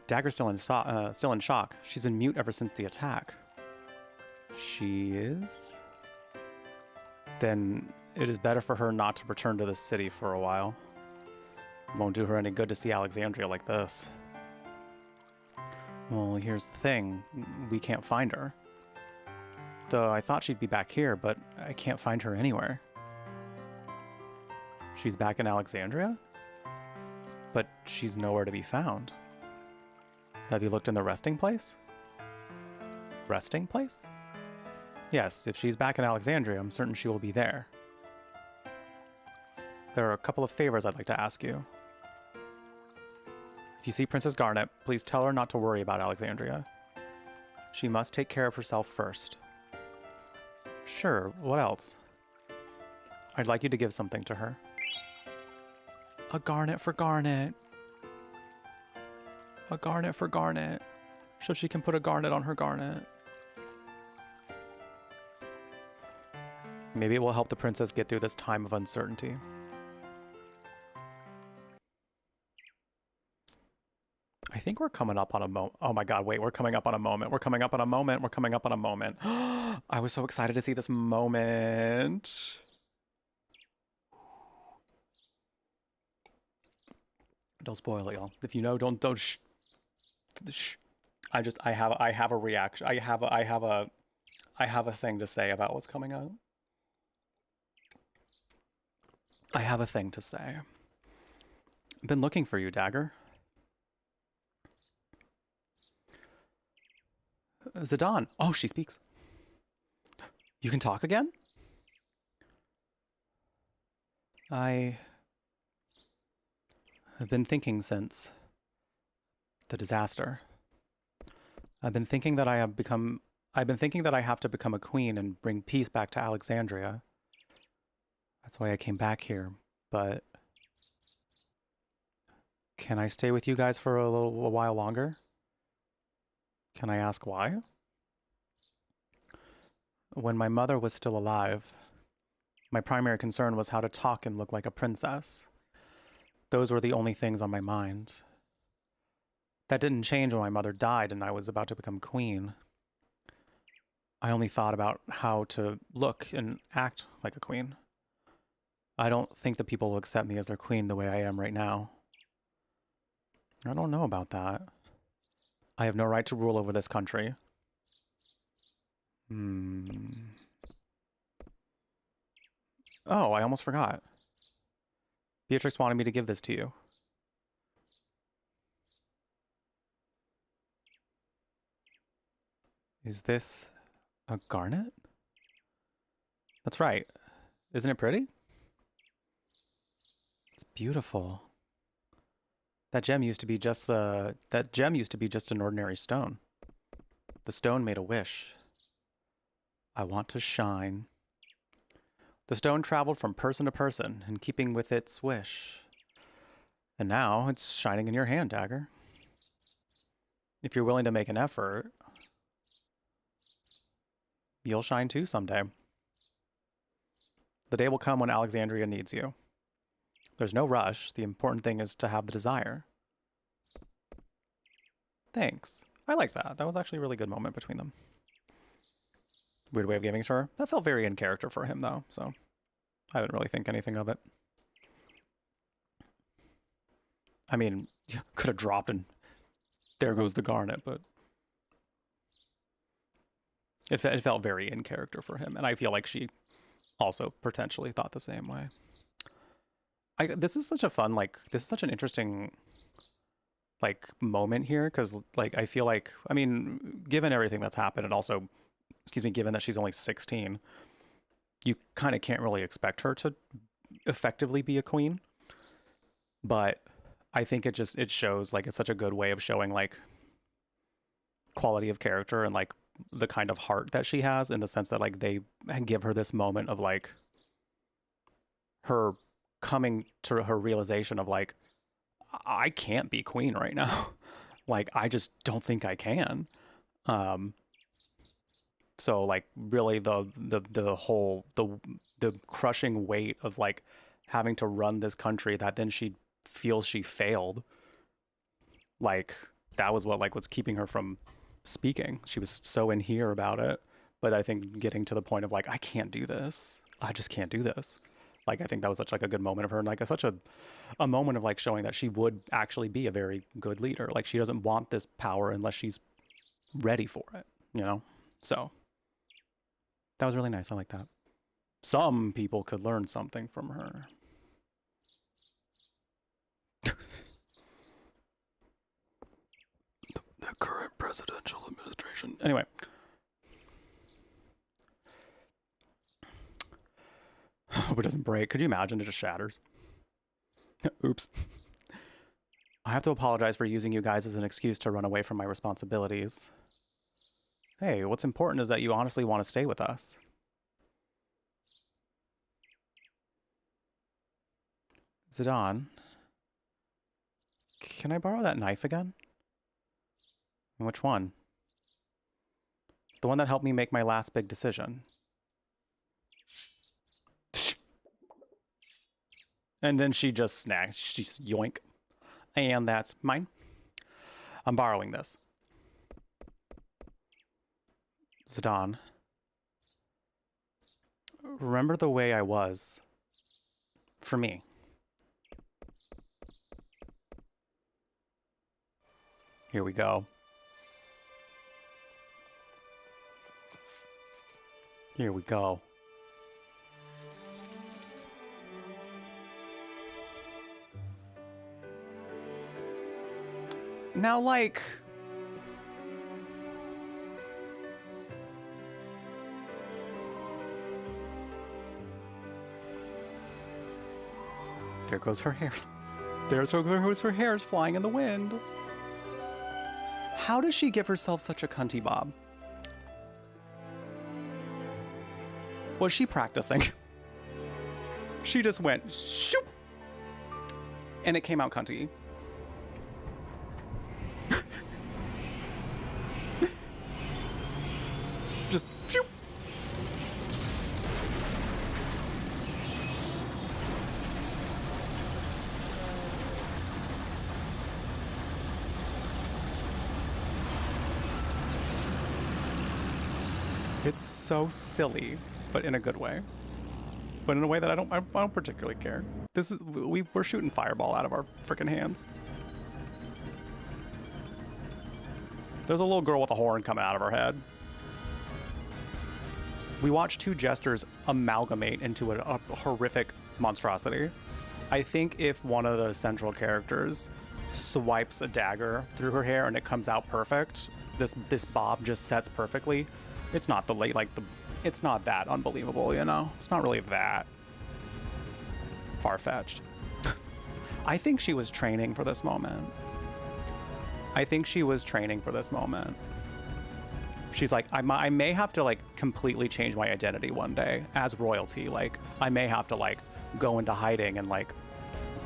Dagger's still in shock. She's been mute ever since the attack. She is? Then it is better for her not to return to the city for a while. Won't do her any good to see Alexandria like this. Well, here's the thing. We can't find her. Though I thought she'd be back here, but I can't find her anywhere. She's back in Alexandria? But she's nowhere to be found. Have you looked in the resting place? Resting place? Yes, if she's back in Alexandria, I'm certain she will be there. There are a couple of favors I'd like to ask you. If you see Princess Garnet, please tell her not to worry about Alexandria. She must take care of herself first. Sure, what else? I'd like you to give something to her. A garnet for Garnet. A garnet for Garnet. So she can put a garnet on her garnet. Maybe it will help the princess get through this time of uncertainty. I think we're coming up on a moment. Oh my god, wait, we're coming up on a moment. We're coming up on a moment. We're coming up on a moment. I was so excited to see this moment. Don't spoil it, y'all. If you know, don't shh. I have a reaction. I have a thing to say about what's coming up. I have a thing to say. I've been looking for you, Dagger. Zidane. Oh, she speaks. You can talk again? I have been thinking since the disaster. I've been thinking that I have to become a queen and bring peace back to Alexandria. That's why I came back here, but can I stay with you guys for a while longer? Can I ask why? When my mother was still alive, my primary concern was how to talk and look like a princess. Those were the only things on my mind. That didn't change when my mother died and I was about to become queen. I only thought about how to look and act like a queen. I don't think the people will accept me as their queen the way I am right now. I don't know about that. I have no right to rule over this country. Oh, I almost forgot. Beatrix wanted me to give this to you. Is this a garnet? That's right. Isn't it pretty? It's beautiful. That gem used to be just an ordinary stone. The stone made a wish. I want to shine. The stone traveled from person to person in keeping with its wish. And now it's shining in your hand, Dagger. If you're willing to make an effort, you'll shine too someday. The day will come when Alexandria needs you. There's no rush. The important thing is to have the desire. Thanks. I like that. That was actually a really good moment between them. Weird way of giving it to her. That felt very in character for him, though, so I didn't really think anything of it. I mean, could have dropped and there goes the garnet, but it felt very in character for him, and I feel like she also potentially thought the same way. This is such a fun, like, this is such an interesting, like, moment here, because, like, I feel like, I mean, given everything that's happened, and also, excuse me, given that she's only 16, you kind of can't really expect her to effectively be a queen. But I think it shows, like, it's such a good way of showing, like, quality of character and, like, the kind of heart that she has, in the sense that, like, they give her this moment of, like, her coming to her realization of, like, I can't be queen right now. Like, I just don't think I can. So, like, really the whole crushing weight of, like, having to run this country that then she feels she failed, like, that was what, like, was keeping her from speaking. She was so in here about it, but I think getting to the point of, like, I can't do this. I just can't do this. Like, I think that was such, like, a good moment of her, and, like, such a moment of, like, showing that she would actually be a very good leader. Like, she doesn't want this power unless she's ready for it, you know? So that was really nice. I like that. Some people could learn something from her. The current presidential administration. Anyway. Hope it doesn't break. Could you imagine it just shatters? Oops. I have to apologize for using you guys as an excuse to run away from my responsibilities. Hey, what's important is that you honestly want to stay with us. Zidane, can I borrow that knife again? Which one? The one that helped me make my last big decision. And then she just snags. She's yoink. And that's mine. I'm borrowing this. Zidane, remember the way I was for me. Here we go. Here we go. Now, like, there goes her hairs. There goes her hairs flying in the wind. How does she give herself such a cunty bob? Was she practicing? She just went shoop, and it came out cunty. Just shoop. It's so silly, but in a good way. But in a way that I don't particularly care. This is we're shooting fireball out of our freaking hands. There's a little girl with a horn coming out of her head. We watched two jesters amalgamate into a horrific monstrosity. I think if one of the central characters swipes a dagger through her hair and it comes out perfect, this bob just sets perfectly. It's not it's not that unbelievable, you know? It's not really that far-fetched. I think she was training for this moment. I think she was training for this moment. She's like, I may have to like completely change my identity one day as royalty. Like I may have to like go into hiding and like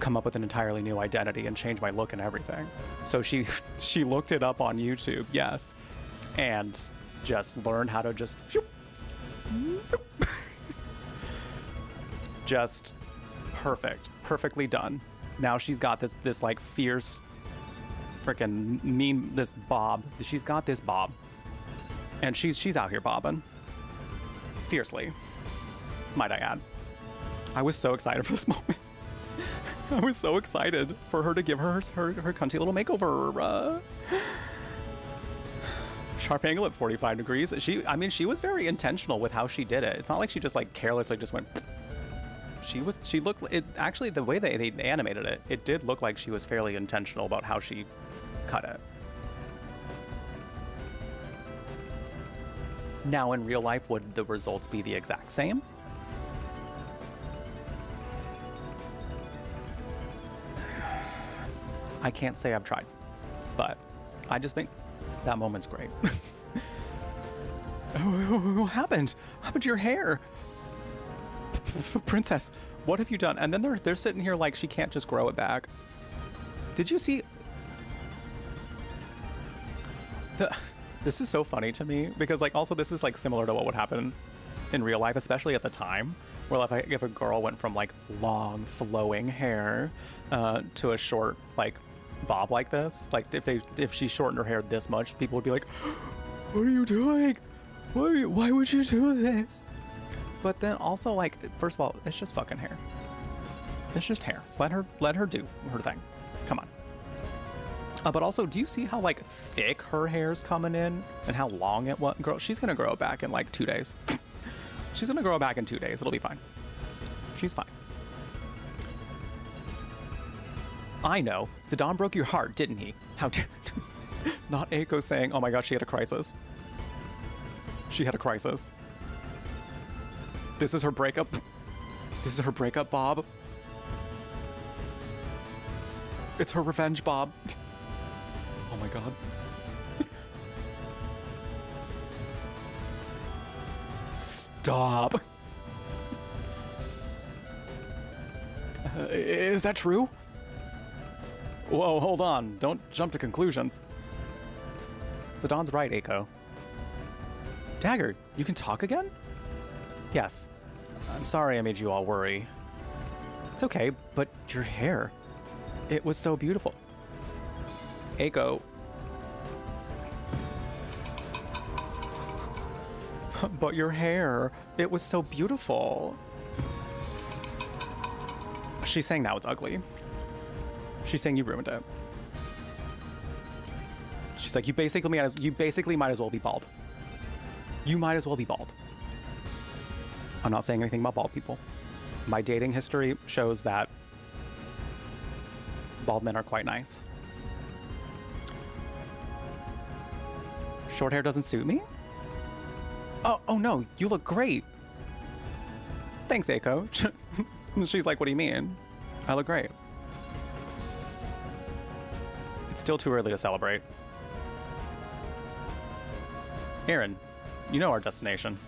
come up with an entirely new identity and change my look and everything. So she looked it up on YouTube, yes, and just learned how to just just perfectly done. Now she's got this like fierce freaking mean, this bob. She's got this bob, and she's out here bobbing fiercely, might I add. I was so excited for this moment. I was so excited for her to give her cunty little makeover. Sharp angle at 45 degrees. I mean, she was very intentional with how she did it. It's not like she just like carelessly just went. She looked, it actually, the way they animated it, it did look like she was fairly intentional about how she cut it. Now in real life, would the results be the exact same? I can't say I've tried, but I just think that moment's great. What happened? What happened to your hair? Princess, what have you done? And then they're sitting here like she can't just grow it back. Did you see? This is so funny to me because like also this is like similar to what would happen in real life, especially at the time, where if a girl went from like long flowing hair to a short like bob like this, like if she shortened her hair this much, people would be like, "What are you doing? Why would you do this?" But then also like, first of all, it's just fucking hair. It's just hair. Let her do her thing. Come on. But also, do you see how like thick her hair's coming in and how long it was? Girl, she's gonna grow it back in like 2 days. She's gonna grow it back in 2 days. It'll be fine. She's fine. I know. Zidane broke your heart, didn't he? How dare... Not Aiko saying, oh my god, she had a crisis. She had a crisis. This is her breakup. This is her breakup, Bob. It's her revenge, Bob. Oh my god. Stop. Is that true? Whoa, hold on. Don't jump to conclusions. Zidane's right, Aiko. Dagger, you can talk again? Yes. I'm sorry I made you all worry. It's okay, but your hair, it was so beautiful. Aiko. But your hair, it was so beautiful. She's saying now it's ugly. She's saying you ruined it. She's like, you basically might as well be bald. You might as well be bald. I'm not saying anything about bald people. My dating history shows that bald men are quite nice. Short hair doesn't suit me? Oh no, you look great. Thanks, Aiko. She's like, what do you mean? I look great. It's still too early to celebrate. Aaron, you know our destination.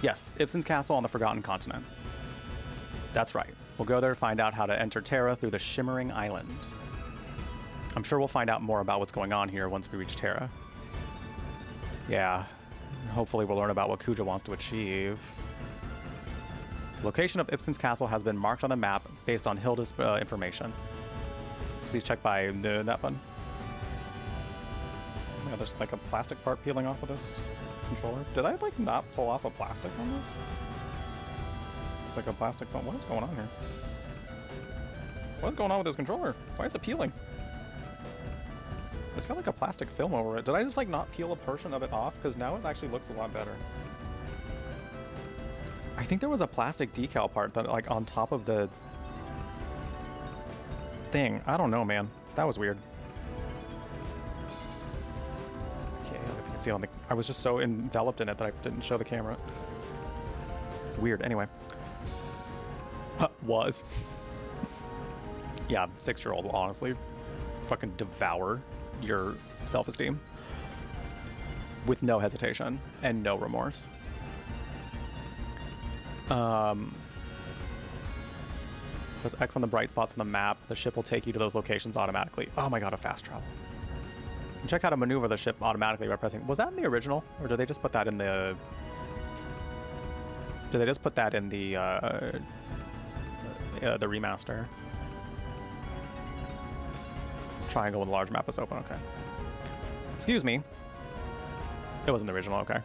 Yes, Ibsen's castle on the Forgotten Continent. That's right. We'll go there to find out how to enter Terra through the Shimmering Island. I'm sure we'll find out more about what's going on here once we reach Terra. Yeah, hopefully we'll learn about what Kuja wants to achieve. The location of Ibsen's castle has been marked on the map based on Hilda's information. Please check by that button. Yeah, there's like a plastic part peeling off of this controller. Did I like not pull off a plastic on this? Like a plastic phone. What is going on here? What's going on with this controller? Why is it peeling? It's got like a plastic film over it. Did I just like not peel a portion of it off? Because now it actually looks a lot better. I think there was a plastic decal part that like on top of the thing. I don't know, man. That was weird. Okay, if you can see on the... I was just so enveloped in it that I didn't show the camera. Weird. Anyway. Was. Yeah, 6-year-old will honestly fucking devour your self-esteem with no hesitation and no remorse. Press X on the bright spots on the map. The ship will take you to those locations automatically. Oh my god, a fast travel. And check how to maneuver the ship automatically by pressing. Was that in the original, or did they just put that in the? Did they just put that in the remaster? Triangle when the large map is open. Okay. Excuse me. It wasn't the original. Okay.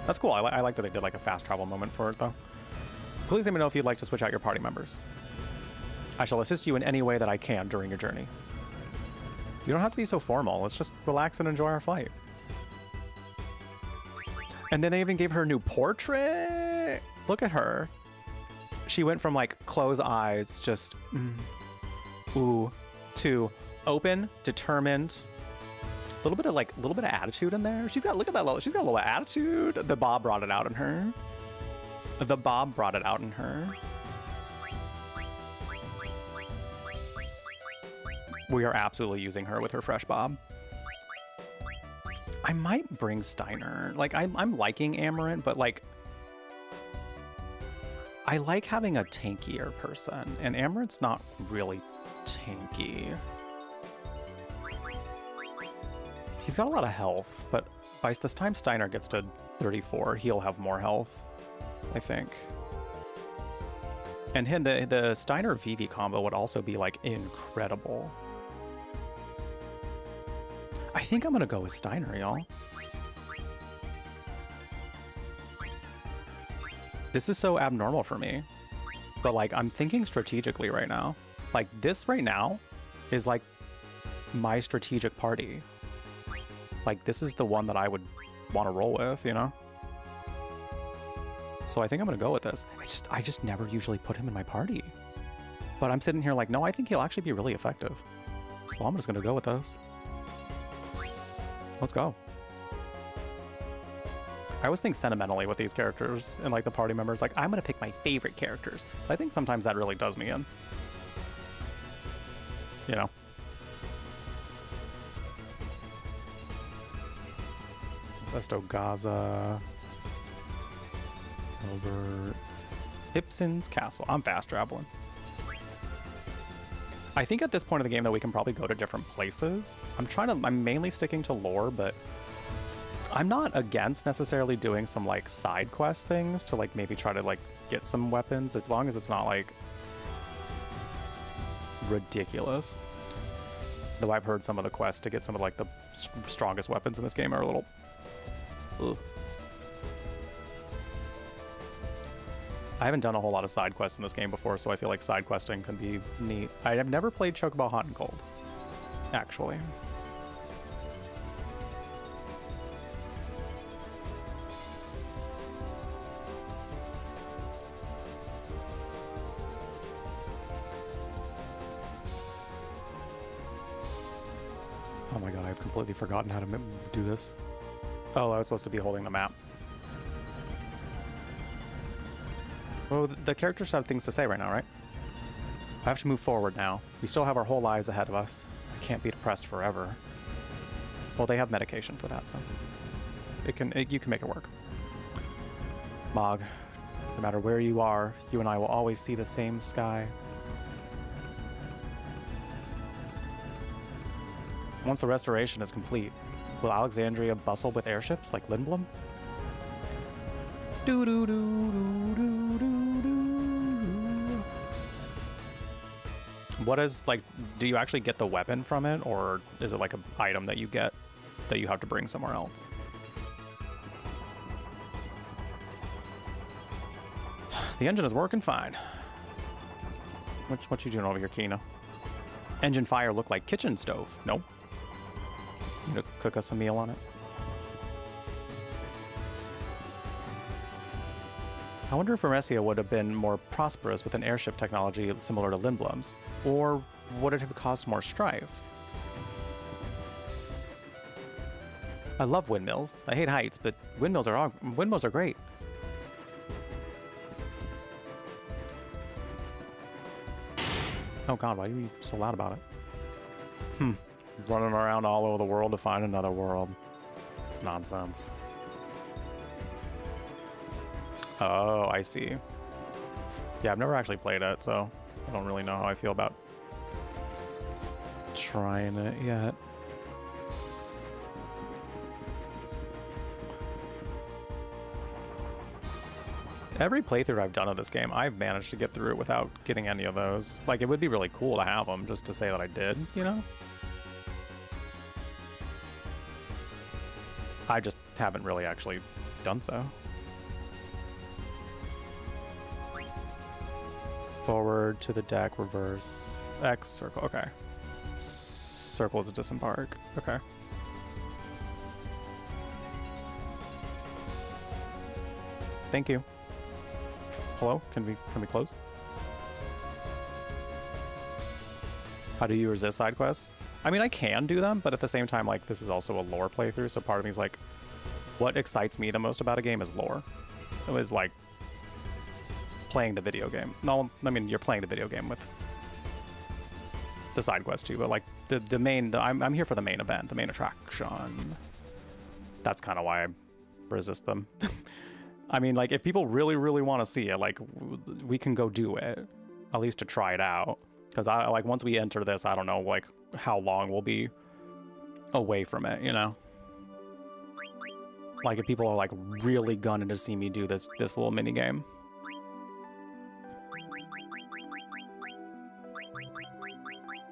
That's cool. I like that they did like a fast travel moment for it though. Please let me know if you'd like to switch out your party members. I shall assist you in any way that I can during your journey. You don't have to be so formal. Let's just relax and enjoy our flight. And then they even gave her a new portrait. Look at her. She went from like closed eyes, just ooh, to open, determined. A little bit of attitude in there. She's got, look at that. She's got a little attitude. The Bob brought it out in her. The Bob brought it out in her. We are absolutely using her with her fresh Bob. I might bring Steiner. Like, I'm liking Amarant, but like, I like having a tankier person, and Amarant's not really tanky. He's got a lot of health, but by this time Steiner gets to 34, he'll have more health, I think. And him, the Steiner Vivi combo would also be like incredible. I think I'm gonna go with Steiner, y'all. This is so abnormal for me, but like I'm thinking strategically right now. Like this right now is like my strategic party. Like this is the one that I would want to roll with, you know? So I think I'm gonna go with this. I just never usually put him in my party. But I'm sitting here like, no, I think he'll actually be really effective. So I'm just gonna go with this. Let's go. I always think sentimentally with these characters and like the party members, like I'm gonna pick my favorite characters. I think sometimes that really does me in. You know? Zesto Gaza. Over Ibsen's Castle. I'm fast traveling. I think at this point of the game that we can probably go to different places. I'm mainly sticking to lore, but I'm not against necessarily doing some like side quest things to like maybe try to like get some weapons, as long as it's not like ridiculous. Though I've heard some of the quests to get some of like the strongest weapons in this game are a little ugh. I haven't done a whole lot of side quests in this game before, so I feel like side questing can be neat. I have never played Chocobo Hot and Cold, actually. Oh my god, I've completely forgotten how to do this. Oh, I was supposed to be holding the map. Well, the characters have things to say right now, right? I have to move forward now. We still have our whole lives ahead of us. I can't be depressed forever. Well, they have medication for that, so you can make it work. Mog, no matter where you are, you and I will always see the same sky. Once the restoration is complete, will Alexandria bustle with airships like Lindblom? Do do do do do do do. What is like? Do you actually get the weapon from it, or is it like an item that you get that you have to bring somewhere else? The engine is working fine. What you doing over here, Kina? Engine fire look like kitchen stove. Nope. You gonna cook us a meal on it? I wonder if Merecia would have been more prosperous with an airship technology similar to Lindblom's, or would it have caused more strife? I love windmills. I hate heights, but windmills are great. Oh god, why are you so loud about it? Running around all over the world to find another world. It's nonsense. Oh, I see. Yeah, I've never actually played it, so I don't really know how I feel about trying it yet. Every playthrough I've done of this game, I've managed to get through it without getting any of those. Like, it would be really cool to have them, just to say that I did, you know? I just haven't really actually done so. Forward to the deck, reverse, X, circle, okay. Circle is disembark, okay. Thank you. Hello, can we close? How do you resist side quests? I mean, I can do them, but at the same time, like, this is also a lore playthrough, so part of me is like, what excites me the most about a game is lore. It was like playing the video game. No, I mean, you're playing the video game with the side quest too, but like the main, I'm here for the main event, the main attraction. That's kind of why I resist them. I mean, like, if people really, really want to see it, like, we can go do it, at least to try it out. Because I like, once we enter this, I don't know, like, how long we'll be away from it, you know? Like, if people are like really gunning to see me do this little mini game.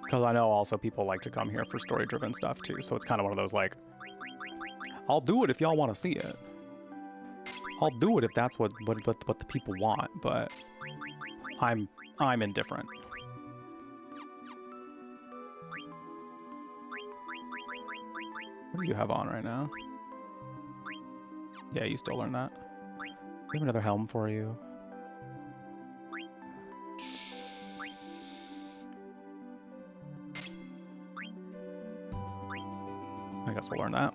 Because I know also people like to come here for story-driven stuff too, so it's kind of one of those like, I'll do it if y'all want to see it. I'll do it if that's what the people want, but I'm indifferent. What do you have on right now? Yeah, you still learn that. We have another helm for you. I guess we'll learn that.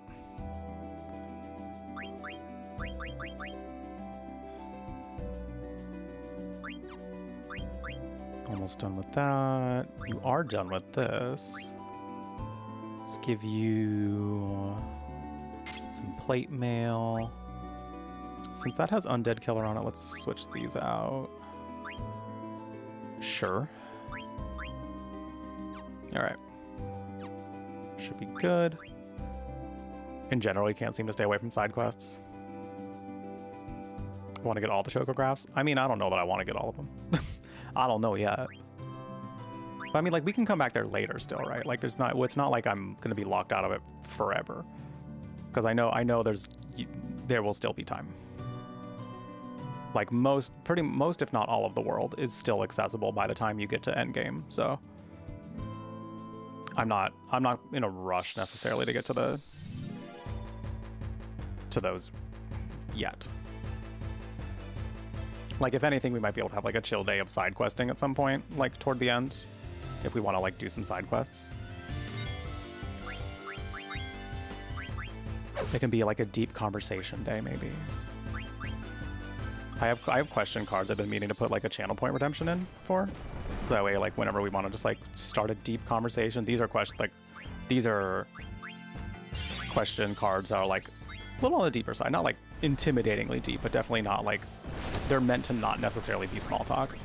Almost done with that. You are done with this. Let's give you some plate mail. Since that has undead killer on it, let's switch these out. Sure. Alright. Should be good. In general, you can't seem to stay away from side quests. Want to get all the chocographs? I mean, I don't know that I want to get all of them. I don't know yet. But I mean, like, we can come back there later still, right? Like, it's not like I'm going to be locked out of it forever. Because I know there will still be time. Like, most if not all of the world is still accessible by the time you get to endgame, so I'm not in a rush necessarily to get to those yet. Like, if anything, we might be able to have like a chill day of side questing at some point, like toward the end, if we want to like do some side quests. It can be like a deep conversation day, maybe. I have question cards I've been meaning to put like a channel point redemption in for, so that way, like, whenever we want to just like start a deep conversation, these are question cards that are like a little on the deeper side, not like intimidatingly deep, but definitely not like, they're meant to not necessarily be small talk.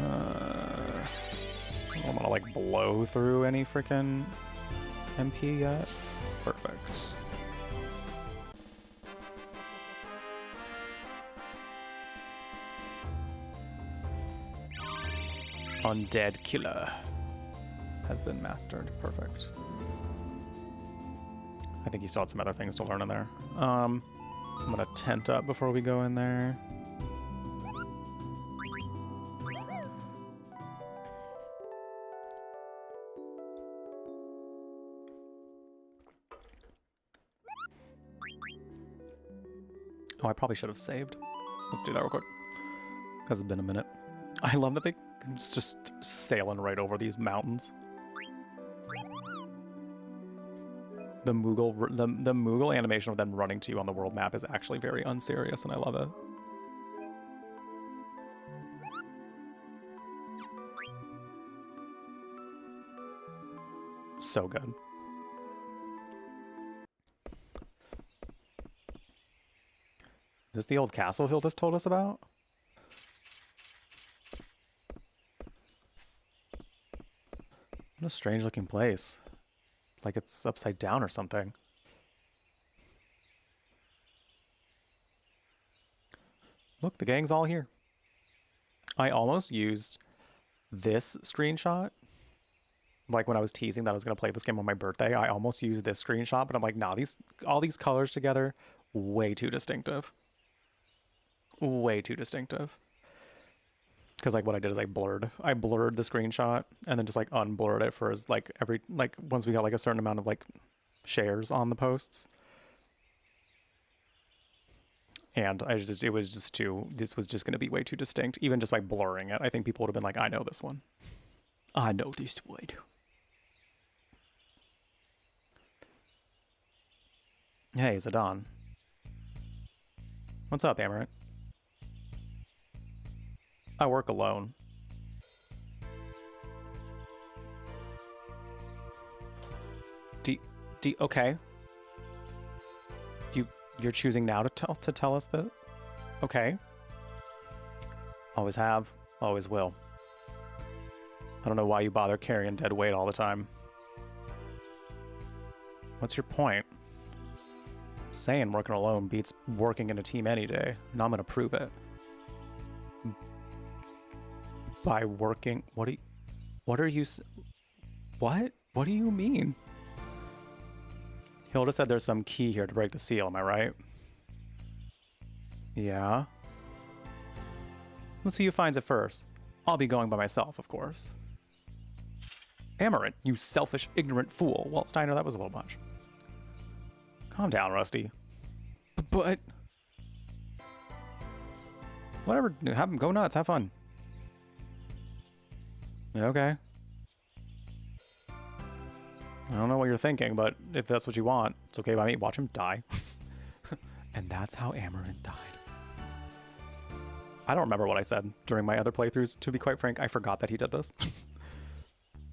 I don't want to like blow through any freaking MP yet. Perfect. Undead Killer has been mastered. Perfect. I think you still had some other things to learn in there. I'm gonna tent up before we go in there. Oh, I probably should have saved. Let's do that real quick, because it's been a minute. I love that It's just sailing right over these mountains. The Moogle animation of them running to you on the world map is actually very unserious, and I love it. So good. Is this the old castle Phil just told us about? What a strange looking place. Like it's upside down or something. Look, the gang's all here. I almost used this screenshot. Like when I was teasing that I was going to play this game on my birthday, I almost used this screenshot, but I'm like, nah, all these colors together, way too distinctive. Way too distinctive. Because like what I did is I blurred the screenshot and then just like unblurred it for like once we got like a certain amount of like shares on the posts. And this was just going to be way too distinct, even just by blurring it. I think people would have been like, I know this one. I know this one. Hey, Zidane. What's up, Amaranth? I work alone. Okay. You're choosing now to tell us that? Okay. Always have, always will. I don't know why you bother carrying dead weight all the time. What's your point? I'm saying working alone beats working in a team any day, and I'm gonna prove it. By working, what do you mean? Hilda said there's some key here to break the seal, am I right? Yeah. Let's see who finds it first. I'll be going by myself, of course. Amaranth, you selfish, ignorant fool. Well, Steiner, that was a little much. Calm down, Rusty. But... whatever, go nuts, have fun. Okay. I don't know what you're thinking, but if that's what you want, it's okay by me. Watch him die. And that's how Amaranth died. I don't remember what I said during my other playthroughs. To be quite frank, I forgot that he did this.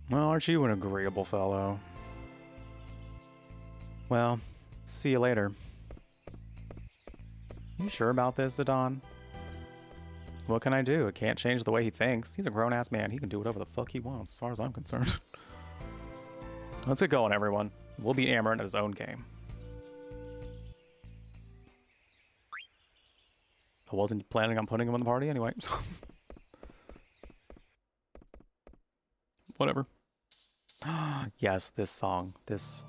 Well, aren't you an agreeable fellow? Well, see you later. You sure about this, Zidane? What can I do? It can't change the way he thinks. He's a grown-ass man. He can do whatever the fuck he wants, as far as I'm concerned. Let's get going, everyone. We'll beat Amaranth at his own game. I wasn't planning on putting him in the party anyway, so... whatever. Yes, this song. This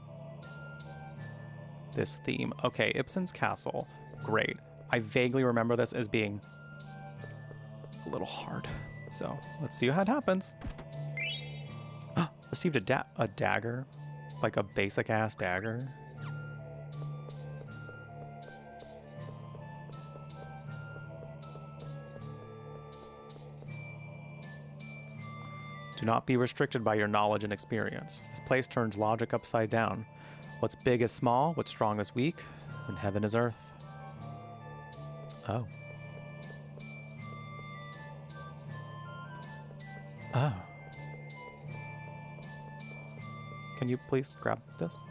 theme. Okay, Ibsen's Castle. Great. I vaguely remember this as being a little hard. So, let's see how it happens. Received a dagger. Like a basic-ass dagger. Do not be restricted by your knowledge and experience. This place turns logic upside down. What's big is small, what's strong is weak, and heaven is earth. Oh. Oh. Can you please grab this?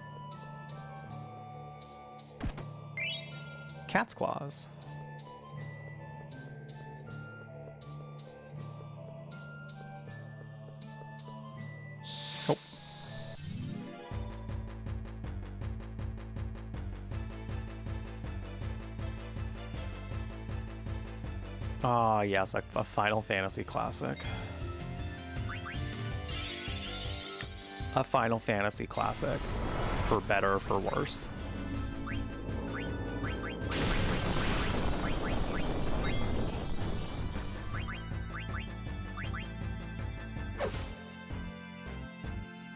Cat's claws. Oh. Ah, yes, a Final Fantasy classic. A Final Fantasy classic. For better or for worse.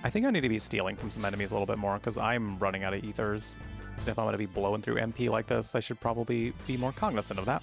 I think I need to be stealing from some enemies a little bit more, because I'm running out of ethers. If I'm going to be blowing through MP like this, I should probably be more cognizant of that.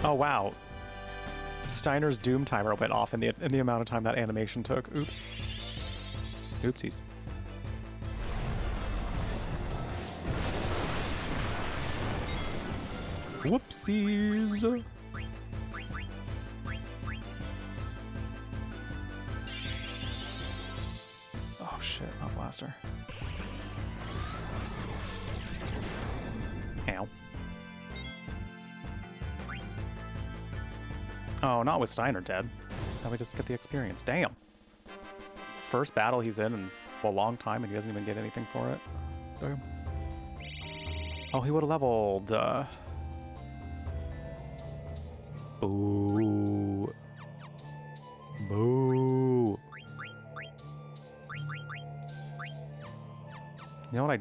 Oh wow. Steiner's doom timer went off in the amount of time that animation took. Oops. Oopsies. Whoopsies. Oh shit, not blaster. Ow. Oh, not with Steiner dead. Now we just get the experience. Damn. First battle he's in a long time and he doesn't even get anything for it. Okay. Oh, he would have leveled. Boo. Boo. You know what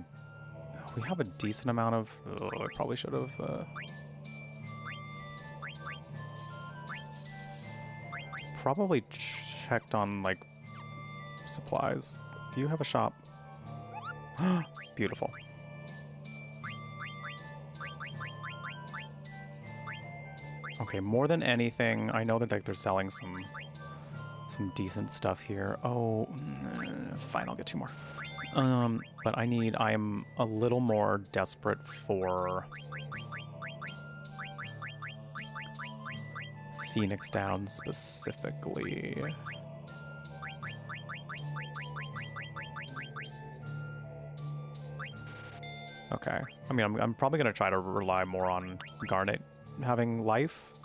we have a decent amount of... Oh, I probably should have... probably checked on, like, supplies. Do you have a shop? Beautiful. Okay, more than anything, I know that like they're selling some decent stuff here. Oh, fine, I'll get 2 more. But I am a little more desperate for Phoenix Down specifically. Okay. I mean, I'm probably going to try to rely more on Garnet having life,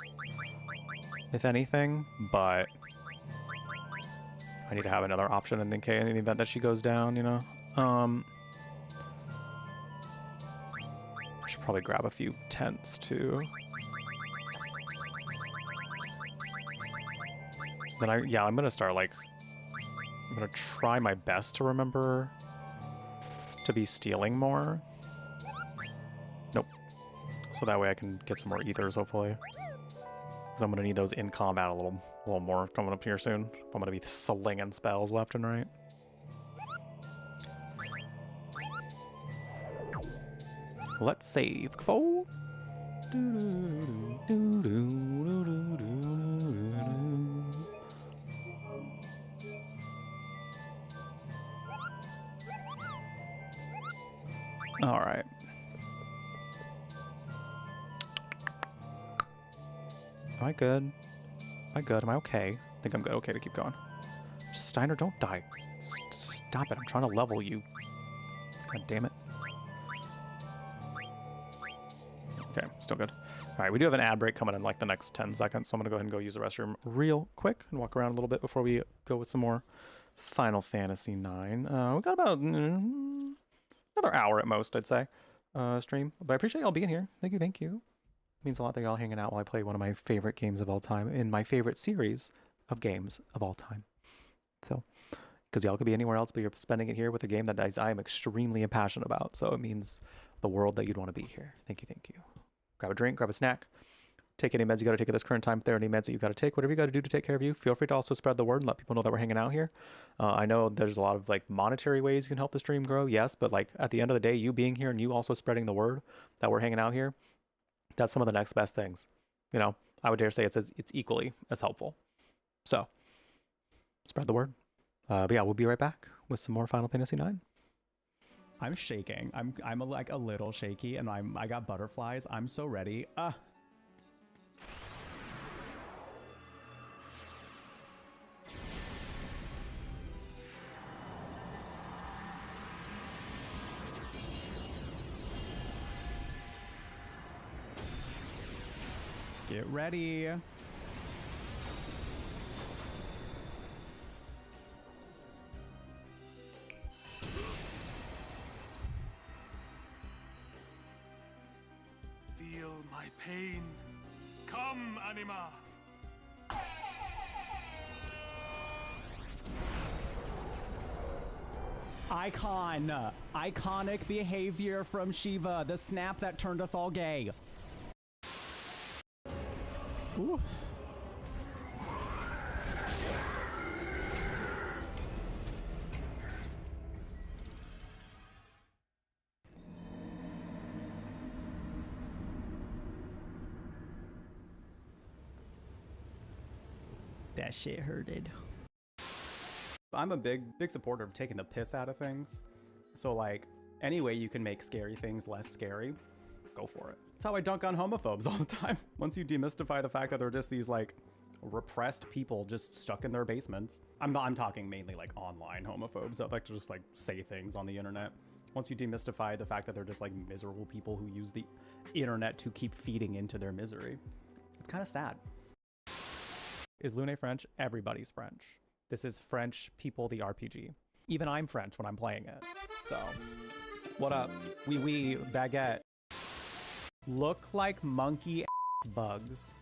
if anything, but I need to have another option in the event that she goes down, you know? I should probably grab a few tents, too. Then I'm going to start, like, I'm going to try my best to remember to be stealing more. Nope. So that way I can get some more ethers, hopefully. Because I'm going to need those in combat a little more coming up here soon. I'm going to be slinging spells left and right. Let's save. Kapo. All right. Am I good? Am I good? Am I okay? I think I'm good. Okay to keep going. Steiner, don't die. Stop it. I'm trying to level you. God damn it. Okay, still good. All right, we do have an ad break coming in like the next 10 seconds, so I'm going to go ahead and go use the restroom real quick and walk around a little bit before we go with some more Final Fantasy IX. We got about another hour at most, I'd say, stream. But I appreciate y'all being here. Thank you, thank you. It means a lot that y'all hanging out while I play one of my favorite games of all time in my favorite series of games of all time. So, because y'all could be anywhere else, but you're spending it here with a game that I am extremely passionate about. So it means the world that you'd want to be here. Thank you, thank you. Grab a drink, grab a snack. Take any meds you got to take at this current time. If there are any meds that you got to take, whatever you got to do to take care of you, feel free to also spread the word and let people know that we're hanging out here. I know there's a lot of like monetary ways you can help the stream grow, yes, but like at the end of the day, you being here and you also spreading the word that we're hanging out here, that's some of the next best things. You know, I would dare say it's equally as helpful. So, spread the word. But yeah, we'll be right back with some more Final Fantasy IX. I'm shaking. I'm like a little shaky, and I got butterflies. I'm so ready. Get ready. Feel my pain. Come, Anima. Iconic behavior from Shiva, the snap that turned us all gay. Ooh. That shit hurted. I'm a big supporter of taking the piss out of things. So like, any way you can make scary things less scary, go for it. That's how I dunk on homophobes all the time. Once you demystify the fact that they're just these like repressed people just stuck in their basements. I'm talking mainly like online homophobes that like to just like say things on the internet. Once you demystify the fact that they're just like miserable people who use the internet to keep feeding into their misery, it's kind of sad. Is Lune French? Everybody's French. This is French People the RPG. Even I'm French when I'm playing it. So, what up? Oui, baguette. Look like monkey bugs.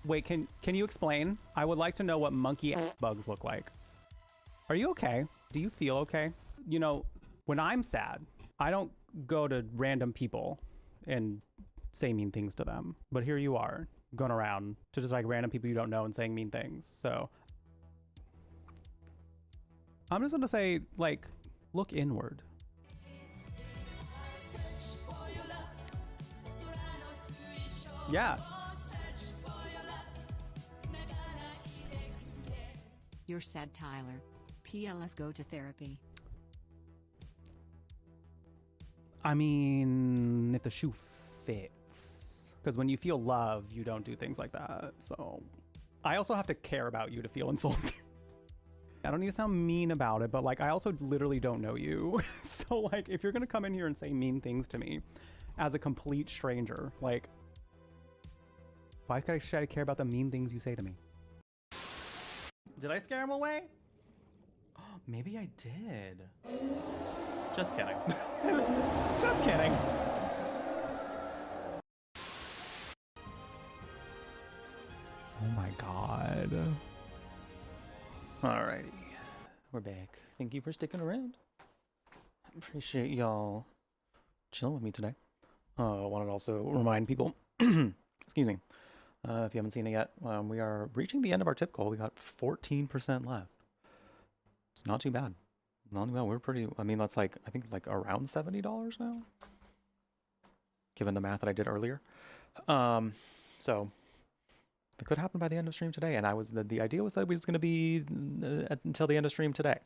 Wait, can you explain? I would like to know what monkey bugs look like. Are you okay? Do you feel okay? You know, when I'm sad, I don't go to random people and say mean things to them. But here you are, going around to just like random people you don't know and saying mean things. So I'm just gonna say, like, look inward. Yeah. You're sad, Tyler. PLS, go to therapy. I mean, if the shoe fits. Because when you feel love, you don't do things like that. So I also have to care about you to feel insulted. I don't need to sound mean about it, but like, I also literally don't know you. So like, if you're gonna come in here and say mean things to me as a complete stranger, like, why should I care about the mean things you say to me? Did I scare him away? Maybe I did. Just kidding. Just kidding. Oh my god. Alrighty. We're back. Thank you for sticking around. I appreciate y'all chilling with me today. I wanted to also remind people, excuse me, if you haven't seen it yet, we are reaching the end of our tip goal. We got 14% left. It's not too bad. Not too bad. We're pretty, I mean, that's like, I think like around $70 now, given the math that I did earlier. So it could happen by the end of stream today. And the idea was that we was going to be until the end of stream today.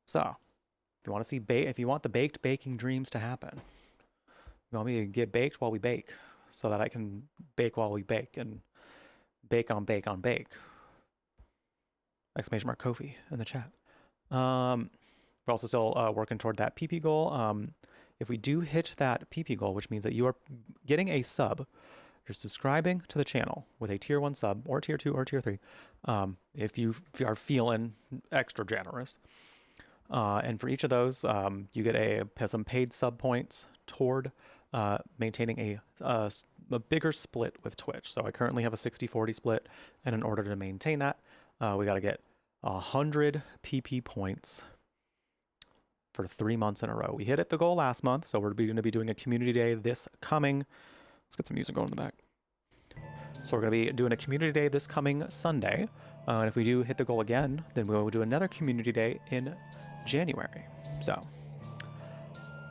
So if you want to see, if you want the baked baking dreams to happen, you want me to get baked while we bake, so that I can bake while we bake and bake on bake on bake. Exclamation mark Kofi in the chat. We're also still working toward that PP goal. If we do hit that PP goal, which means that you are getting a sub, you're subscribing to the channel with a tier 1 sub or tier 2 or tier 3, if you are feeling extra generous. And for each of those, you get some paid sub points toward maintaining a bigger split with Twitch. So I currently have a 60-40 split, and in order to maintain that, we got to get 100 PP points for 3 months in a row. We hit the goal last month, so we're going to be doing a community day this coming. Let's get some music going in the back. So we're going to be doing a community day this coming Sunday. And if we do hit the goal again, then we will do another community day in January. So,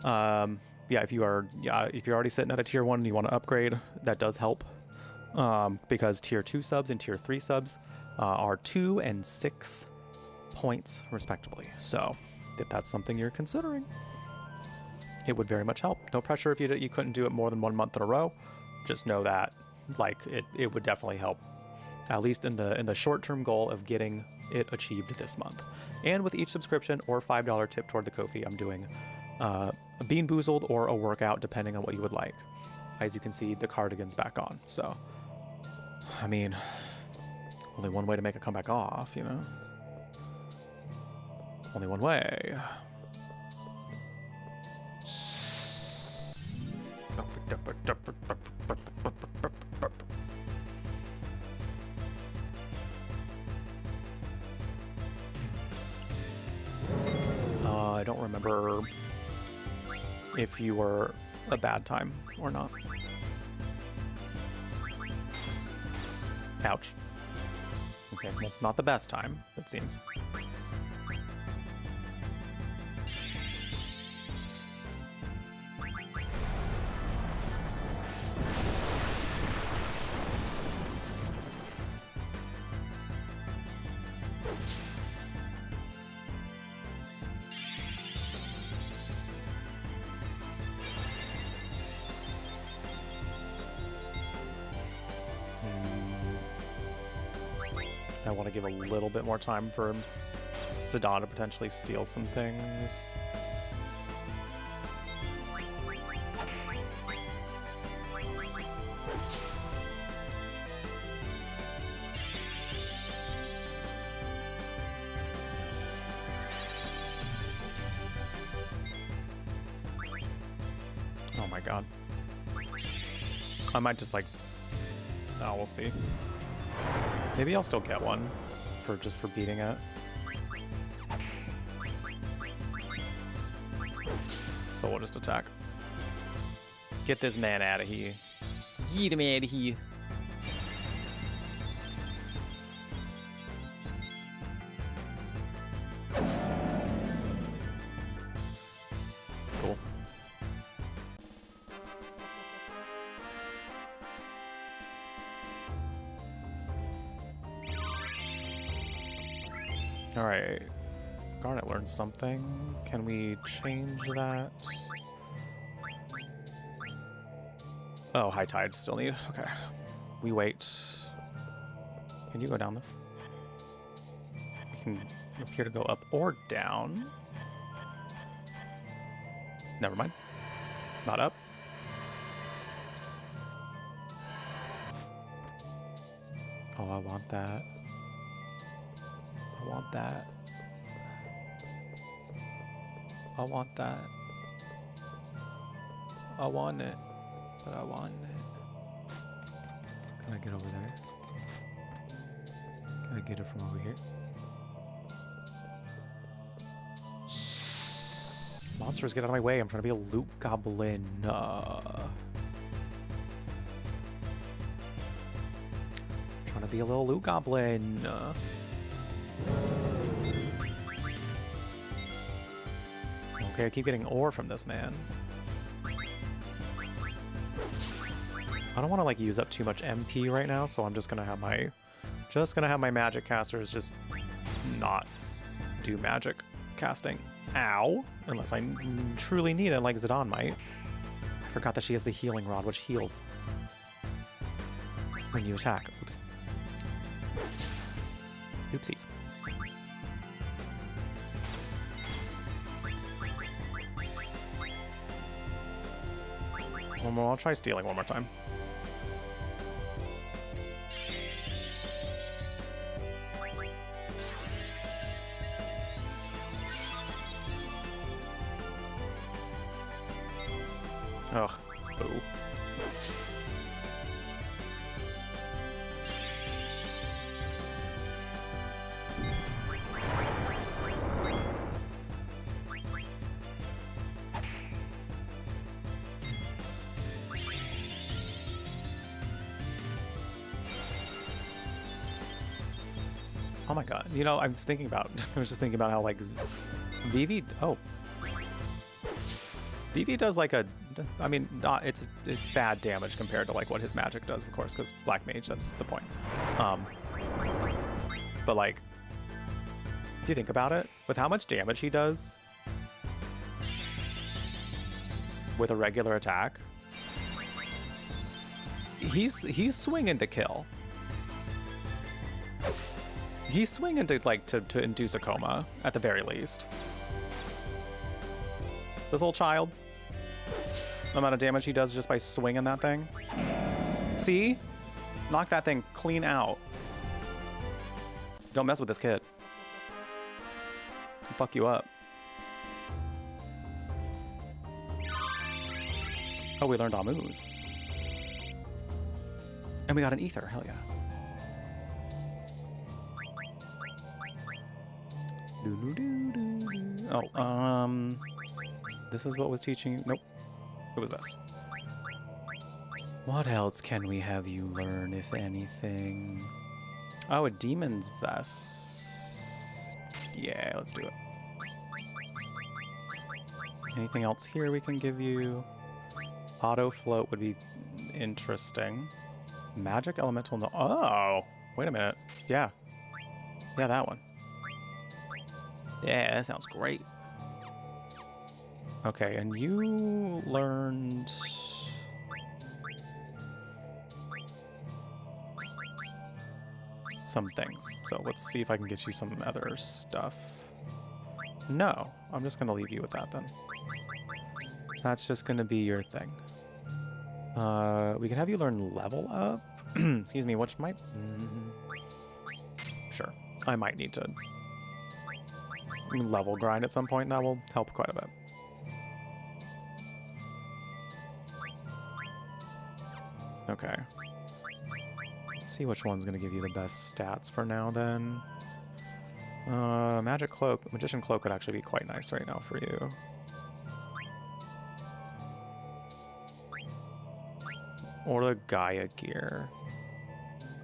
yeah, if you're already sitting at a tier 1 and you want to upgrade, that does help. Because tier 2 subs and tier 3 subs are 2 and 6 points respectively. So if that's something you're considering, it would very much help. No pressure if you couldn't do it more than 1 month in a row. Just know that like it would definitely help, at least in the short-term goal of getting it achieved this month. And with each subscription or $5 tip toward the Ko-fi, I'm doing a Bean Boozled or a workout, depending on what you would like. As you can see, the cardigan's back on. So, I mean, only one way to make it come back off, you know? Only one way. I don't remember if you were a bad time or not. Ouch. Okay, well, not the best time, it seems. I want to give a little bit more time for Zidane to potentially steal some things. Oh my god. I might just like... Oh, we'll see. Maybe I'll still get one for just for beating it. So we'll just attack. Get this man out of here. Get him out of here. Cool. Alright. Garnet learned something. Can we change that? Oh, high tide still need. Okay. We wait. Can you go down this? We can appear to go up or down. Never mind. Not up. Oh, I want that. I want that. I want that. I want it. But I want it. Can I get over there? Can I get it from over here? Monsters, get out of my way. I'm trying to be a loot goblin. Trying to be a little loot goblin. Okay, I keep getting ore from this man. I don't want to like use up too much MP right now, so I'm just gonna have my magic casters just not do magic casting. Ow! Unless I truly need it, like Zidane might. I forgot that she has the healing rod, which heals when you attack. Oops. Oopsies. One more. I'll try stealing one more time. Ugh. Boo. Oh my god. You know, I was just thinking about how like Vivi, Vivi does like a, I mean, not, it's bad damage compared to like what his magic does, of course, because Black Mage, that's the point. But like, if you think about it, with how much damage he does with a regular attack, he's swinging to kill. He's swinging to like to induce a coma at the very least. This old child, the amount of damage he does just by swinging that thing. See? Knock that thing clean out. Don't mess with this kid. He'll fuck you up. Oh, we learned Amus. And we got an ether, hell yeah. Oh, this is what was teaching. Nope, it was this. What else can we have you learn, if anything? Oh, a demon's vest. Yeah, let's do it. Anything else here we can give you? Auto float would be interesting. Magic elemental. No. Oh, wait a minute. Yeah, that one. Yeah, that sounds great. Okay, and you learned... some things. So let's see if I can get you some other stuff. No, I'm just going to leave you with that then. That's just going to be your thing. We can have you learn level up. Excuse me, which might... Sure. I might need to level grind at some point, and that will help quite a bit. Okay. Let's see which one's going to give you the best stats for now, then. Magic Cloak. Magician Cloak would actually be quite nice right now for you. Or the Gaia gear.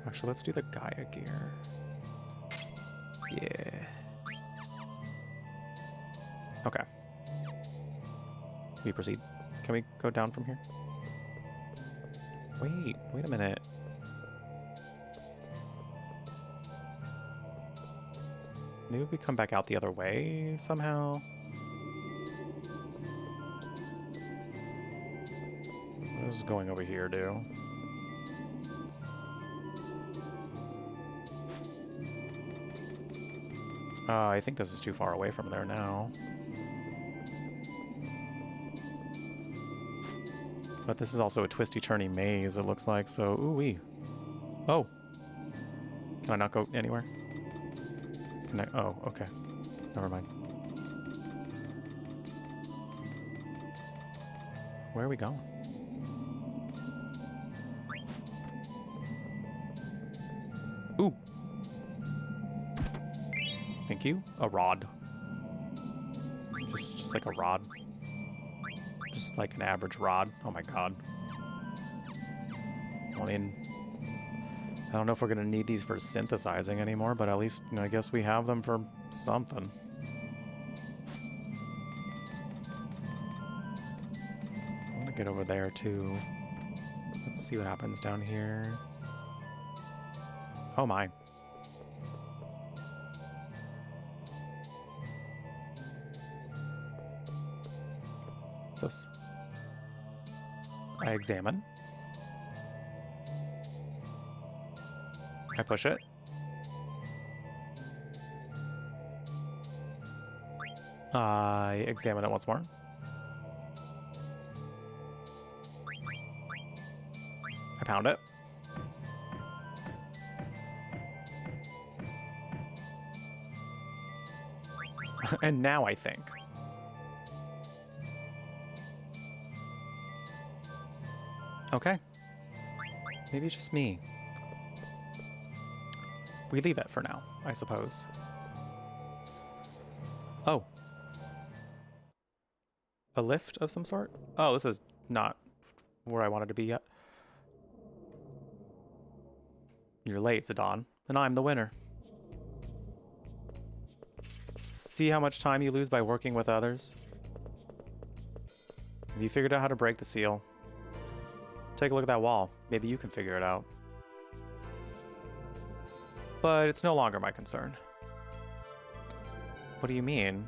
Actually, let's do the Gaia gear. Yeah. Okay. We proceed. Can we go down from here? Wait a minute. Maybe we come back out the other way somehow? What does going over here do? I think this is too far away from there now. But this is also a twisty-turny maze, it looks like, so ooh-wee. Oh! Can I not go anywhere? Can I? Oh, okay. Never mind. Where are we going? Ooh! Thank you. A rod. Just like a rod. Just like an average rod. Oh my god. I mean, I don't know if we're gonna need these for synthesizing anymore, but at least, you know, I guess we have them for something. I want to get over there too. Let's see what happens down here. Oh my. What's this? I examine. I push it. I examine it once more. I pound it. And now I think. Okay. Maybe it's just me. We leave it for now, I suppose. Oh. A lift of some sort? Oh, this is not where I wanted to be yet. You're late, Zidane, and I'm the winner. See how much time you lose by working with others? Have you figured out how to break the seal? Take a look at that wall. Maybe you can figure it out. But it's no longer my concern. What do you mean?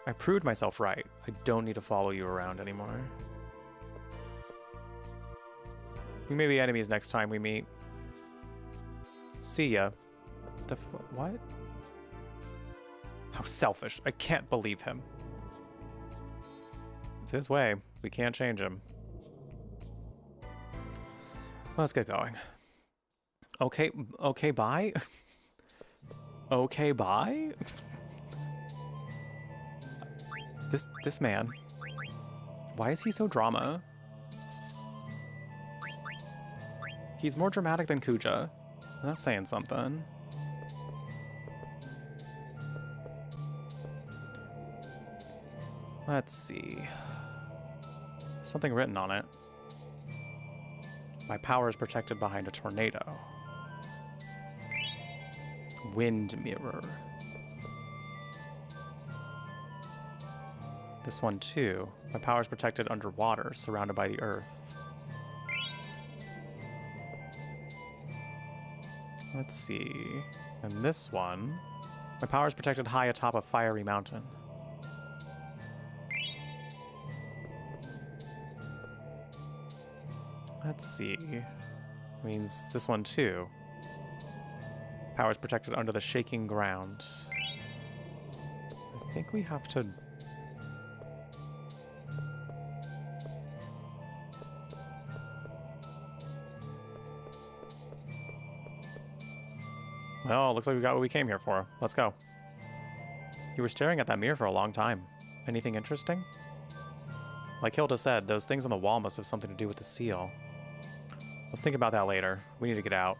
I proved myself right. I don't need to follow you around anymore. We may be enemies next time we meet. See ya. What? How selfish. I can't believe him. It's his way. We can't change him. Let's get going. Okay, bye? Okay, bye? This man. Why is he so drama? He's more dramatic than Kuja. That's saying something. Let's see. Something written on it. My power is protected behind a tornado. Wind mirror. This one too. My power is protected underwater, surrounded by the earth. Let's see. And this one. My power is protected high atop a fiery mountain. Let's see. Means this one too. Tower is protected under the shaking ground. I think we have to... Well, looks like we got what we came here for. Let's go. You were staring at that mirror for a long time. Anything interesting? Like Hilda said, those things on the wall must have something to do with the seal. Let's think about that later. We need to get out.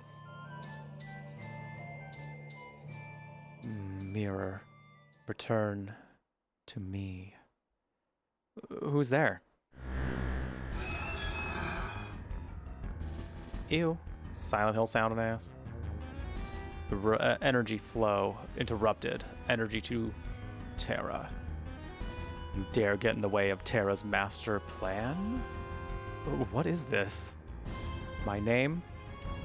Mirror. Return to me. Who's there? Ew. Silent Hill sounding ass. Energy flow interrupted. Energy to Terra. You dare get in the way of Terra's master plan? What is this? My name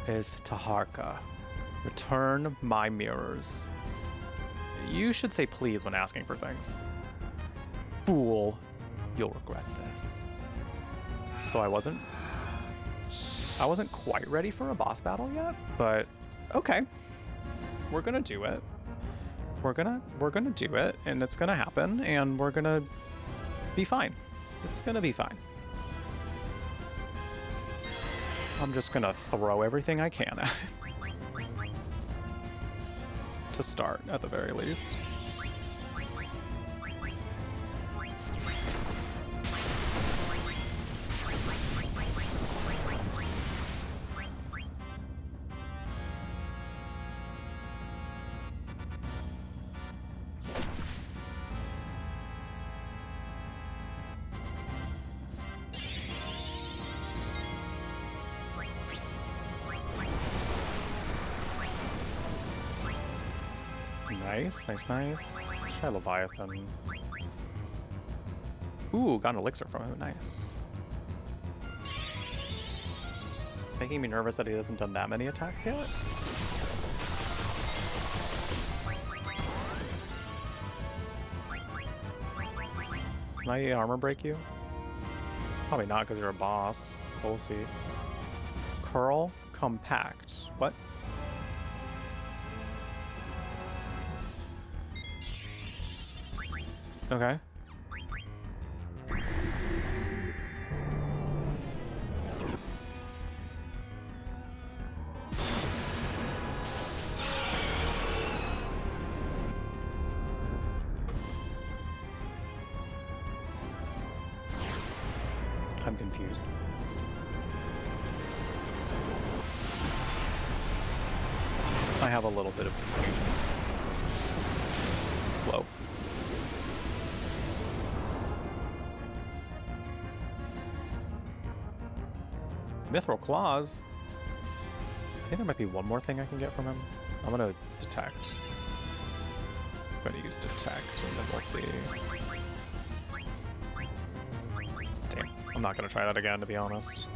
is Taharka. Return my mirrors. You should say please when asking for things. Fool, you'll regret this. So I wasn't quite ready for a boss battle yet, but okay. We're gonna do it. We're gonna do it, and it's gonna happen, and we're gonna be fine. It's gonna be fine. I'm just gonna throw everything I can at it. To start, at the very least. Nice, nice, nice. Let's try Leviathan. Ooh, got an elixir from him. Nice. It's making me nervous that he hasn't done that many attacks yet. Can I armor break you? Probably not because you're a boss. We'll see. Curl, compact. What? Okay. I'm confused. I have a little bit of confusion. Whoa. Mithril Claws? I think there might be one more thing I can get from him. I'm gonna detect. I'm gonna use detect and then we'll see. Damn, I'm not gonna try that again, to be honest.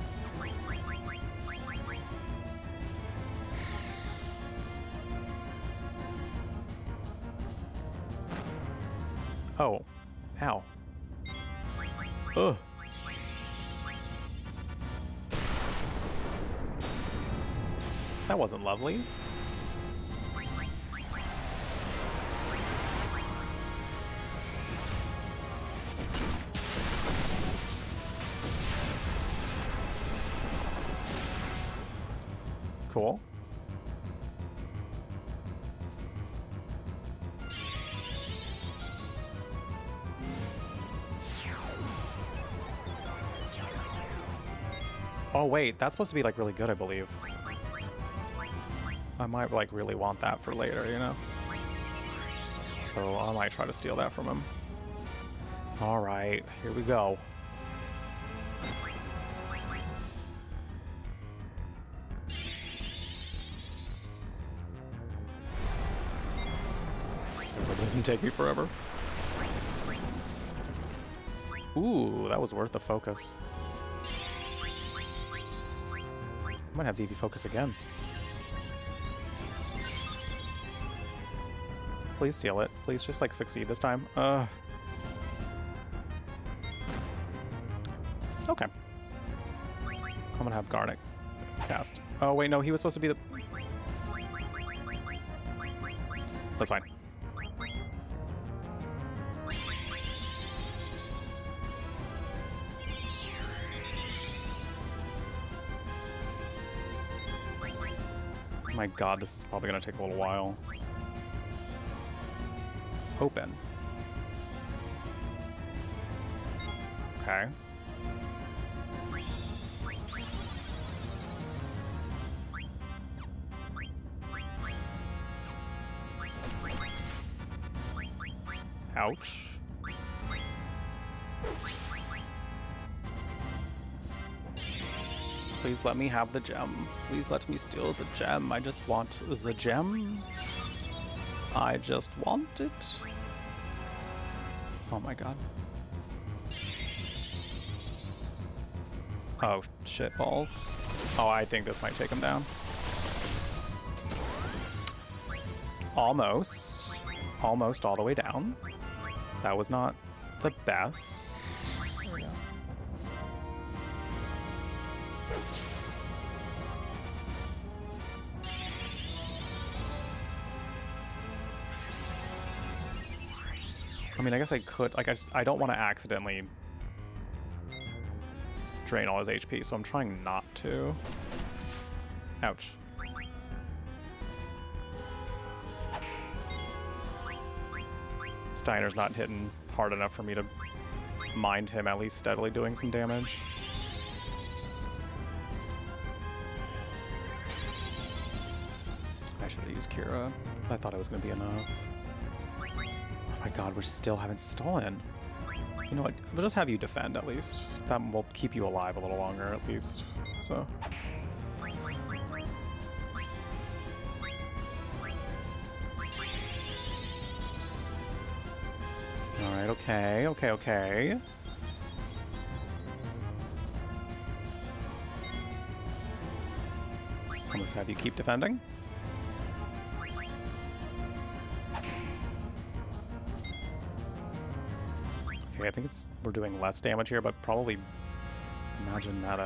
Oh. Ow. Ugh. That wasn't lovely. Cool. Oh wait, that's supposed to be like really good, I believe. I might like really want that for later, you know? So I might try to steal that from him. Alright, here we go. So it doesn't take me forever. Ooh, that was worth the focus. I might have VV focus again. Please steal it. Please just like succeed this time. Okay. I'm gonna have Garnet cast. Oh wait, no, he was supposed to be the... That's fine. My god, this is probably gonna take a little while. Open. Okay. Ouch. Please let me have the gem. Please let me steal the gem. I just want the gem. I just want it. Oh my god. Oh, shit balls. Oh, I think this might take him down. Almost. Almost all the way down. That was not the best. There we go. I mean, I guess I could, like, I don't want to accidentally drain all his HP, so I'm trying not to. Ouch. Steiner's not hitting hard enough for me to mind him at least steadily doing some damage. I should have used Kira. I thought it was going to be enough. Oh my god, we still haven't stolen. You know what? We'll just have you defend at least. That will keep you alive a little longer at least. So. Alright, okay, okay, okay. I'll just have you keep defending. Okay, I think we're doing less damage here, but probably imagine that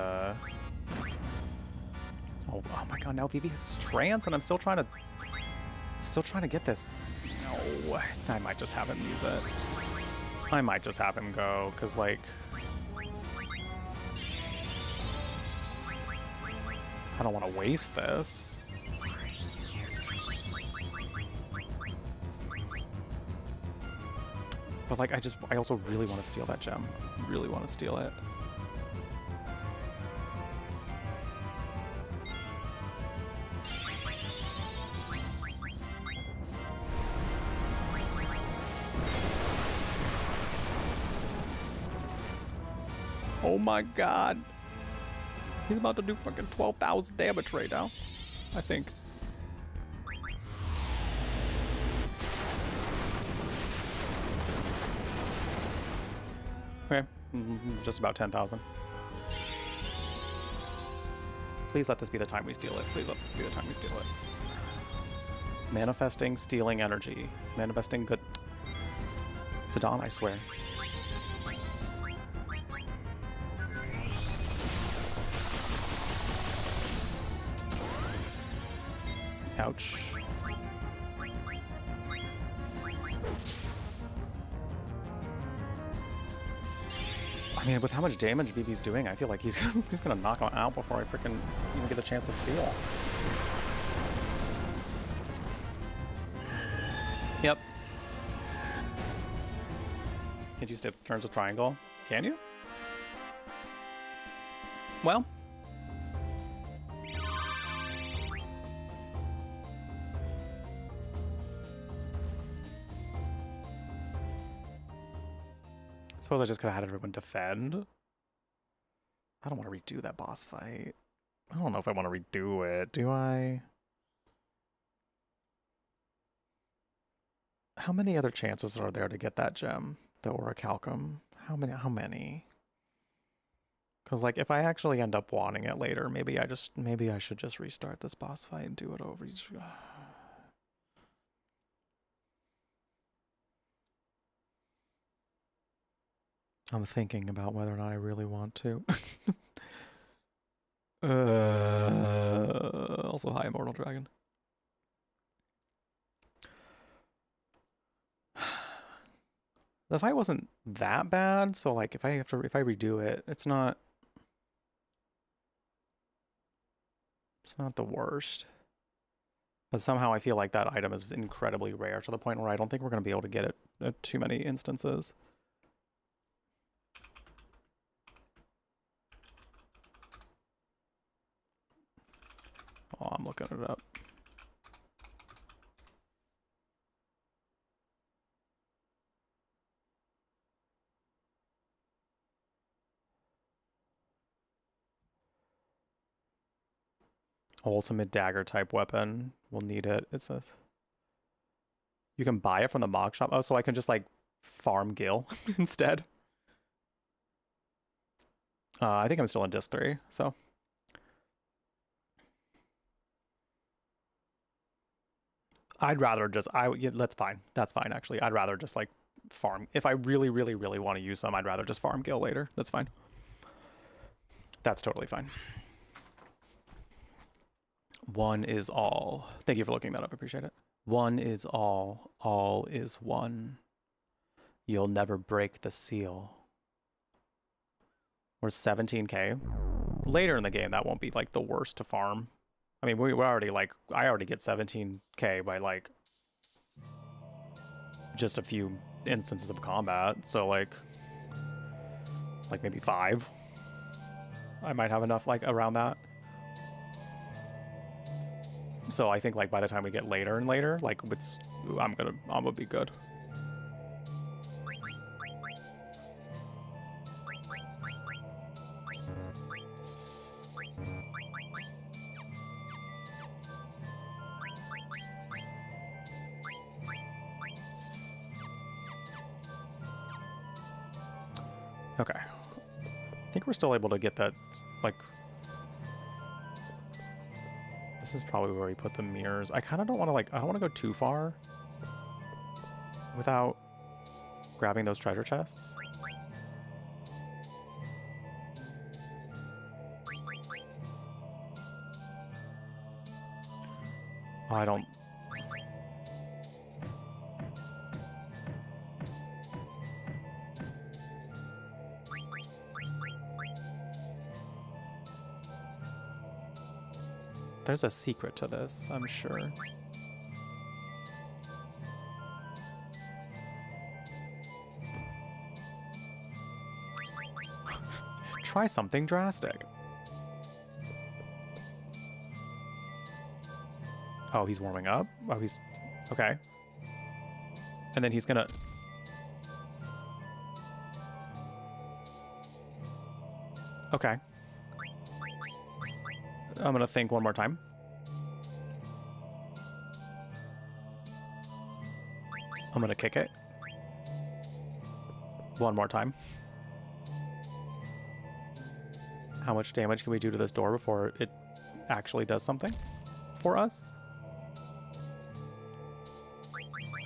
oh my god, now Vivi has trance and I'm still trying to get this. No, I might just have him use it. I might just have him go, because, like, I don't want to waste this. But, like, I also really want to steal that gem. Really want to steal it. Oh my god. He's about to do fucking 12,000 damage right now, I think. Okay, just about 10,000. Please let this be the time we steal it. Please let this be the time we steal it. Manifesting, stealing energy. Manifesting good. It's a Dawn, I swear. Ouch. I mean, with how much damage BB's doing, I feel like he's gonna knock him out before I freaking even get a chance to steal. Yep. Can't you skip turns with triangle? Can you? Well. I suppose I just could have had everyone defend. I don't want to redo that boss fight. I don't know if I want to redo it, do I? How many other chances are there to get that gem? The Orichalcum? How many? Because, like, if I actually end up wanting it later, maybe I should just restart this boss fight and do it over each. I'm thinking about whether or not I really want to. Also, hi, Immortal Dragon. The fight wasn't that bad, so like if I redo it, it's not the worst. But somehow I feel like that item is incredibly rare to the point where I don't think we're going to be able to get it at too many instances. Oh, I'm looking it up. Ultimate dagger type weapon. We'll need it. It says you can buy it from the mock shop. Oh, so I can just like farm Gil instead. I think I'm still in disc 3, so. I'd rather just, yeah, that's fine. That's fine, actually. I'd rather just like farm. If I really, really, really want to use some, I'd rather just farm Gil later. That's fine. That's totally fine. One is all. Thank you for looking that up. I appreciate it. One is all is one. You'll never break the seal. We're 17k. Later in the game, that won't be like the worst to farm. I mean, we're already like, I already get 17k by like just a few instances of combat. So like maybe 5. I might have enough like around that. So I think like by the time we get later and later, like I'm gonna be good. Okay. I think we're still able to get that, like... This is probably where we put the mirrors. I kind of don't want to, like... I don't want to go too far without grabbing those treasure chests. Oh, I don't... There's a secret to this, I'm sure. Try something drastic. Oh, he's warming up? Oh, he's... Okay. And then he's gonna... Okay. I'm gonna think one more time. I'm gonna kick it. One more time. How much damage can we do to this door before it actually does something for us?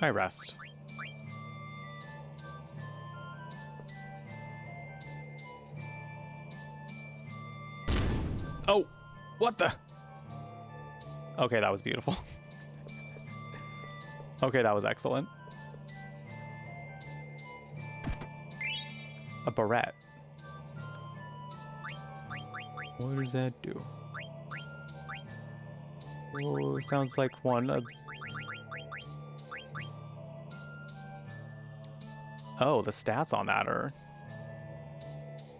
I rest. Oh! What the? Okay, that was beautiful. Okay, that was excellent. A barrette. What does that do? Oh, sounds like one. Oh, the stats on that are...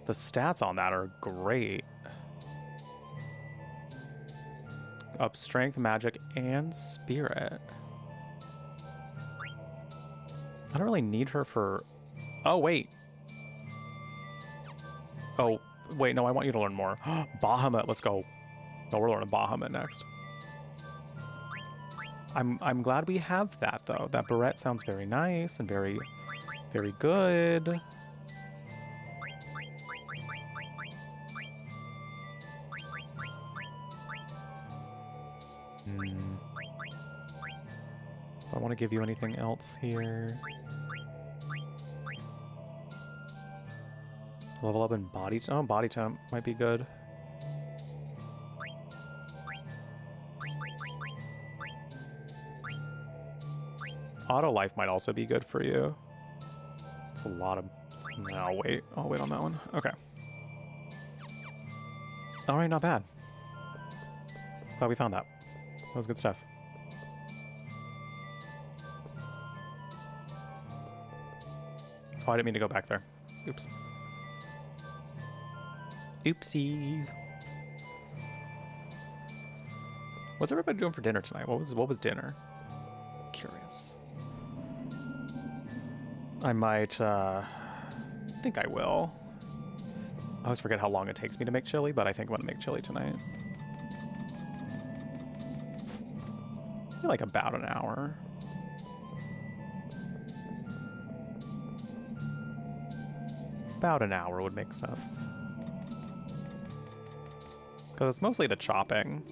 The stats on that are great. Up strength, magic, and spirit. I don't really need her for... Oh, wait. Oh, wait, no, I want you to learn more. Bahamut, let's go. No, we're learning Bahamut next. I'm glad we have that, though. That barrette sounds very nice and very, very good. Do I want to give you anything else here? Level up in body... Oh, body temp might be good. Auto life might also be good for you. It's a lot of... No, I'll wait on that one. Okay. Alright, not bad. Glad we found that. That was good stuff. Oh, I didn't mean to go back there. Oops. Oopsies. What's everybody doing for dinner tonight? What was dinner? Curious. I might, think I will. I always forget how long it takes me to make chili, but I think I'm gonna make chili tonight. I feel like about an hour. About an hour would make sense. Because it's mostly the chopping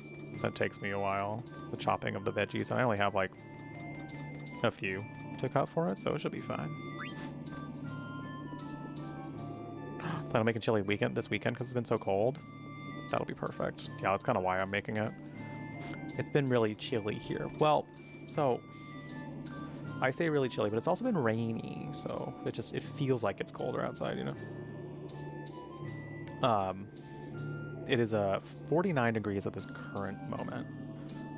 that takes me a while. The chopping of the veggies. And I only have like a few to cut for it, so it should be fine. Plan on making chili this weekend because it's been so cold. That'll be perfect. Yeah, that's kind of why I'm making it. It's been really chilly here. Well, so I say really chilly, but it's also been rainy, so it feels like it's colder outside, you know. It is 49 degrees at this current moment,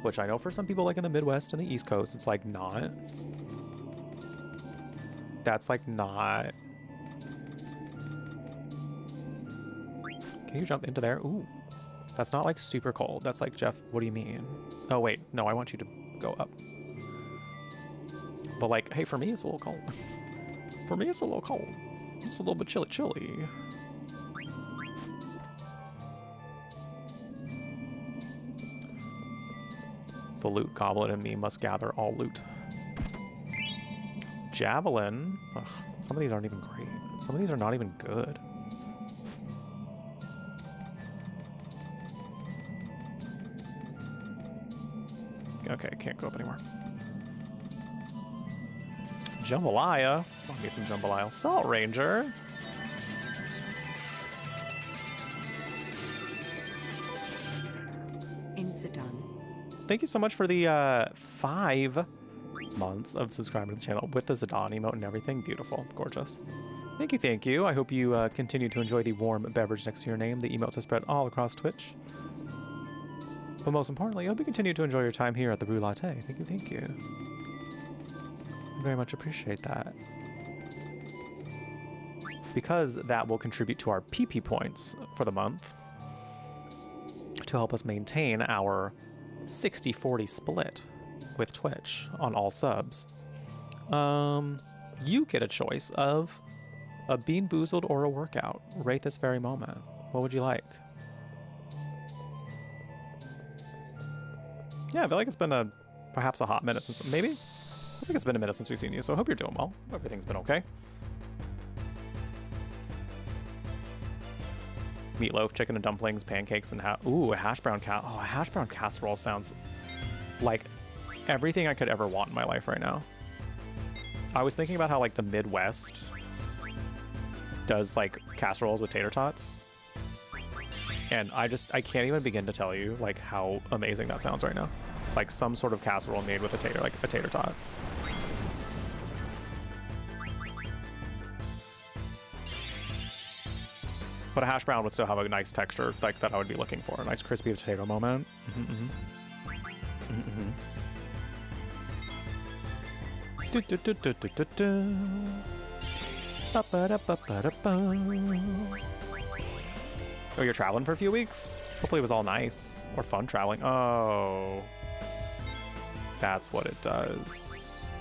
which I know for some people like in the Midwest and the East Coast, it's like not. That's like not. Can you jump into there? Ooh, that's not like super cold. That's like, Jeff, what do you mean? Oh wait, no, I want you to go up. But like, hey, for me, it's a little cold. For me, it's a little cold. It's a little bit chilly. The loot goblin and me must gather all loot. Javelin. Ugh, some of these aren't even great. Some of these are not even good. Okay, can't go up anymore. Jambalaya. I'll get some jambalaya. Salt Ranger. Thank you so much for the 5 months of subscribing to the channel with the Zidane emote and everything. Beautiful. Gorgeous. Thank you, thank you. I hope you continue to enjoy the warm beverage next to your name. The emotes are spread all across Twitch. But most importantly, I hope you continue to enjoy your time here at the Brew Latte. Thank you, thank you. I very much appreciate that. Because that will contribute to our PP points for the month to help us maintain our 60-40 split with Twitch on all subs. You get a choice of a Bean Boozled or a workout right this very moment. What would you like? Yeah, I feel like it's been perhaps a hot minute since, maybe? I think it's been a minute since we've seen you, so I hope you're doing well. Everything's been okay. Meatloaf, chicken and dumplings, pancakes, and ooh, a hash brown a hash brown casserole sounds like everything I could ever want in my life right now. I was thinking about how like the Midwest does like casseroles with tater tots, and I can't even begin to tell you like how amazing that sounds right now. Like some sort of casserole made with a tater, like a tater tot. But a hash brown would still have a nice texture like that I would be looking for. A nice crispy potato moment. Oh, you're traveling for a few weeks? Hopefully it was all nice or fun traveling. Oh, that's what it does.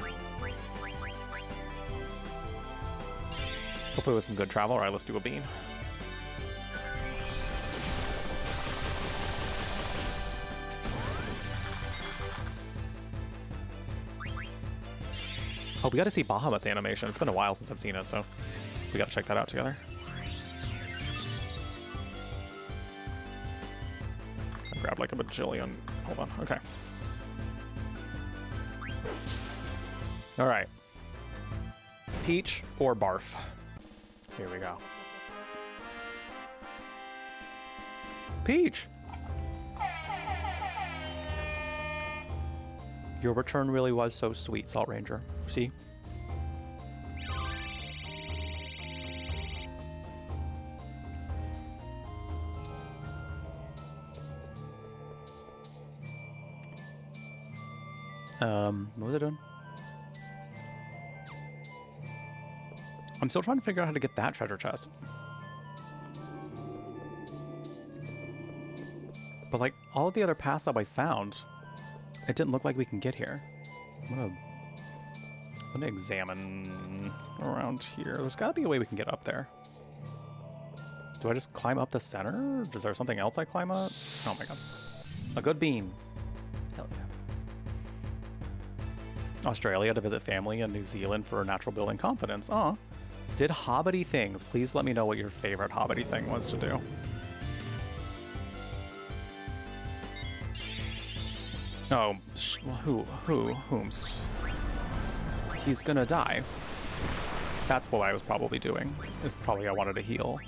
Hopefully it was some good travel. All right, let's do a bean. Oh, we got to see Bahamut's animation. It's been a while since I've seen it, so we got to check that out together. I grabbed like a bajillion. Hold on. Okay. All right. Peach or barf? Here we go. Peach! Your return really was so sweet, Salt Ranger. See? What was I doing? I'm still trying to figure out how to get that treasure chest. But like all of the other paths that I found, it didn't look like we can get here. I'm gonna examine around here. There's gotta be a way we can get up there. Do I just climb up the center? Is there something else I climb up? Oh my god. A good beam. Hell yeah. Australia to visit family and New Zealand for natural building confidence. Aw. Did hobbity things. Please let me know what your favorite hobbity thing was to do. Oh, whomst? He's gonna die. That's what I was probably doing. Is probably I wanted to heal.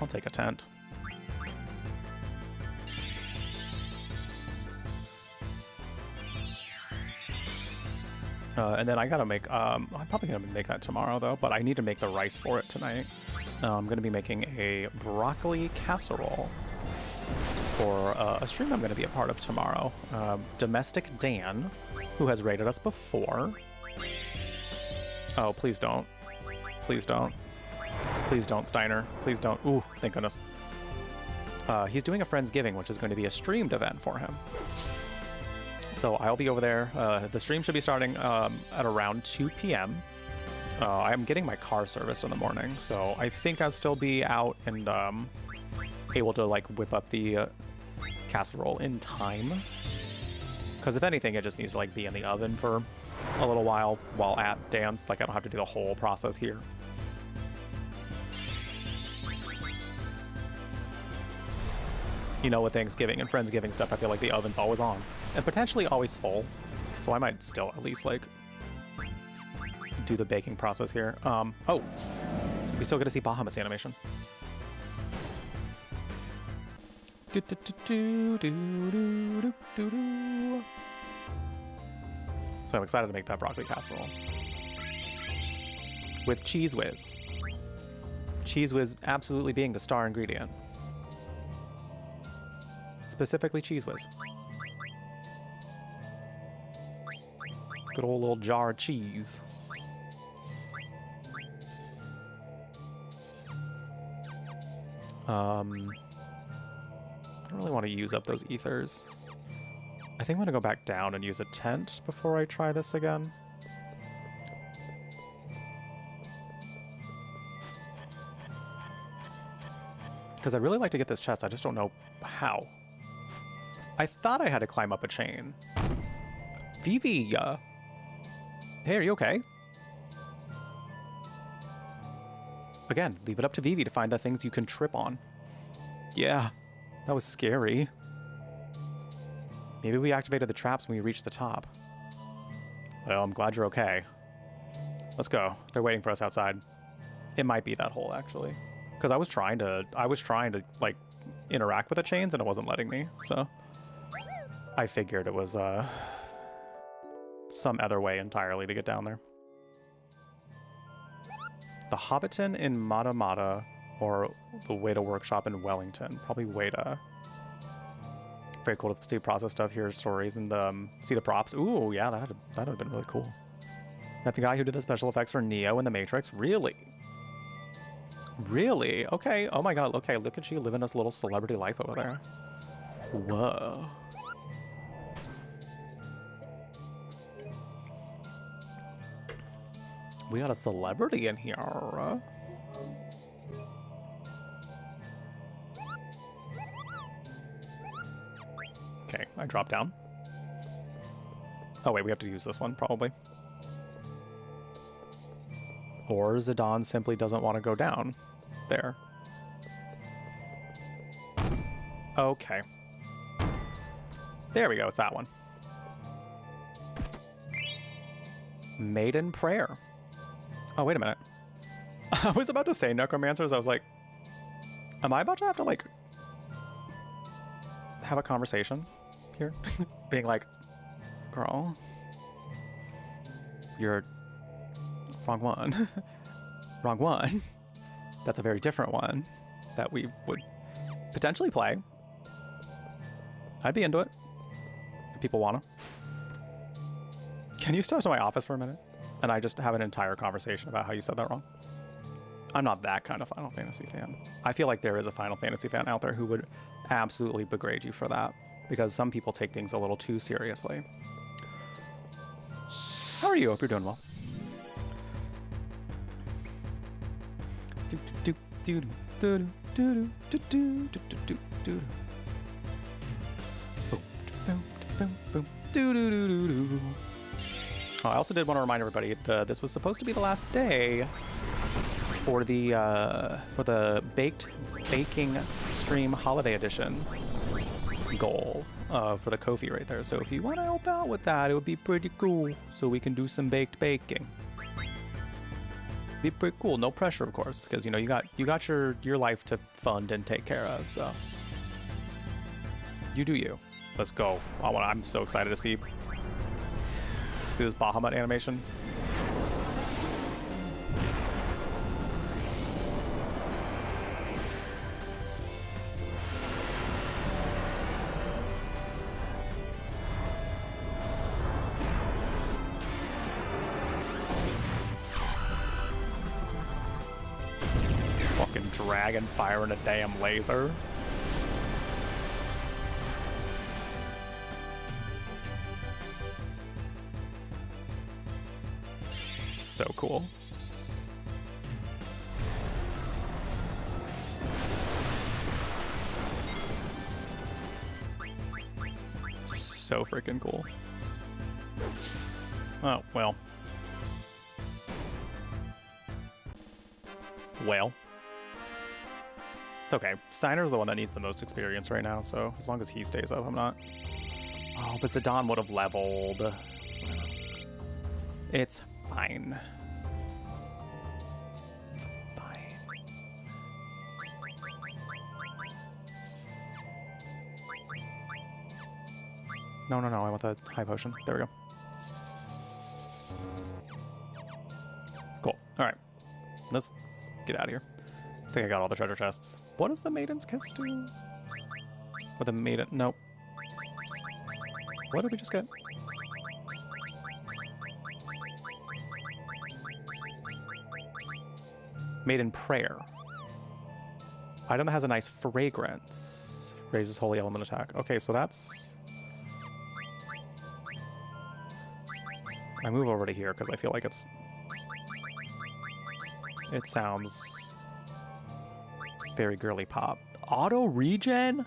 I'll take a tent. And then I gotta make, I'm probably gonna make that tomorrow though, but I need to make the rice for it tonight. I'm gonna be making a broccoli casserole for a stream I'm gonna be a part of tomorrow. Domestic Dan, who has raided us before. Oh, please don't. Please don't. Please don't, Steiner. Please don't. Ooh, thank goodness. He's doing a Friendsgiving, which is going to be a streamed event for him. So I'll be over there. The stream should be starting at around 2 p.m. I'm getting my car serviced in the morning, so I think I'll still be out and able to like whip up the casserole in time. Because if anything, it just needs to like be in the oven for a little while at dance. Like I don't have to do the whole process here. You know, with Thanksgiving and Friendsgiving stuff, I feel like the oven's always on and potentially always full. So I might still at least like do the baking process here. Oh, we still get to see Bahamut's animation. So I'm excited to make that broccoli casserole with Cheese Whiz. Cheese Whiz absolutely being the star ingredient. Specifically Cheese Whiz. Good old little jar of cheese. I don't really want to use up those ethers. I think I'm gonna go back down and use a tent before I try this again. Because I'd really like to get this chest, I just don't know how. I thought I had to climb up a chain. Vivi! Hey, are you okay? Again, leave it up to Vivi to find the things you can trip on. Yeah, that was scary. Maybe we activated the traps when we reached the top. Well, I'm glad you're okay. Let's go. They're waiting for us outside. It might be that hole, actually. Because I was trying to, like, interact with the chains and it wasn't letting me, so... I figured it was, some other way entirely to get down there. The Hobbiton in Mata Mata, or the Weta Workshop in Wellington. Probably Weta. Very cool to see process stuff, hear stories, and see the props. Ooh, yeah, that'd have been really cool. That's the guy who did the special effects for Neo in The Matrix? Really? Really? Okay, oh my god, okay, look at you living this little celebrity life over there. Whoa. We got a celebrity in here. Okay, I drop down. Oh wait, we have to use this one, probably. Or Zidane simply doesn't want to go down. There. Okay. There we go, it's that one. Maiden Prayer. Oh, wait a minute. I was about to say necromancers. I was like, am I about to have to, like, have a conversation here? Being like, girl, you're wrong one. Wrong one. That's a very different one that we would potentially play. I'd be into it. people wanna. Can you step to my office for a minute? And I just have an entire conversation about how you said that wrong. I'm not that kind of Final Fantasy fan. I feel like there is a Final Fantasy fan out there who would absolutely begrade you for that, because some people take things a little too seriously. How are you? Hope you're doing well. Oh, I also did want to remind everybody that this was supposed to be the last day for the baking stream holiday edition goal for the Ko-fi right there. So if you want to help out with that, it would be pretty cool. So we can do some baked baking. Be pretty cool. No pressure, of course, because you know you got your life to fund and take care of. So you do you. Let's go. I'm so excited to see this Bahamut animation. Fucking dragon firing a damn laser. So cool. So freaking cool. Oh, well. Well. It's okay. Steiner's the one that needs the most experience right now, so as long as he stays up, I'm not. Oh, but Zidane would have leveled. It's fine. It's fine. No, I want the high potion. There we go. Cool. Alright. Let's get out of here. I think I got all the treasure chests. What does the Maiden's Kiss do? Or the Maiden... Nope. What did we just get? Maiden Prayer. Item that has a nice fragrance. Raises holy element attack. Okay, so that's... I move over to here because I feel like it's... It sounds very girly pop. Auto regen?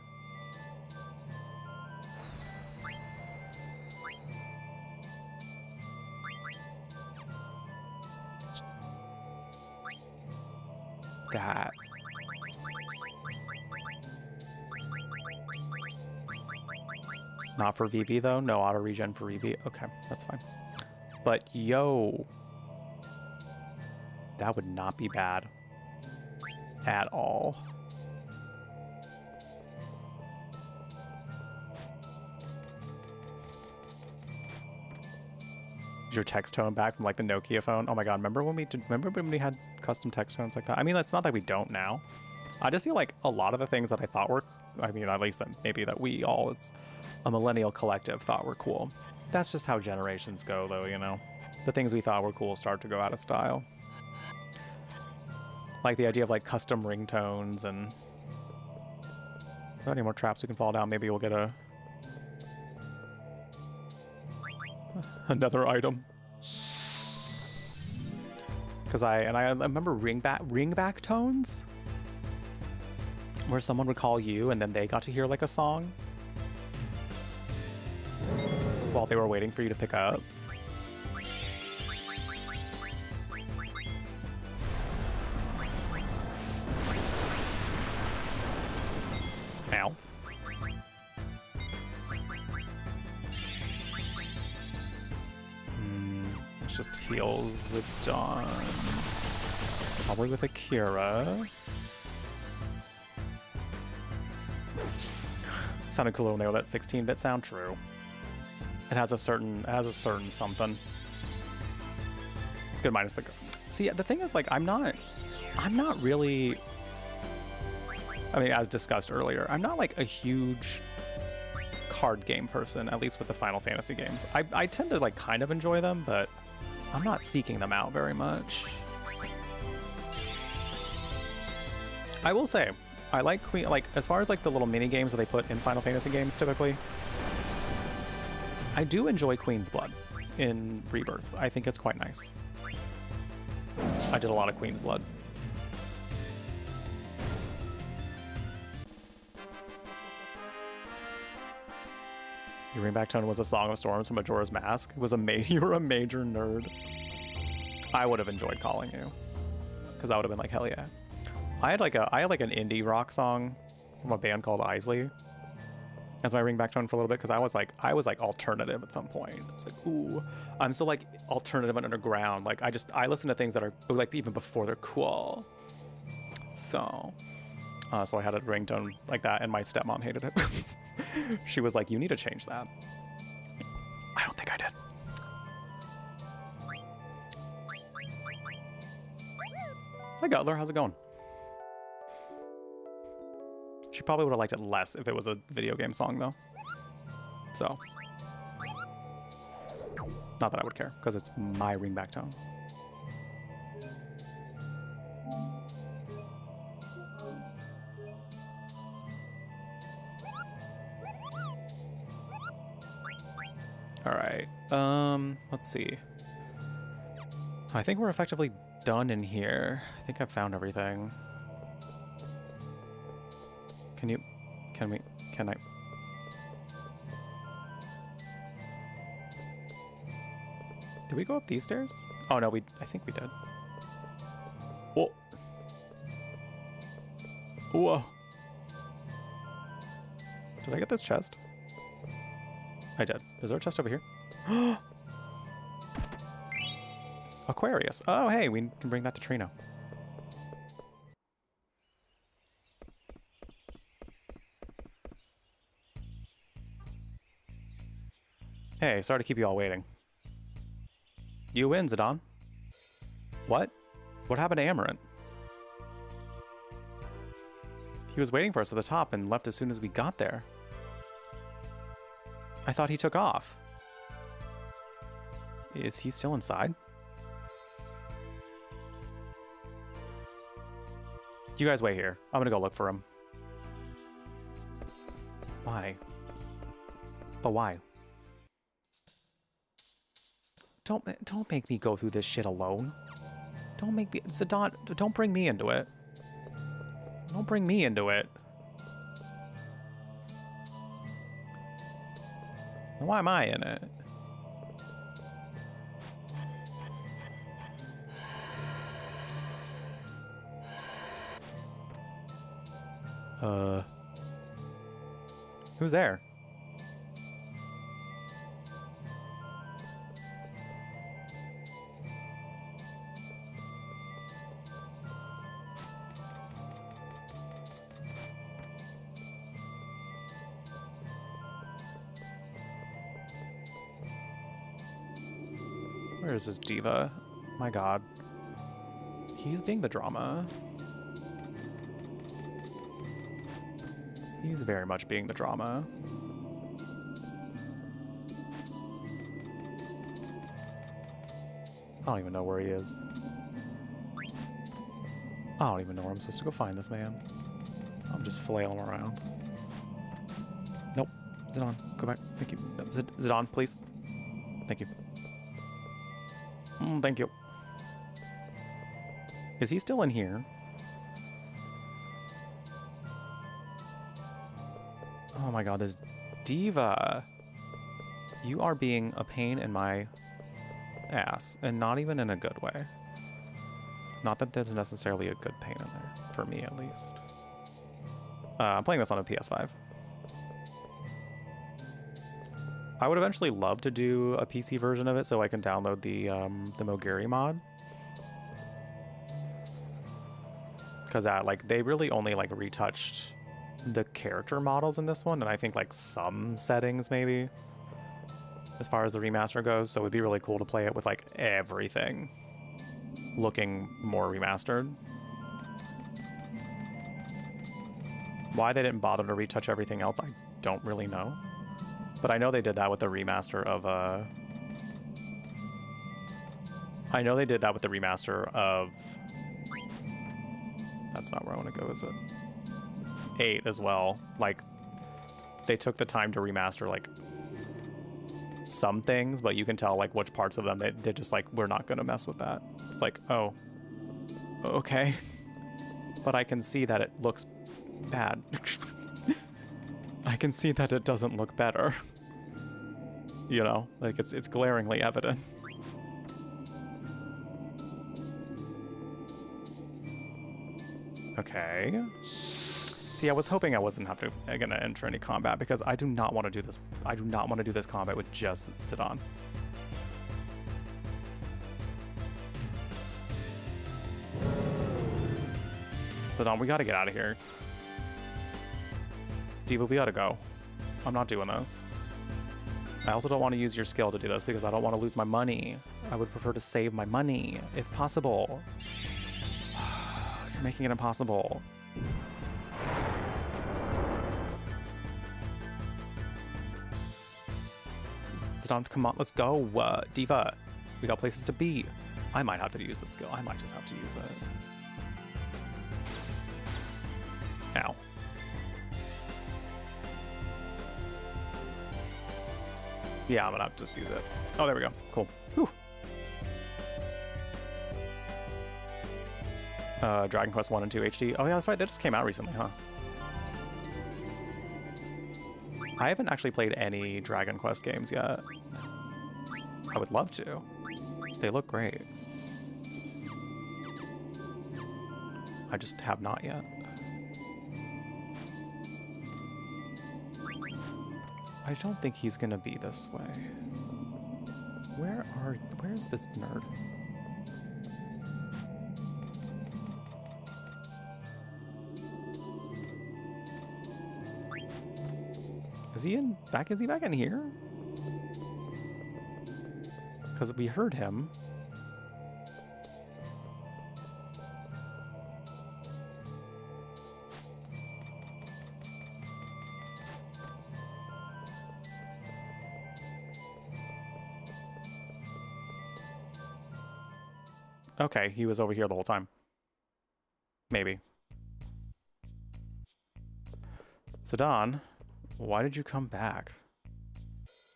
That. Not for VV though? No auto regen for VV? Okay, that's fine. But yo, that would not be bad at all. Your text tone back from like the Nokia phone. Oh my god, remember when we had custom text tones like that? I mean, it's not that we don't now. I just feel like a lot of the things that I thought were, I mean, at least maybe that we all as a millennial collective thought were cool. That's just how generations go though, you know? The things we thought were cool start to go out of style. Like the idea of like custom ringtones and... Are there any more traps we can fall down? Maybe we'll get another item. Because I remember ringback tones, where someone would call you and then they got to hear like a song while they were waiting for you to pick up. Ow. Let's just heal Zidane. Probably with Akira. Sounded cooler when they were that 16-bit sound. True. It has a certain something. It's good minus the... See, the thing is, like, I'm not really... I mean, as discussed earlier, I'm not like a huge card game person, at least with the Final Fantasy games. I tend to like kind of enjoy them, but I'm not seeking them out very much. I will say, I like Queen, like as far as like the little mini games that they put in Final Fantasy games typically, I do enjoy Queen's Blood in Rebirth. I think it's quite nice. I did a lot of Queen's Blood. Your ringback tone was a Song of Storms from Majora's Mask. It was you were a major nerd. I would have enjoyed calling you, because I would have been like, hell yeah. I had like an indie rock song from a band called Isley as my ringback tone for a little bit, because I was like alternative at some point. It's like, ooh, I'm so like alternative and underground. Like I listen to things that are like even before they're cool. So I had a ringtone like that, and my stepmom hated it. She was like, you need to change that. I don't think I did. Hi Gutler, how's it going? She probably would have liked it less if it was a video game song though. So, not that I would care, because it's my ringback tone. All right, let's see. I think we're effectively done in here. I think I've found everything. Can I? Did we go up these stairs? Oh no, I think we did. Whoa. Whoa. Did I get this chest? I did. Is there a chest over here? Aquarius. Oh, hey, we can bring that to Trino. Hey, sorry to keep you all waiting. You win, Zidane. What? What happened to Amarant? He was waiting for us at the top and left as soon as we got there. I thought he took off. Is he still inside? You guys wait here. I'm gonna go look for him. Why? But why? Don't make me go through this shit alone. Don't make me, Zidane, don't bring me into it. Don't bring me into it. Why am I in it? Who's there? Where is this diva? My god. He's being the drama. He's very much being the drama. I don't even know where he is. I don't even know where I'm supposed to go find this man. I'm just flailing around. Nope. Zidane, go back. Thank you. Zidane, please. Thank you. Thank you. Is he still in here? Oh my god, this diva. You are being a pain in my ass, and not even in a good way. Not that there's necessarily a good pain in there, for me at least. I'm playing this on a PS5. I would eventually love to do a PC version of it so I can download the Mogiri mod. Because they really only retouched the character models in this one, and I think some settings maybe, as far as the remaster goes. So it would be really cool to play it with everything looking more remastered. Why they didn't bother to retouch everything else, I don't really know. But I know they did that with the remaster of I know they did that with the remaster of... That's not where I want to go, is it? 8 as well. Like, they took the time to remaster, like, some things, but you can tell, like, which parts of them they're just like, we're not going to mess with that. It's like, oh, okay. But I can see that it looks bad. I can see that it doesn't look better. You know, like, it's glaringly evident. Okay. See, I was hoping I wasn't gonna enter any combat because I do not want to do this. I do not want to do this combat with just Zidane. Zidane, we gotta get out of here. Diva, we gotta go. I'm not doing this. I also don't want to use your skill to do this because I don't want to lose my money. I would prefer to save my money, if possible. You're making it impossible. Zidane, come on, let's go. Diva, we got places to be. I might have to use the skill. I might just have to use it. Ow. Yeah, I'm gonna have to just use it. Oh, there we go. Cool. Whew. Dragon Quest 1 and 2 HD. Oh yeah, that's right. That just came out recently, huh? I haven't actually played any Dragon Quest games yet. I would love to. They look great. I just have not yet. I don't think he's gonna be this way. Where's this nerd? Is he back in here? Because we heard him. Okay, he was over here the whole time. Maybe. Zidane, why did you come back?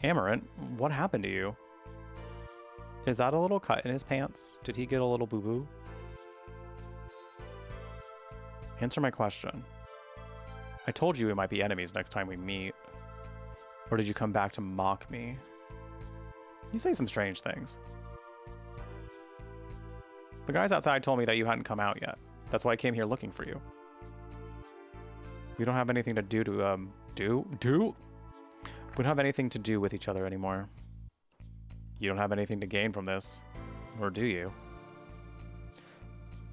Amarant, what happened to you? Is that a little cut in his pants? Did he get a little boo-boo? Answer my question. I told you we might be enemies next time we meet. Or did you come back to mock me? You say some strange things. The guys outside told me that you hadn't come out yet. That's why I came here looking for you. We don't have anything to do to, We don't have anything to do with each other anymore. You don't have anything to gain from this. Or do you?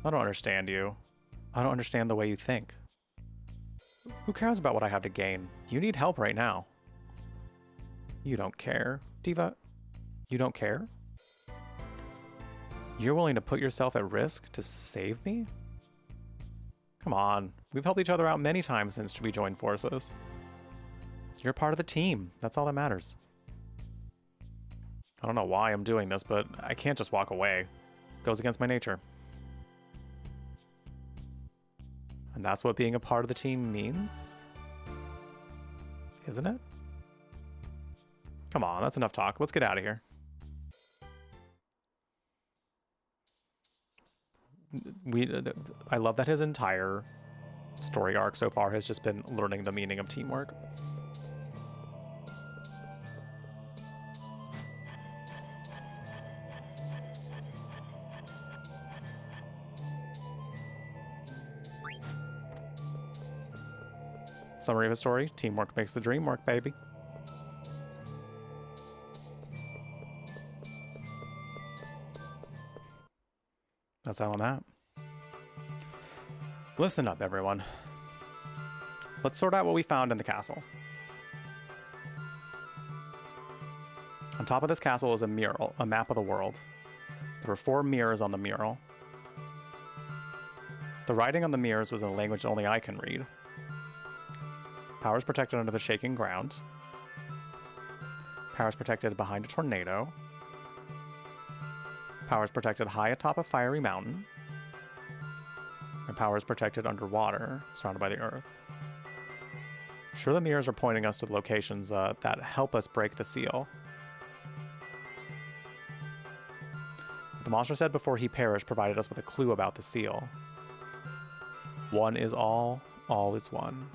I don't understand you. I don't understand the way you think. Who cares about what I have to gain? You need help right now. You don't care, Diva. You don't care? You're willing to put yourself at risk to save me? Come on. We've helped each other out many times since we joined forces. You're part of the team. That's all that matters. I don't know why I'm doing this, but I can't just walk away. It goes against my nature. And that's what being a part of the team means? Isn't it? Come on, that's enough talk. Let's get out of here. I love that his entire story arc so far has just been learning the meaning of teamwork. Summary of his story: teamwork makes the dream work, baby. That's that on that. Listen up, everyone. Let's sort out what we found in the castle. On top of this castle is a mural, a map of the world. There were 4 mirrors on the mural. The writing on the mirrors was in a language only I can read. Power is protected under the shaking ground. Power is protected behind a tornado. Power is protected high atop a fiery mountain. And power is protected underwater, surrounded by the earth. Sure, the mirrors are pointing us to the locations that help us break the seal. The monster said before he perished provided us with a clue about the seal. One is all is one.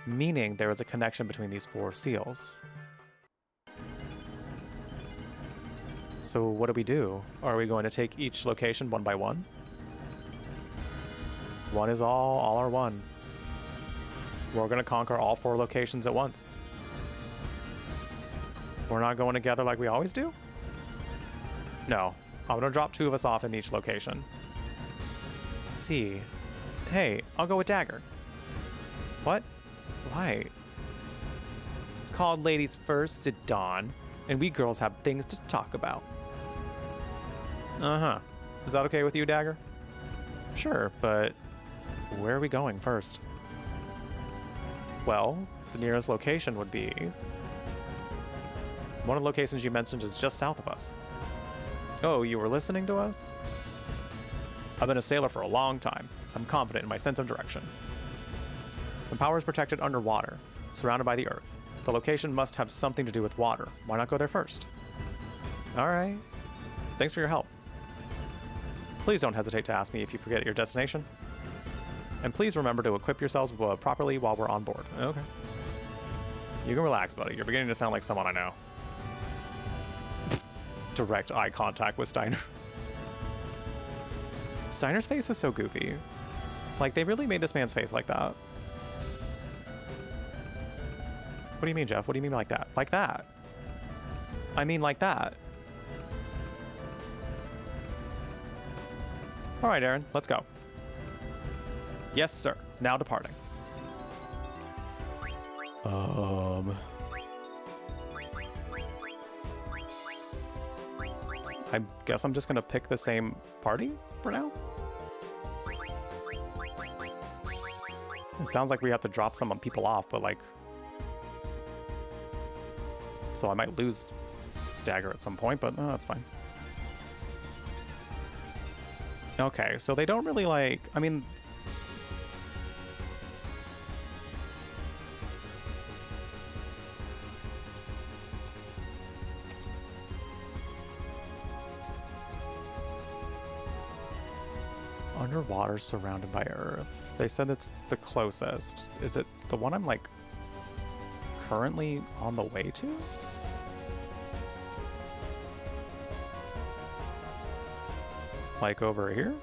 Meaning there is a connection between these 4 seals. So what do we do? Are we going to take each location one by one? One is all are one. We're going to conquer all 4 locations at once. We're not going together like we always do? No. I'm going to drop 2 of us off in each location. See. Hey, I'll go with Dagger. What? Why? It's called Ladies First, said Dawn, and we girls have things to talk about. Uh-huh. Is that okay with you, Dagger? Sure, but where are we going first? Well, the nearest location would be... One of the locations you mentioned is just south of us. Oh, you were listening to us? I've been a sailor for a long time. I'm confident in my sense of direction. The power is protected underwater, surrounded by the earth. The location must have something to do with water. Why not go there first? Alright. Thanks for your help. Please don't hesitate to ask me if you forget your destination. And please remember to equip yourselves properly while we're on board. Okay. You can relax, buddy. You're beginning to sound like someone I know. Direct eye contact with Steiner. Steiner's face is so goofy. Like, they really made this man's face like that. What do you mean, Jeff? What do you mean like that? Like that? I mean like that. All right, Aaron, let's go. Yes, sir. Now departing. I guess I'm just gonna pick the same party for now. It sounds like we have to drop some people off, but like... So I might lose Dagger at some point, but that's fine. Okay, so they don't really like... I mean... Underwater, surrounded by Earth. They said it's the closest. Is it the one I'm like currently on the way to? Like over here?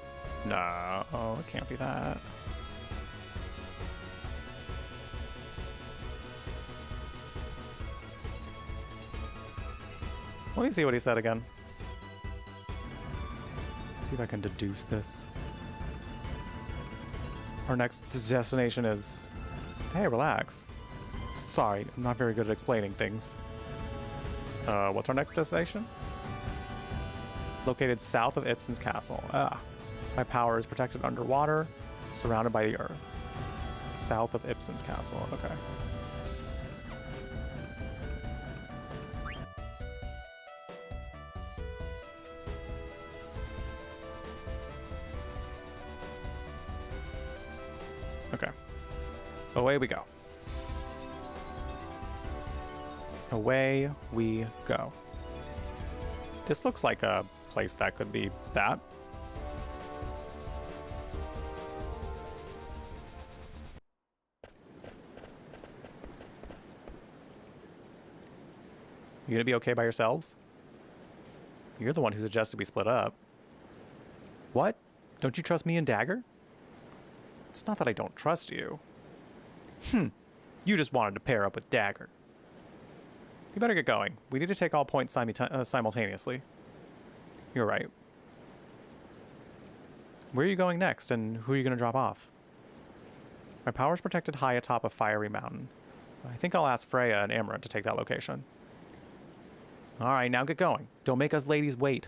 No, it can't be that. Let me see what he said again. See if I can deduce this. Our next destination is... Hey, relax. Sorry, I'm not very good at explaining things. What's our next destination? Located south of Ibsen's castle. Ah. My power is protected underwater, surrounded by the earth. South of Ibsen's castle. Okay. Okay. Away we go. Away we go. This looks like a place that could be that. You gonna be okay by yourselves? You're the one who suggested we split up. What? Don't you trust me and Dagger? It's not that I don't trust you. You just wanted to pair up with Dagger. You better get going. We need to take all points simultaneously. You're right. Where are you going next, and who are you going to drop off? My power's protected high atop a fiery mountain. I think I'll ask Freya and Amaranth to take that location. Alright, now get going. Don't make us ladies wait.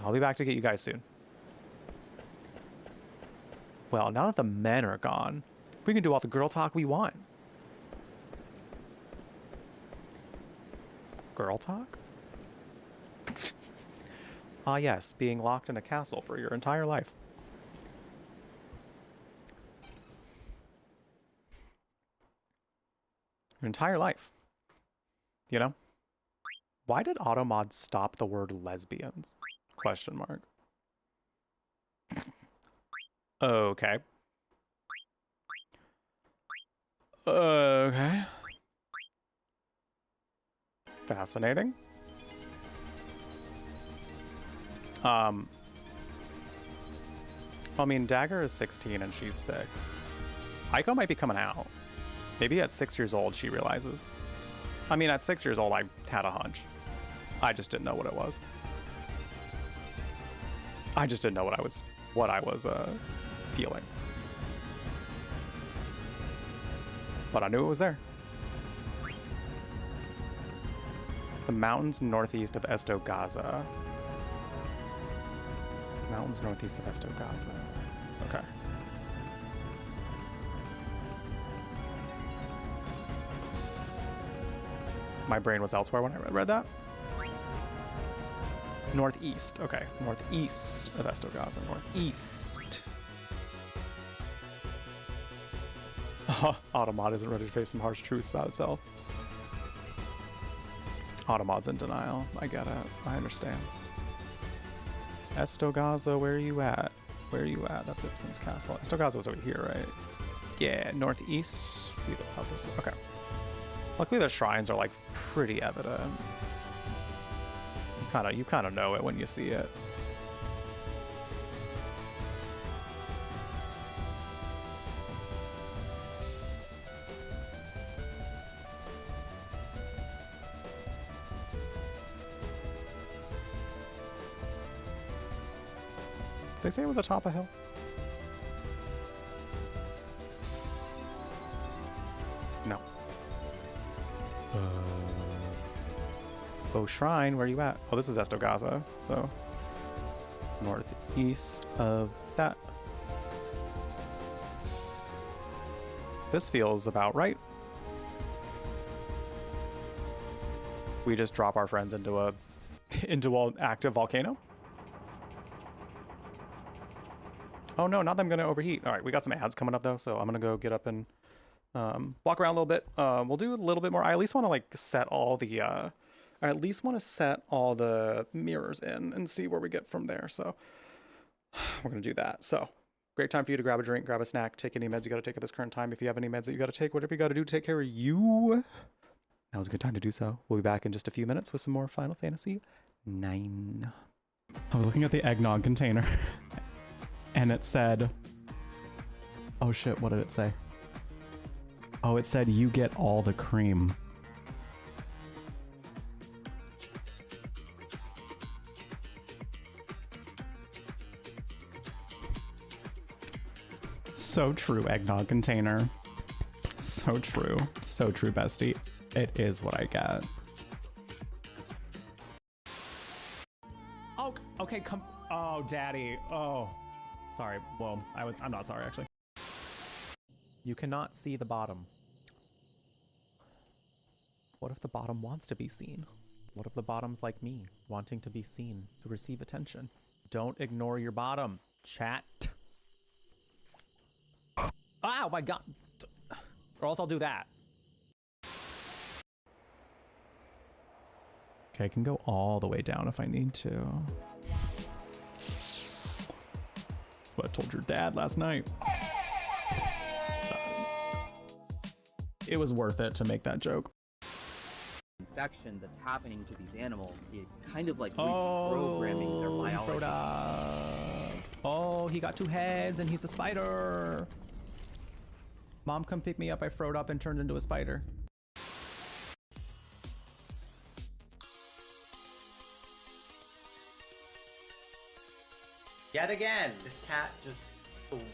I'll be back to get you guys soon. Well, now that the men are gone, we can do all the girl talk we want. Girl talk? Ah, yes, being locked in a castle for your entire life. Your entire life. You know? Why did Automod stop the word lesbians? Question mark. Okay. Okay. Fascinating. I mean, Dagger is 16 and she's 6. Aiko might be coming out. Maybe at 6 years old she realizes. I mean, at 6 years old I had a hunch. I just didn't know what it was. I just didn't know what I was feeling. But I knew it was there. The mountains northeast of Estogaza. Mountains northeast of Estogaza. Okay. My brain was elsewhere when I read that. Northeast. Okay. Northeast of Estogaza. Northeast. Automod isn't ready to face some harsh truths about itself. Automod's in denial. I get it. I understand. Estogaza, where are you at? Where are you at? That's Ibsen's castle. Estogaza was over here, right? Yeah, northeast. We go out this way. Okay. Luckily the shrines are like pretty evident. You kind of know it when you see it. Did they say it was atop a hill? No. Oh, shrine, where are you at? Oh, this is Estogaza, so northeast of that. This feels about right. We just drop our friends into an active volcano. Oh no, not that I'm gonna overheat. All right, we got some ads coming up though, so I'm gonna go get up and walk around a little bit. We'll do a little bit more. I at least want to like set all the I at least want to set all the mirrors in and see where we get from there. So we're going to do that. So great time for you to grab a drink, grab a snack, take any meds you got to take at this current time. If you have any meds that you got to take, whatever you got to do to take care of you, now is a good time to do so. We'll be back in just a few minutes with some more Final Fantasy IX. I was looking at the eggnog container and it said, oh shit, what did it say? Oh, it said you get all the cream. So true, eggnog container. So true. So true, bestie. It is what I get. Oh, okay, come. Oh, daddy. Oh, sorry. Well, I'm not sorry, actually. You cannot see the bottom. What if the bottom wants to be seen? What if the bottom's like me, wanting to be seen, to receive attention? Don't ignore your bottom, chat. Oh my god. Or else I'll do that. Okay, I can go all the way down if I need to. That's what I told your dad last night. It was worth it to make that joke. Infection that's happening to these animals is kind of like reprogramming their biology. Oh, he got 2 heads and he's a spider. Mom, come pick me up. I froed up and turned into a spider. Yet again, this cat just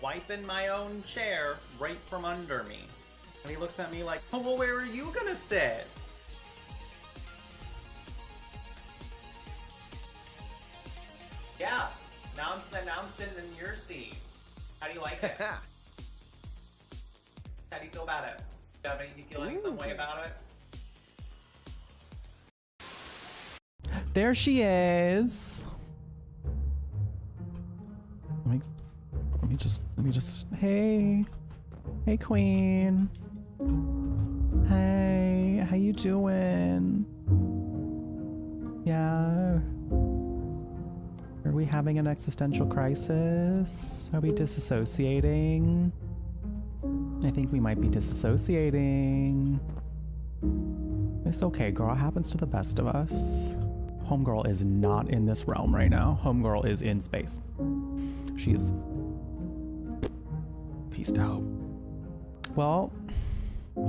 wiping my own chair right from under me. And he looks at me like, oh, well, where are you gonna sit? Yeah, now I'm sitting in your seat. How do you like it? How do you feel about it? Do you feel like some way about it? There she is. Let me just. Hey, queen. Hey, how you doing? Yeah. Are we having an existential crisis? Are we disassociating? I think we might be disassociating. It's okay, girl. It happens to the best of us. Homegirl is not in this realm right now. Homegirl is in space. She is peaced out. Well,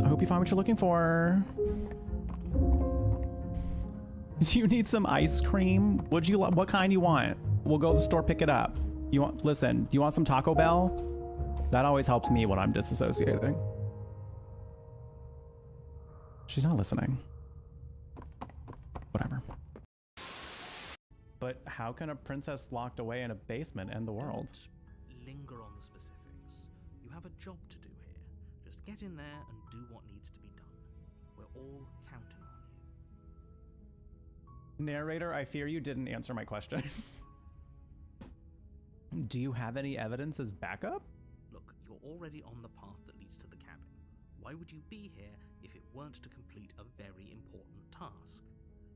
I hope you find what you're looking for. Do you need some ice cream? What kind you want? We'll go to the store, pick it up. Listen, you want some Taco Bell? That always helps me when I'm disassociating. She's not listening. Whatever. But how can a princess locked away in a basement end the world? Don't linger on the specifics. You have a job to do here. Just get in there and do what needs to be done. We're all counting on you. Narrator, I fear you didn't answer my question. Do you have any evidence as backup? Look, you're already on the path that leads to the cabin. Why would you be here if it weren't to complete a very important task?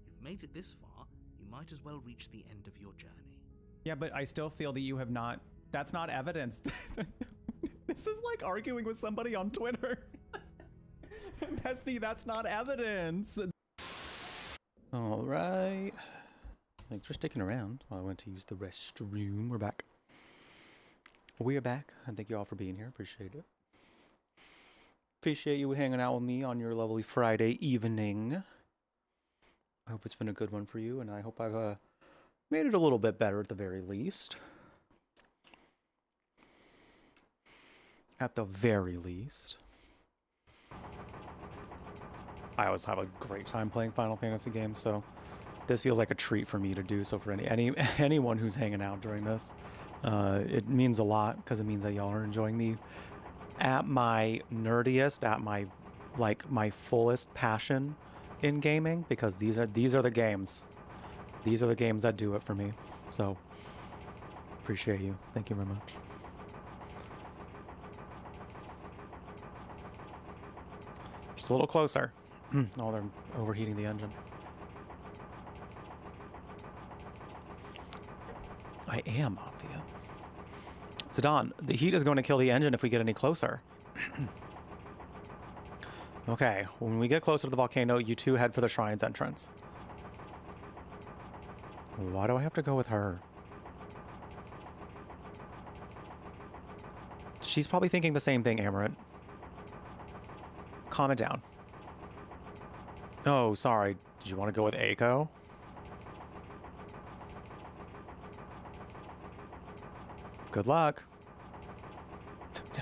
You've made it this far, you might as well reach the end of your journey. Yeah, but I still feel that you have not... That's not evidence. This is like arguing with somebody on Twitter. Bestie, that's not evidence. All right. Thanks for sticking around while I went to use the restroom. We're back. We are back, and thank you all for being here. Appreciate it. Appreciate you hanging out with me on your lovely Friday evening. I hope it's been a good one for you, and I hope I've made it a little bit better at the very least. At the very least. I always have a great time playing Final Fantasy games, so this feels like a treat for me to do. So for anyone who's hanging out during this, it means a lot because it means that y'all are enjoying me at my nerdiest, at my my fullest passion in gaming, because these are the games. These are the games that do it for me. So appreciate you. Thank you very much. Just a little closer. Oh, they're overheating the engine. I am obvious. Zidane, the heat is going to kill the engine if we get any closer. Okay, when we get closer to the volcano, you two head for the shrine's entrance. Why do I have to go with her? She's probably thinking the same thing, Amaranth. Calm it down. Oh, sorry. Did you want to go with Aiko? Good luck.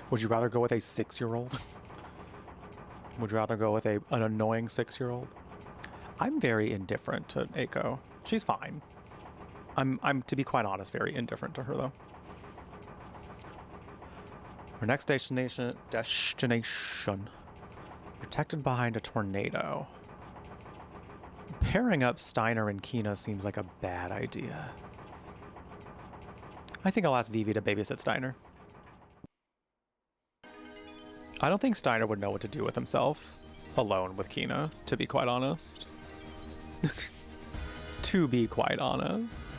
Would you rather go with a 6-year-old? Would you rather go with an annoying 6-year-old? I'm very indifferent to Aiko. She's fine. I'm to be quite honest, very indifferent to her though. Our next destination protected behind a tornado. Pairing up Steiner and Kina seems like a bad idea. I think I'll ask Vivi to babysit Steiner. I don't think Steiner would know what to do with himself alone with Kina, to be quite honest. To be quite honest.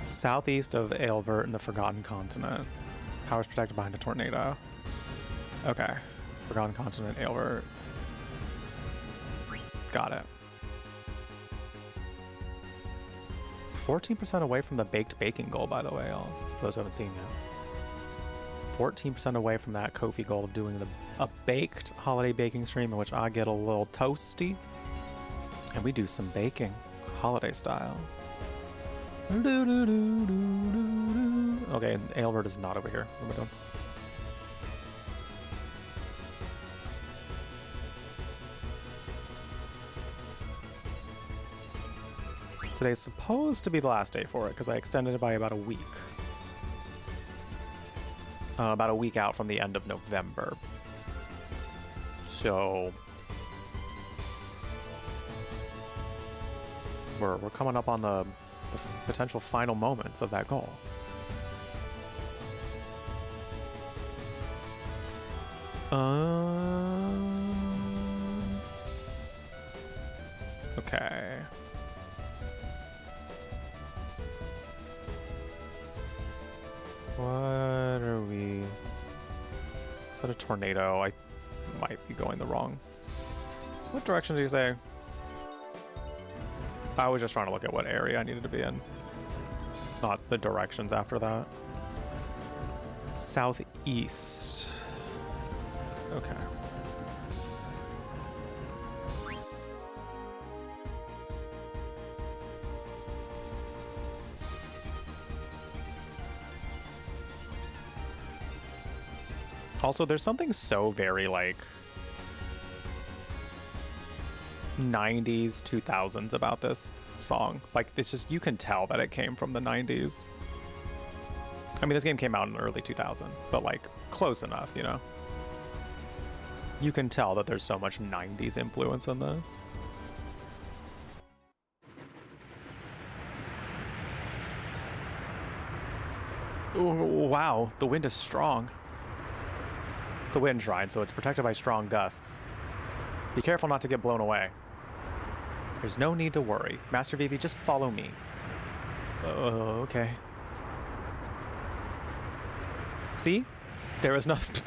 Southeast of Aelvert in the Forgotten Continent. Powers protected behind a tornado. Okay. Forgotten Continent, Aelvert. Got it. 14% away from the baked baking goal, by the way, for those who haven't seen yet. 14% away from that Kofi goal of doing a baked holiday baking stream in which I get a little toasty and we do some baking, holiday style. Okay, Aelbert is not over here. What am I doing? Today's supposed to be the last day for it because I extended it by about a week. About a week out from the end of November. So we're coming up on the potential final moments of that goal. Okay. What are we? Is that a tornado? I might be going the wrong. What direction did you say? I was just trying to look at what area I needed to be in. Not the directions after that. Southeast. Okay. Also, there's something so very like 90s, 2000s about this song. Like, it's just, you can tell that it came from the 90s. I mean, this game came out in early 2000, but like close enough, you know? You can tell that there's so much 90s influence in this. Ooh, wow, the wind is strong. It's the wind shrine, so it's protected by strong gusts. Be careful not to get blown away. There's no need to worry. Master Vivi, just follow me. Oh, okay. See? There is nothing.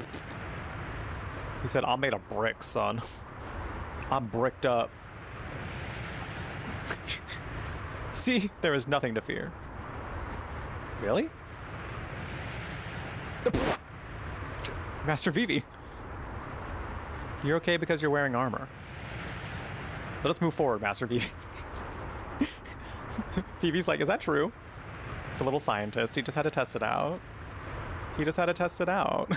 He said, I'm made of bricks, son. I'm bricked up. See? There is nothing to fear. Really? Master Vivi. You're okay because you're wearing armor. Let us move forward, Master Vivi. Vivi's like, is that true? The little scientist, he just had to test it out. He just had to test it out.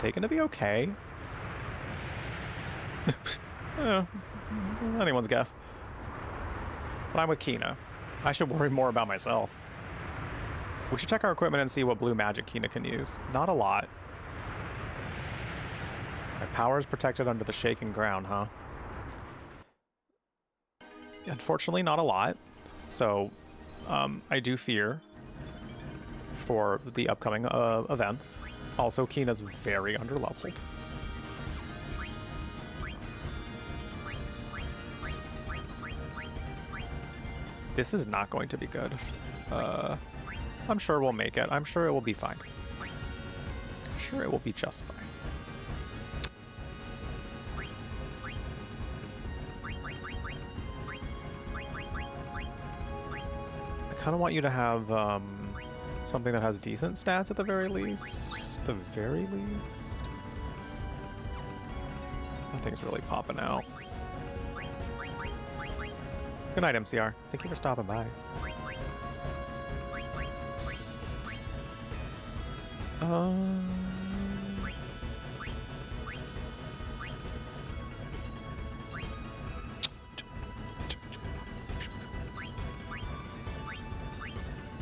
They gonna be okay? Anyone's guess. But I'm with Kina. I should worry more about myself. We should check our equipment and see what blue magic Kina can use. Not a lot. My power is protected under the shaking ground, huh? Unfortunately, not a lot. So, I do fear for the upcoming events. Also, Kina's very underleveled. This is not going to be good. I'm sure we'll make it. I'm sure it will be fine. I'm sure it will be just fine. I kind of want you to have something that has decent stats at the very least. The very least. Nothing's really popping out. Good night, MCR. Thank you for stopping by.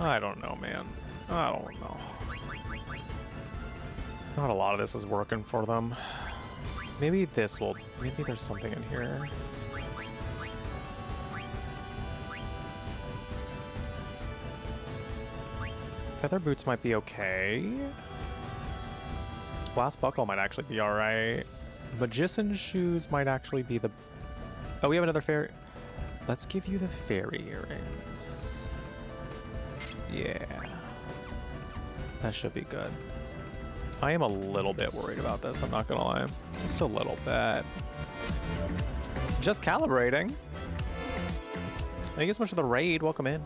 I don't know, man. I don't know. Not a lot of this is working for them. Maybe this will... Maybe there's something in here. Feather boots might be okay. Glass buckle might actually be alright. Magician shoes might actually be the... Oh, we have another fairy... Let's give you the fairy earrings. Yeah. That should be good. I am a little bit worried about this, I'm not gonna lie. Just a little bit. Just calibrating. Thank you so much for the raid. Welcome in.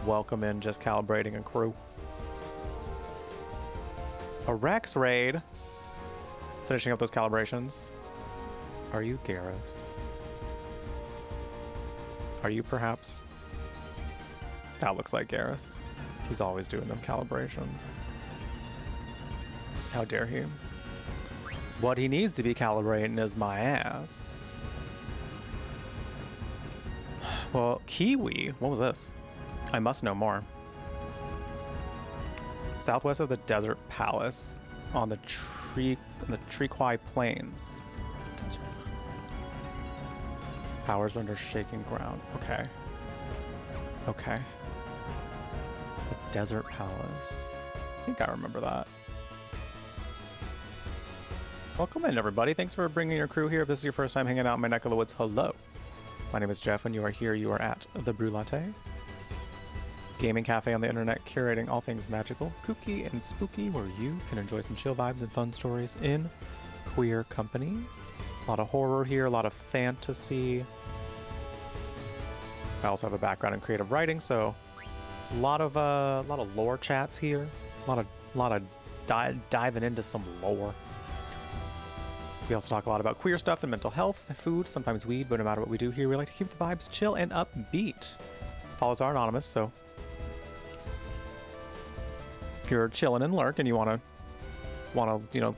Welcome in, Just Calibrating and crew. A Rex raid. Finishing up those calibrations. Are you Garrus? Are you perhaps... That looks like Garrus. He's always doing them calibrations. How dare he? What he needs to be calibrating is my ass. Well, Kiwi. What was this? I must know more. Southwest of the Desert Palace on the Trequai Plains. Desert. Powers under shaking ground. Okay. Okay. The Desert Palace. I think I remember that. Welcome in, everybody. Thanks for bringing your crew here. If this is your first time hanging out in my neck of the woods, hello. My name is Jeff. When you are here, you are at the Brew Latte. Gaming cafe on the internet, curating all things magical, kooky, and spooky, where you can enjoy some chill vibes and fun stories in queer company. A lot of horror here, a lot of fantasy. I also have a background in creative writing, so a lot of lore chats here. A lot of diving into some lore. We also talk a lot about queer stuff and mental health, food, sometimes weed, but no matter what we do here, we like to keep the vibes chill and upbeat. Follows are anonymous, so if you're chilling in lurk and you wanna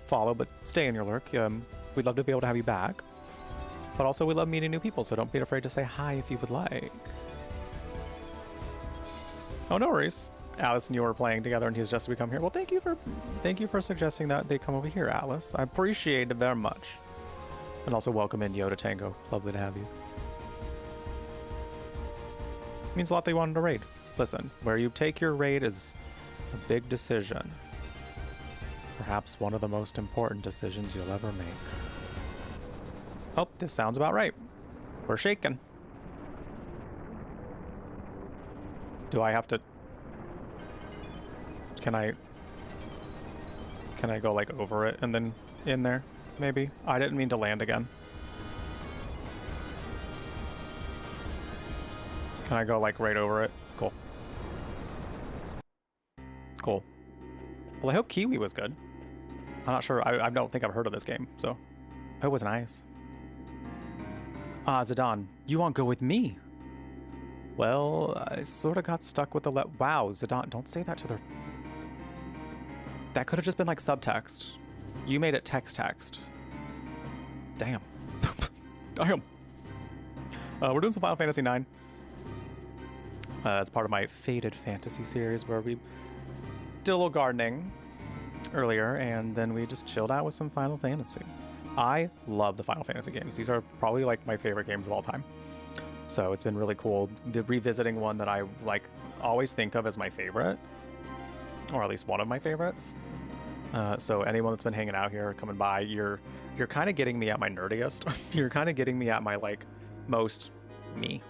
follow but stay in your lurk, we'd love to be able to have you back. But also we love meeting new people, so don't be afraid to say hi if you would like. Oh, no worries. Alice and you were playing together and he's just become here. Well, thank you for suggesting that they come over here, Alice. I appreciate it very much. And also welcome in Yoda Tango. Lovely to have you. Means a lot they wanted to raid. Listen, where you take your raid is a big decision. Perhaps one of the most important decisions you'll ever make. Oh, this sounds about right. We're shaking. Do I have to... Can I go like over it and then in there? Maybe? I didn't mean to land again. Can I go like right over it? Cool. Cool. Well, I hope Kiwi was good. I'm not sure. I don't think I've heard of this game, so it was nice. Ah, Zidane, you won't go with me. Well, I sort of got stuck with the wow, Zidane, don't say that to their... That could have just been like subtext. You made it text. Damn. Damn. We're doing some Final Fantasy IX. As part of my Faded Fantasy series where we did a little gardening earlier and then we just chilled out with some Final Fantasy. I love the Final Fantasy games. These are probably like my favorite games of all time. So it's been really cool revisiting one that I like always think of as my favorite, or at least one of my favorites. So anyone that's been hanging out here, coming by, you're kind of getting me at my nerdiest. You're kind of getting me at my like most me.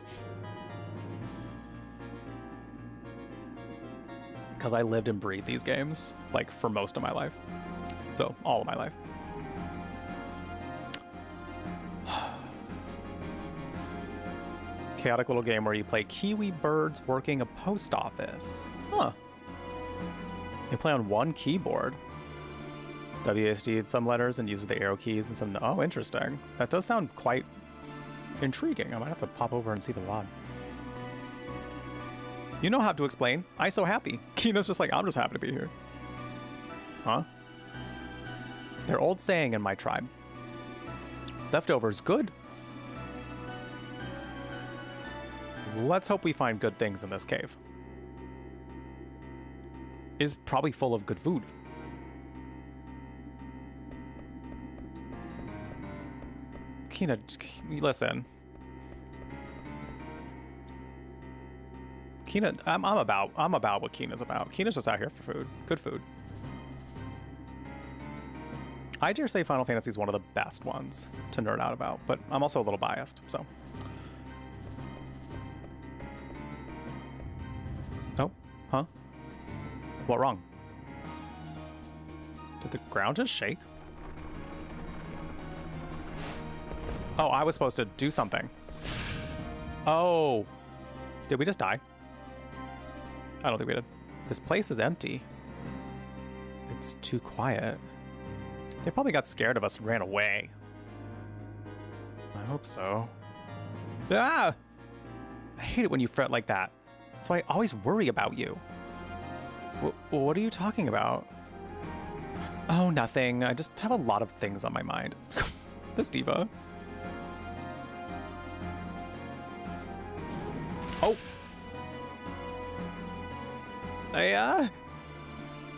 Because I lived and breathed these games like for most of my life. So all of my life. Chaotic little game where you play kiwi birds working a post office. Huh. You play on one keyboard. WASD some letters and uses the arrow keys and some... Oh, interesting. That does sound quite intriguing. I might have to pop over and see the VOD. You know how to explain. I so happy. Kina's just like, I'm just happy to be here. Huh? Their old saying in my tribe. Leftovers good. Let's hope we find good things in this cave. Is probably full of good food. Kina, listen. Kina, I'm about what Kina's about. Kina's just out here for food. Good food. I dare say Final Fantasy is one of the best ones to nerd out about, but I'm also a little biased, so. Oh, huh? What wrong? Did the ground just shake? Oh, I was supposed to do something. Oh. Did we just die? I don't think we did. This place is empty. It's too quiet. They probably got scared of us and ran away. I hope so. Ah! I hate it when you fret like that. That's why I always worry about you. What are you talking about? Oh, nothing. I just have a lot of things on my mind. This diva. Oh.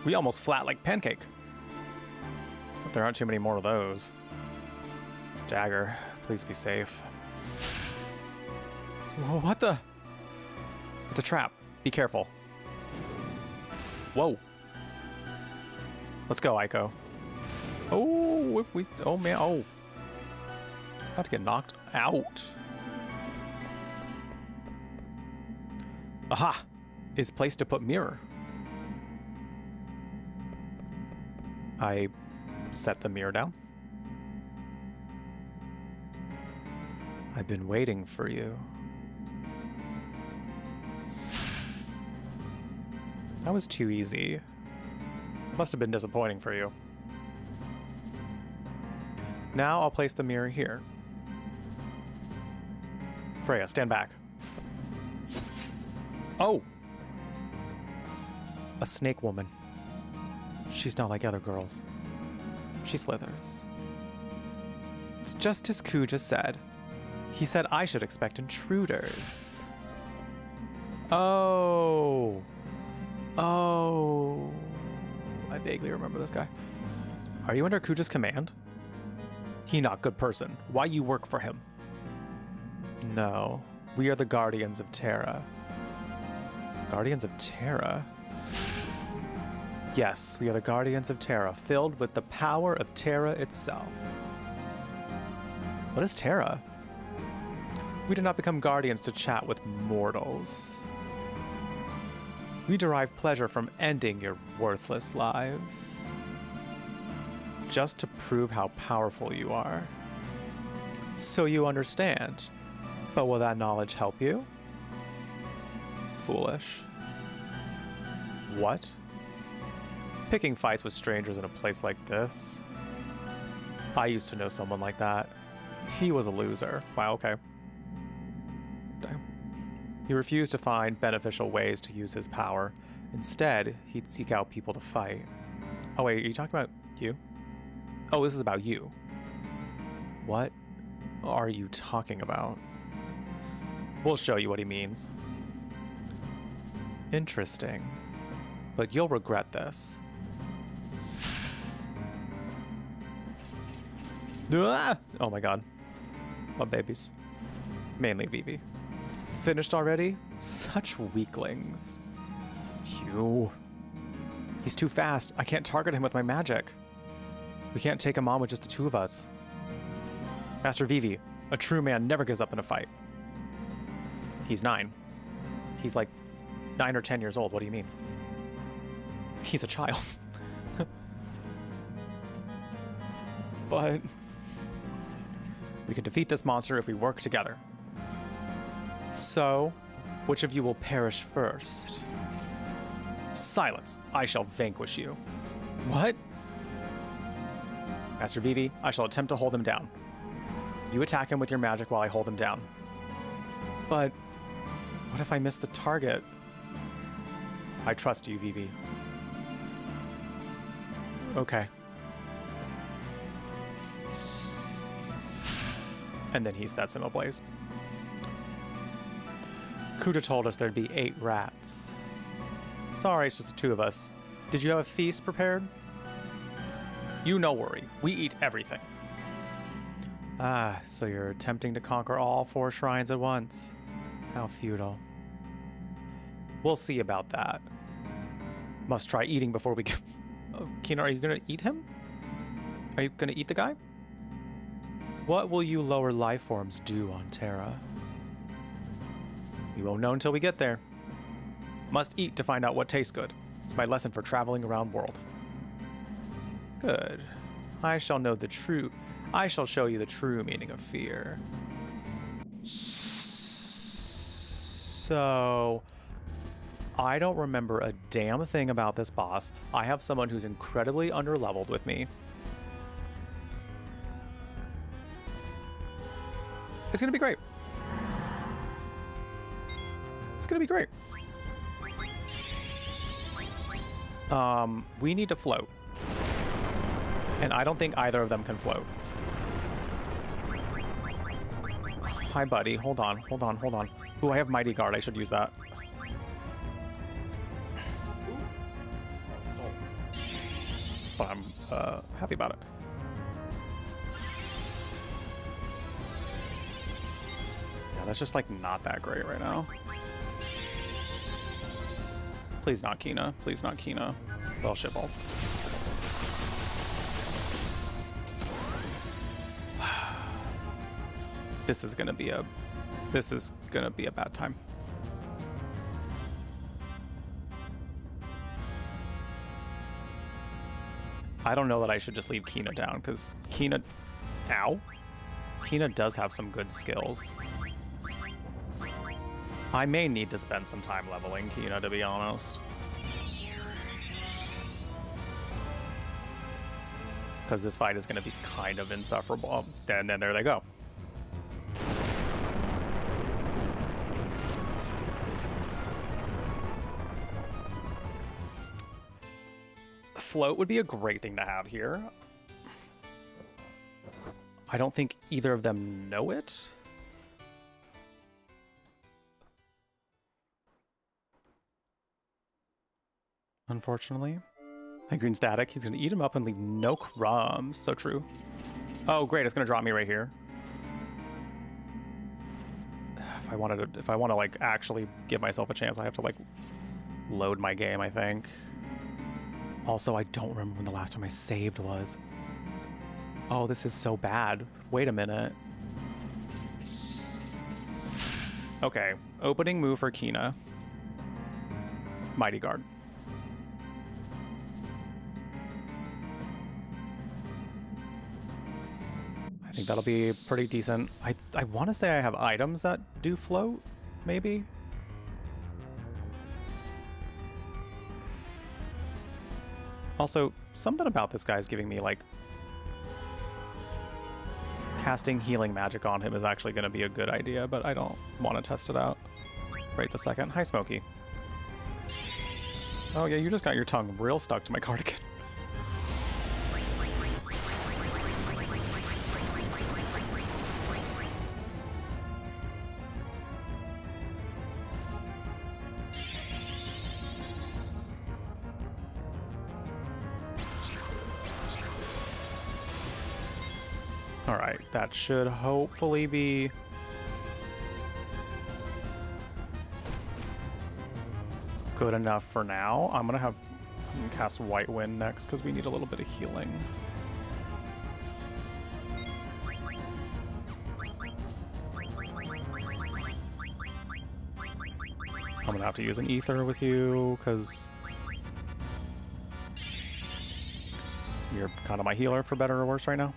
We almost flat like pancake. But there aren't too many more of those. Dagger, please be safe. Whoa, what the? It's a trap. Be careful. Whoa. Let's go, Aiko. Oh, if we... Oh, man. Oh. About to get knocked out. Aha! Is place to put mirror. I set the mirror down. I've been waiting for you. That was too easy. Must have been disappointing for you. Now I'll place the mirror here. Freya, stand back. Oh! A snake woman. She's not like other girls. She slithers. It's just as Kuja said. He said I should expect intruders. Oh. Oh. I vaguely remember this guy. Are you under Kuja's command? He not good person. Why you work for him? No. We are the Guardians of Terra. Guardians of Terra? Yes, we are the Guardians of Terra, filled with the power of Terra itself. What is Terra? We did not become guardians to chat with mortals. We derive pleasure from ending your worthless lives. Just to prove how powerful you are. So you understand. But will that knowledge help you? Foolish. What? Picking fights with strangers in a place like this? I used to know someone like that. He was a loser. Wow, okay. He refused to find beneficial ways to use his power. Instead, he'd seek out people to fight. Oh wait, are you talking about you? Oh, this is about you. What are you talking about? We'll show you what he means. Interesting. But you'll regret this. Ah! Oh my god. What babies? Mainly Vivi. Finished already? Such weaklings. Phew. He's too fast. I can't target him with my magic. We can't take him on with just the two of us. Master Vivi, a true man never gives up in a fight. He's 9. He's like 9 or 10 years old. What do you mean? He's a child. But we can defeat this monster if we work together. So, which of you will perish first? Silence! I shall vanquish you. What? Master Vivi, I shall attempt to hold him down. You attack him with your magic while I hold him down. But what if I miss the target? I trust you, Vivi. Okay. And then he sets him ablaze. Kuja told us there'd be 8 rats. Sorry, it's just the 2 of us. Did you have a feast prepared? You no worry. We eat everything. Ah, so you're attempting to conquer all 4 shrines at once. How futile. We'll see about that. Must try eating before we get... Oh, Kina, are you gonna eat him? Are you gonna eat the guy? What will you lower life forms do on Terra? We won't know until we get there. Must eat to find out what tastes good. It's my lesson for traveling around world. Good. I shall know the true... I shall show you the true meaning of fear. So... I don't remember a damn thing about this boss. I have someone who's incredibly underleveled with me. It's gonna be great. It's gonna be great. We need to float. And I don't think either of them can float. Hi, buddy. Hold on. Ooh, I have Mighty Guard. I should use that. happy about it. Yeah, that's just like not that great right now. Please not Kina. Please not Kina. Well, shitballs. This is gonna be a bad time. I don't know that I should just leave Kina down, because Kina... Ow? Kina does have some good skills. I may need to spend some time leveling Kina, to be honest. Because this fight is going to be kind of insufferable. And then there they go. Float would be a great thing to have here. I don't think either of them know it. Unfortunately. Hey, Green Static, he's gonna eat him up and leave no crumbs. So true. Oh, great, it's gonna drop me right here. If I want to like actually give myself a chance, I have to like load my game, I think. Also, I don't remember when the last time I saved was. Oh, this is so bad. Wait a minute. Okay, opening move for Kina. Mighty Guard. I think that'll be pretty decent. I want to say I have items that do float, maybe? Also, something about this guy is giving me, like, casting healing magic on him is actually going to be a good idea, but I don't want to test it out right this second. Hi, Smokey. Oh, yeah, you just got your tongue real stuck to my cardigan. Alright, that should hopefully be good enough for now. I'm gonna cast White Wind next because we need a little bit of healing. I'm gonna have to use an Ether with you because you're kind of my healer for better or worse right now.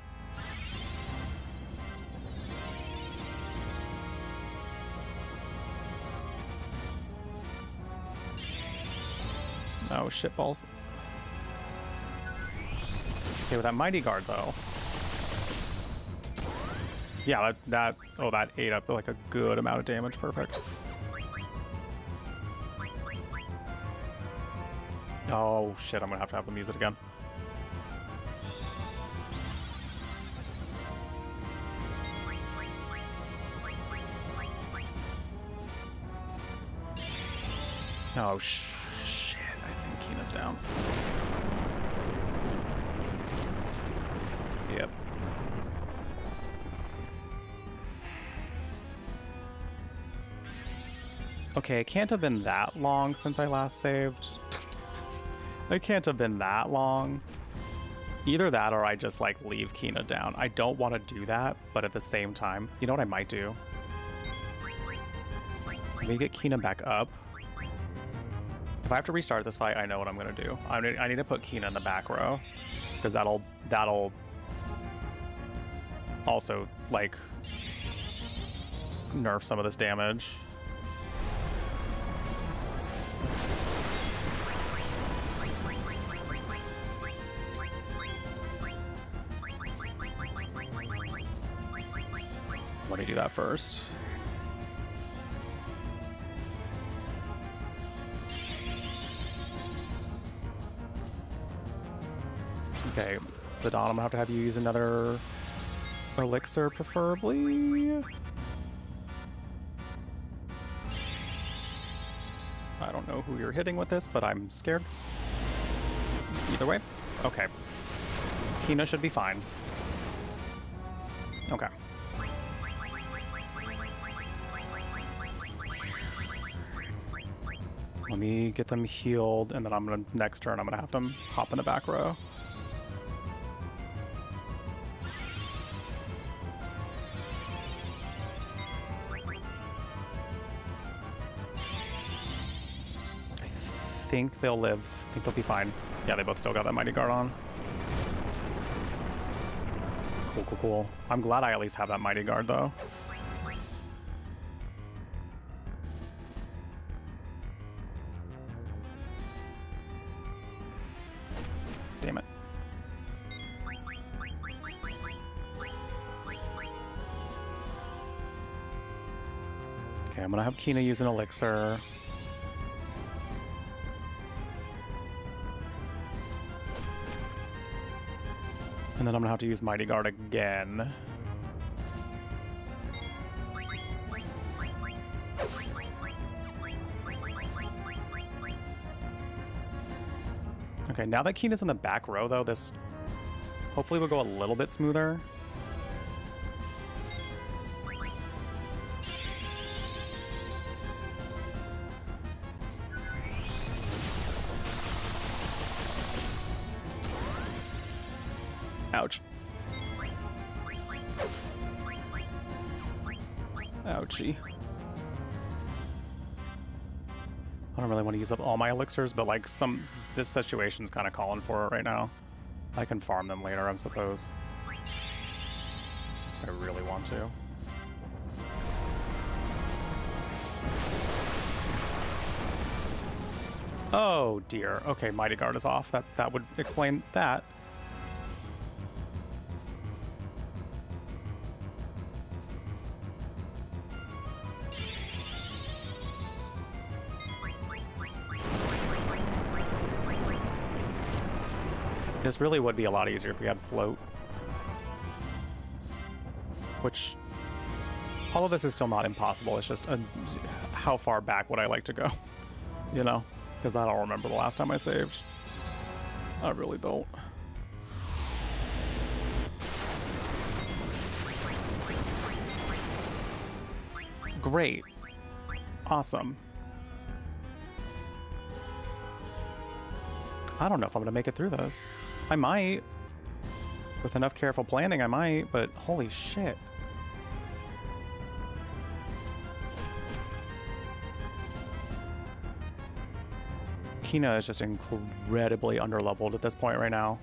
Oh, shitballs. Okay, with that Mighty Guard, though. Yeah, that ate up like a good amount of damage. Perfect. Oh, shit, I'm gonna have them use it again. Oh, shit, I think Kina's down. Yep. Okay, it can't have been that long since I last saved. It can't have been that long. Either that or I just like leave Kina down. I don't want to do that, but at the same time, you know what I might do? Maybe get Kina back up. If I have to restart this fight, I know what I'm gonna do. I need to put Kina in the back row, because that'll also like nerf some of this damage. Let me do that first. Okay, Zidane, I'm gonna have you use another elixir, preferably. I don't know who you're hitting with this, but I'm scared. Either way. Okay. Kina should be fine. Okay. Let me get them healed, and then I'm gonna, next turn, I'm gonna have them hop in the back row. I think they'll live. I think they'll be fine. Yeah, they both still got that Mighty Guard on. Cool, cool, cool. I'm glad I at least have that Mighty Guard, though. Damn it. Okay, I'm gonna have Kina use an elixir. And then I'm gonna have to use Mighty Guard again. Okay, now that Kina's in the back row, though, this hopefully will go a little bit smoother. Ouch. Ouchie. I don't really want to use up all my elixirs, but like this situation's kind of calling for it right now. I can farm them later, I suppose. I really want to. Oh dear. Okay, Mighty Guard is off. That would explain that. This really would be a lot easier if we had float. Which, all of this is still not impossible. It's just how far back would I like to go? You know? Because I don't remember the last time I saved. I really don't. Great. Awesome. I don't know if I'm gonna make it through this. I might. With enough careful planning, I might, but holy shit. Kina is just incredibly underleveled at this point right now.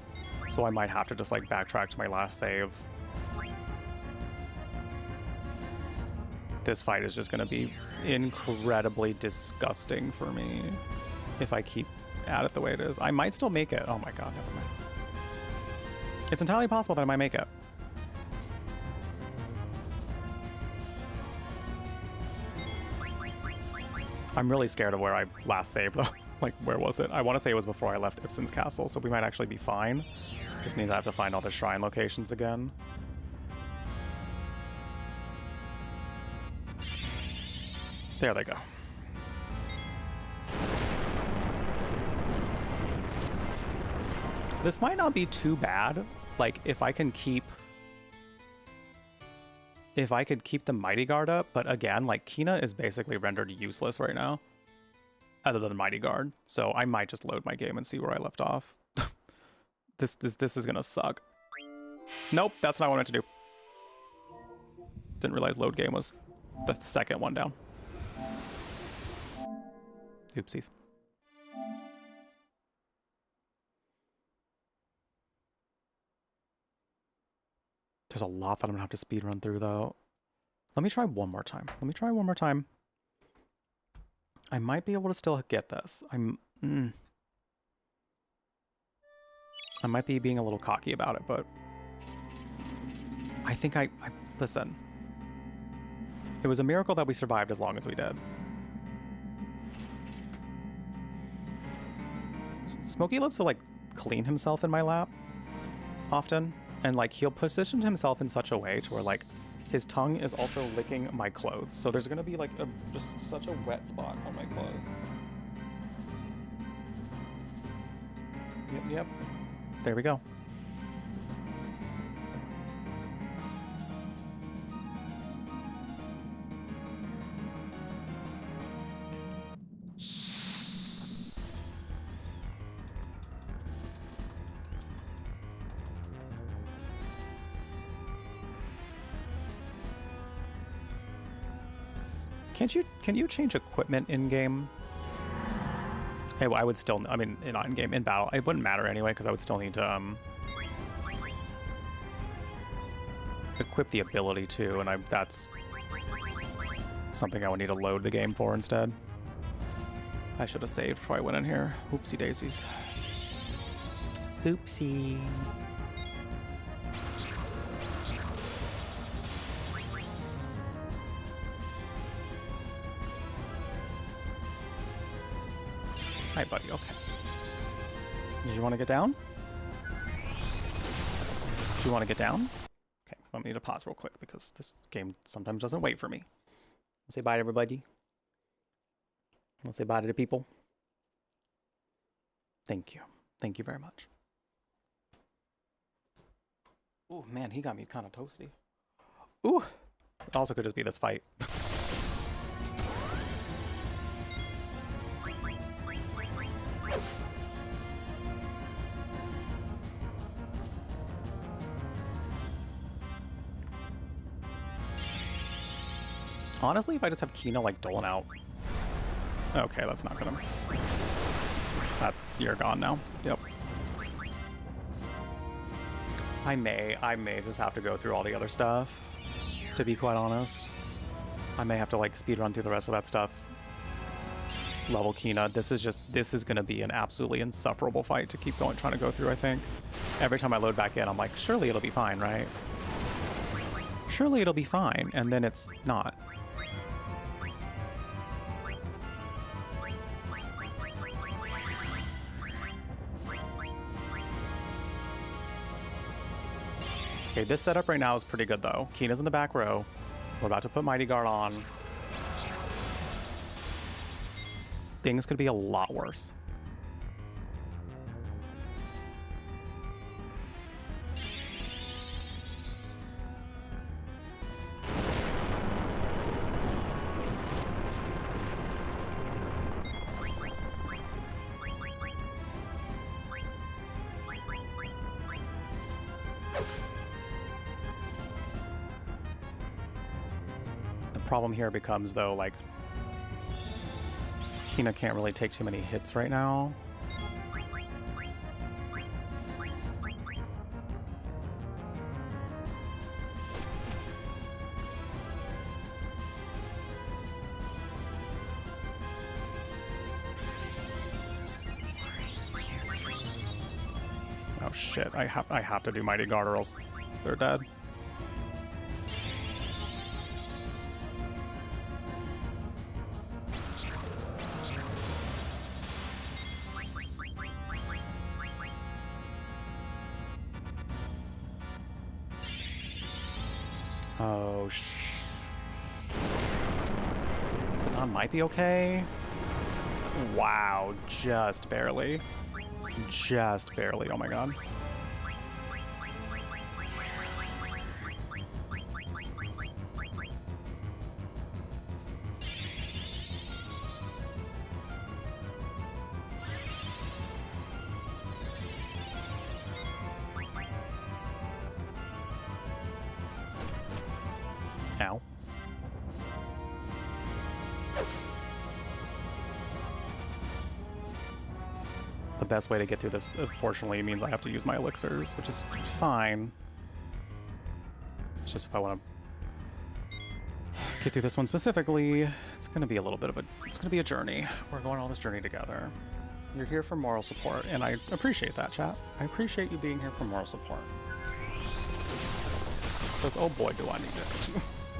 So I might have to just like backtrack to my last save. This fight is just gonna be incredibly disgusting for me if I keep at it the way it is. I might still make it. Oh my god, never mind. It's entirely possible that I might make it. I'm really scared of where I last saved though. Like, where was it? I want to say it was before I left Ibsen's castle, so we might actually be fine. Just means I have to find all the shrine locations again. There they go. This might not be too bad. Like, if I could keep the Mighty Guard up, but again, like, Kina is basically rendered useless right now, other than Mighty Guard. So I might just load my game and see where I left off. This is gonna suck. Nope, that's not what I meant to do. Didn't realize load game was the second one down. Oopsies. There's a lot that I'm gonna have to speed run through though. Let me try one more time. I might be able to still get this. I might be being a little cocky about it, but I think I listen. It was a miracle that we survived as long as we did. Smokey loves to like clean himself in my lap often. And like he'll position himself in such a way to where like his tongue is also licking my clothes. So there's gonna be like just such a wet spot on my clothes. Yep. There we go. Can you change equipment in game? Hey, well, I would still, I mean, not in game, in battle. It wouldn't matter anyway because I would still need to equip the ability to, and that's something I would need to load the game for instead. I should have saved before I went in here. Oopsie daisies. Oopsie. Hi, buddy. Okay. Did you want to get down? Do you want to get down? Okay, I need to pause real quick because this game sometimes doesn't wait for me. Say bye to everybody. Want to say bye to the people? Thank you. Thank you very much. Oh man, he got me kind of toasty. Ooh. It also could just be this fight. Honestly, if I just have Kina like doling out. Okay, that's not gonna. You're gone now. Yep. I may just have to go through all the other stuff, to be quite honest. I may have to like speed run through the rest of that stuff. Level Kina. This is gonna be an absolutely insufferable fight to keep going, trying to go through, I think. Every time I load back in, I'm like, surely it'll be fine, right? Surely it'll be fine, and then it's not. Okay, this setup right now is pretty good though. Kina's in the back row. We're about to put Mighty Guard on. Things could be a lot worse. Problem here becomes though, like, Kina can't really take too many hits right now. Oh shit, I have to do Mighty Guard or else they're dead. Oh, Sidon might be okay. Wow, just barely. Just barely, oh my god. Ow. The best way to get through this, unfortunately, means I have to use my elixirs, which is fine. It's just if I want to get through this one specifically, it's going to be a little bit of it's going to be a journey. We're going on this journey together. You're here for moral support, and I appreciate that, chat. I appreciate you being here for moral support. Because, oh boy, do I need it.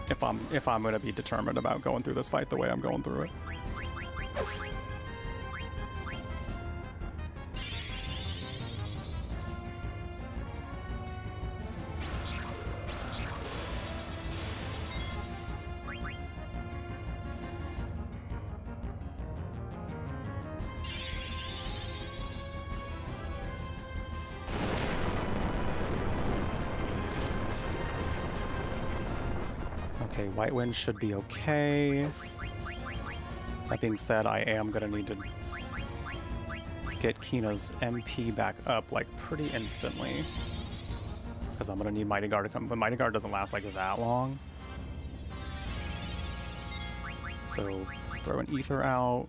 if I'm going to be determined about going through this fight the way I'm going through it. Okay, White Wind should be okay. That being said, I am gonna need to get Kina's MP back up like pretty instantly. Because I'm gonna need Mighty Guard to come, but Mighty Guard doesn't last like that long. So let's throw an ether out.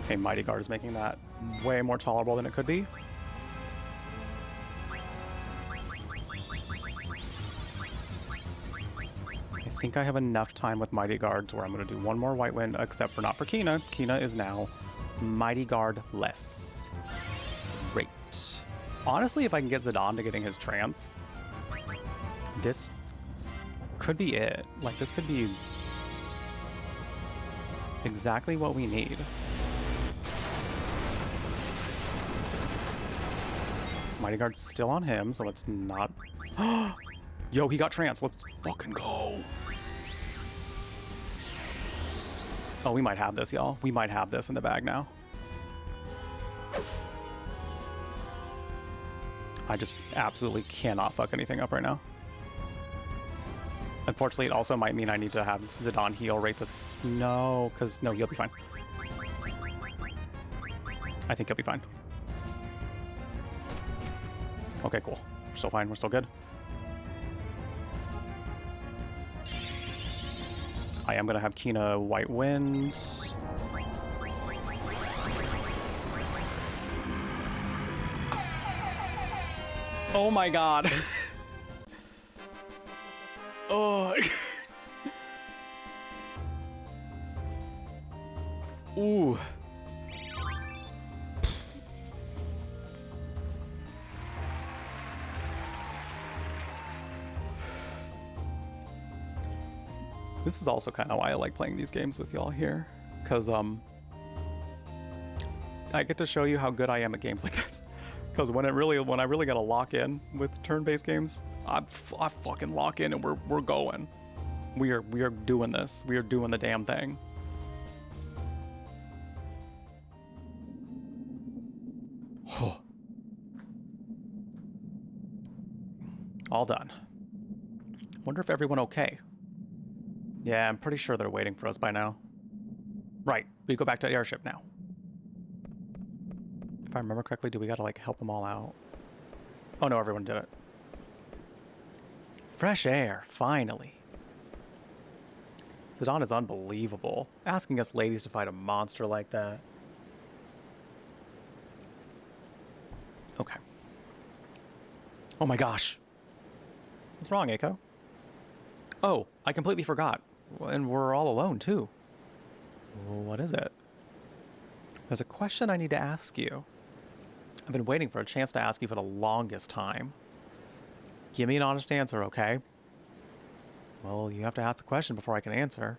Okay, Mighty Guard is making that way more tolerable than it could be. I think I have enough time with Mighty Guards where I'm going to do one more White Wind, except for not for Kina. Kina is now Mighty Guard less. Great. Honestly, if I can get Zidane to getting his trance, this could be it. Like, this could be exactly what we need. Mighty Guard's still on him, so let's not... Yo, he got trance. Let's fucking go. Oh, we might have this, y'all. We might have this in the bag now. I just absolutely cannot fuck anything up right now. Unfortunately, it also might mean I need to have Zidane heal rate this. No, because no, he'll be fine. I think he'll be fine. Okay, cool. We're still fine. We're still good. I am going to have Kina White Wind. Oh my god. Oh. Ooh. This is also kind of why I like playing these games with y'all here, because I get to show you how good I am at games like this. Because when I really gotta lock in with turn-based games, I fucking lock in and we're going. We are doing this. We are doing the damn thing. Oh. All done. Wonder if everyone okay. Yeah, I'm pretty sure they're waiting for us by now. Right, we go back to the airship now. If I remember correctly, do we gotta like help them all out? Oh no, everyone did it. Fresh air, finally. Zidane is unbelievable. Asking us ladies to fight a monster like that. Okay. Oh my gosh. What's wrong, Eiko? Oh, I completely forgot. And we're all alone, too. What is it? There's a question I need to ask you. I've been waiting for a chance to ask you for the longest time. Give me an honest answer, okay? Well, you have to ask the question before I can answer.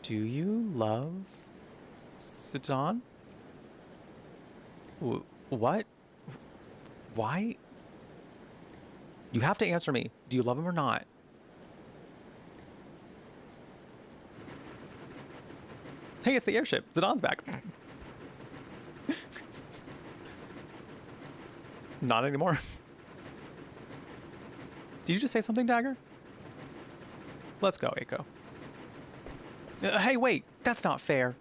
Do you love Zidane? What? Why? You have to answer me. Do you love him or not? Hey, it's the airship. Zidane's back. Not anymore. Did you just say something, Dagger? Let's go, Eiko. Hey, wait. That's not fair.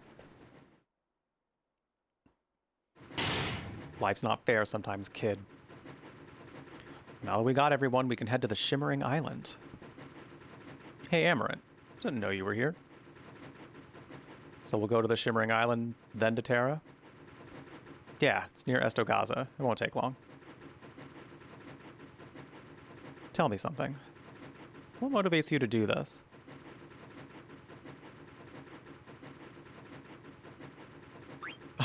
Life's not fair sometimes, kid. Now that we got everyone, we can head to the Shimmering Island. Hey, Amaranth. Didn't know you were here. So we'll go to the Shimmering Island, then to Terra? Yeah, it's near Estogaza. It won't take long. Tell me something. What motivates you to do this?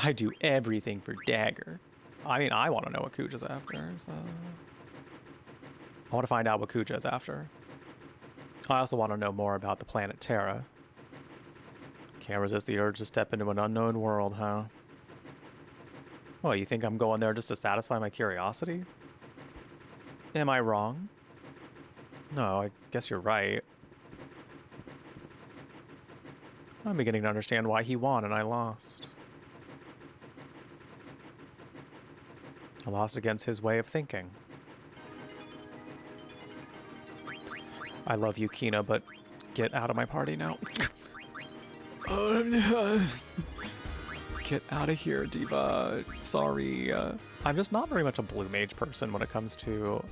I do everything for Dagger. I mean, I want to know what Kuja's after, so... I want to find out what Kuja is after. I also want to know more about the planet Terra. Can't resist the urge to step into an unknown world, huh? Well, you think I'm going there just to satisfy my curiosity? Am I wrong? No, I guess you're right. I'm beginning to understand why he won and I lost. I lost against his way of thinking. I love you, Kina, but get out of my party now. Get out of here, Diva. Sorry. I'm just not very much a blue mage person when it comes to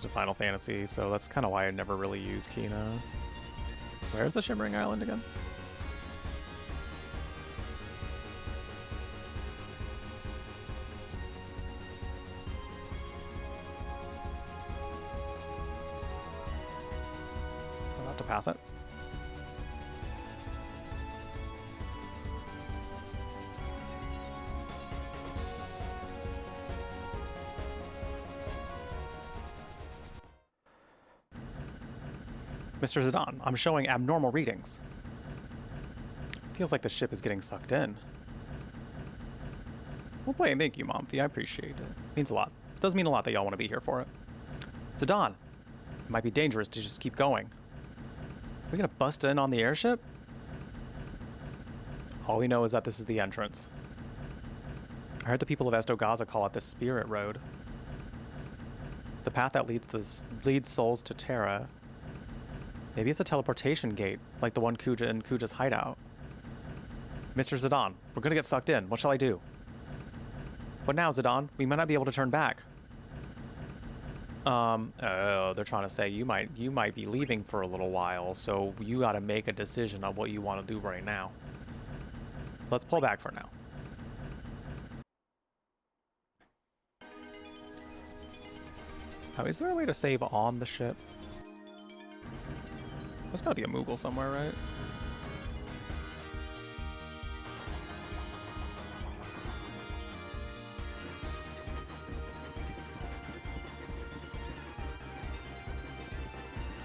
Final Fantasy, so that's kind of why I never really use Kina. Where's the Shimmering Island again? I'll have to pass it. Mr. Zidane, I'm showing abnormal readings. Feels like the ship is getting sucked in. Well played, thank you, Momfy. I appreciate it. Means a lot. It does mean a lot that y'all want to be here for it. Zidane, it might be dangerous to just keep going. Are we gonna bust in on the airship? All we know is that this is the entrance. I heard the people of Estogaza call it the Spirit Road. The path that leads souls to Terra. Maybe it's a teleportation gate, like the one in Kuja's hideout. Mr. Zidane, we're gonna get sucked in. What shall I do? What now, Zidane? We might not be able to turn back. Oh, they're trying to say you might be leaving for a little while, so you gotta make a decision on what you want to do right now. Let's pull back for now. Oh, is there a way to save on the ship? There's gotta be a Moogle somewhere, right?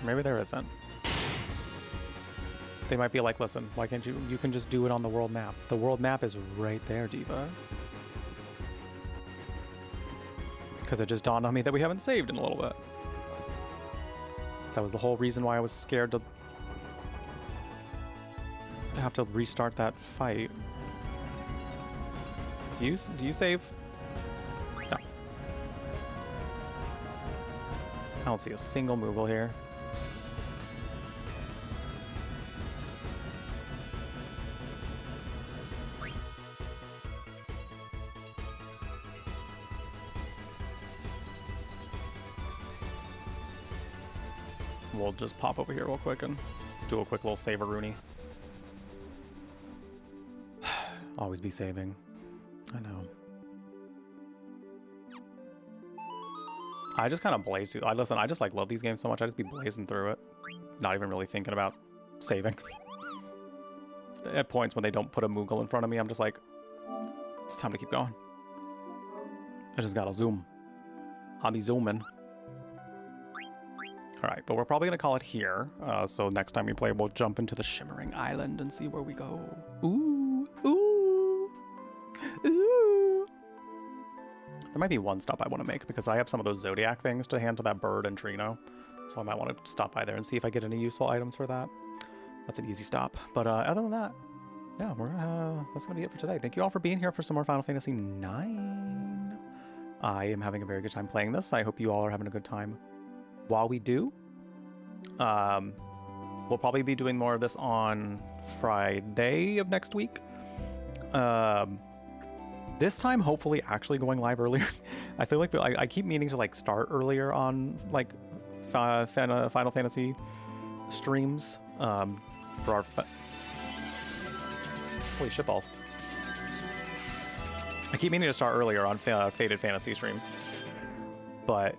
Maybe there isn't. They might be like, listen, why can't you? You can just do it on the world map. The world map is right there, Diva. Because it just dawned on me that we haven't saved in a little bit. That was the whole reason why I was scared to have to restart that fight. Do you save? No. I don't see a single Moogle here. We'll just pop over here real quick and do a quick little save-a-rooney. Always be saving. I know. I just kind of blaze through. Listen, I just like love these games so much. I just be blazing through it, not even really thinking about saving. At points when they don't put a Moogle in front of me, I'm just like, it's time to keep going. I just gotta zoom. I'll be zooming. All right, but we're probably gonna call it here. So next time we play, we'll jump into the Shimmering Island and see where we go. Ooh, ooh, ooh. There might be one stop I want to make because I have some of those Zodiac things to hand to that bird and Trino. So I might want to stop by there and see if I get any useful items for that. That's an easy stop. But other than that, yeah, that's gonna be it for today. Thank you all for being here for some more Final Fantasy IX. I am having a very good time playing this. I hope you all are having a good time. While we do, we'll probably be doing more of this on Friday of next week. This time, hopefully, actually going live earlier. I feel like I keep meaning to like start earlier on like Final Fantasy streams for our holy shitballs. I keep meaning to start earlier on Fated Fantasy streams, but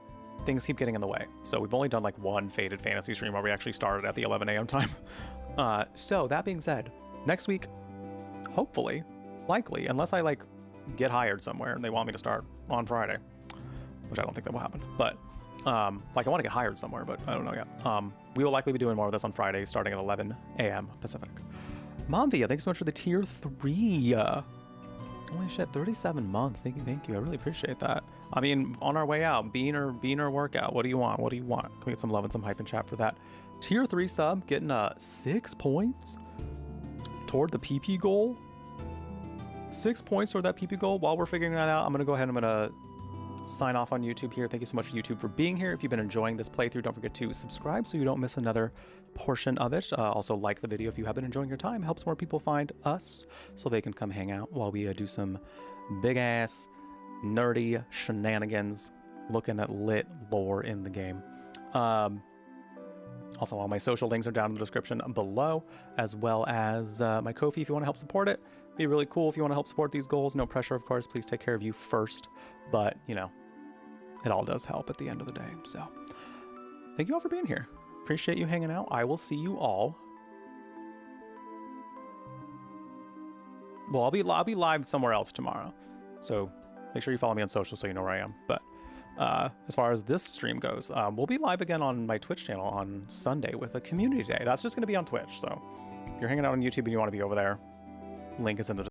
things keep getting in the way. So we've only done like one Fated Fantasy stream where we actually started at the 11 a.m. time. So that being said, next week, hopefully, likely, unless I like get hired somewhere and they want me to start on Friday, which I don't think that will happen. But like I want to get hired somewhere, but I don't know yet. We will likely be doing more of this on Friday, starting at 11 a.m. Pacific. Momvia, thanks so much for the tier 3. Holy shit, 37 months. Thank you. I really appreciate that. I mean, on our way out, Beaner workout. What do you want? What do you want? Can we get some love and some hype in chat for that? Tier 3 sub, getting 6 points toward the PP goal. 6 points toward that PP goal. While we're figuring that out, I'm gonna go ahead and I'm gonna sign off on YouTube here. Thank you so much, YouTube, for being here. If you've been enjoying this playthrough, don't forget to subscribe so you don't miss another portion of it. Also, like the video if you have been enjoying your time. It helps more people find us so they can come hang out while we do some big-ass, nerdy shenanigans looking at lit lore in the game. Also, all my social links are down in the description below, as well as my Ko-fi if you want to help support it. Be really cool if you want to help support these goals. No pressure, of course. Please take care of you first. But, you know, it all does help at the end of the day. So, thank you all for being here. Appreciate you hanging out. I will see you all. Well, I'll be live somewhere else tomorrow. So, make sure you follow me on social so you know where I am. But as far as this stream goes, we'll be live again on my Twitch channel on Sunday with a community day. That's just going to be on Twitch. So, if you're hanging out on YouTube and you want to be over there, link is in the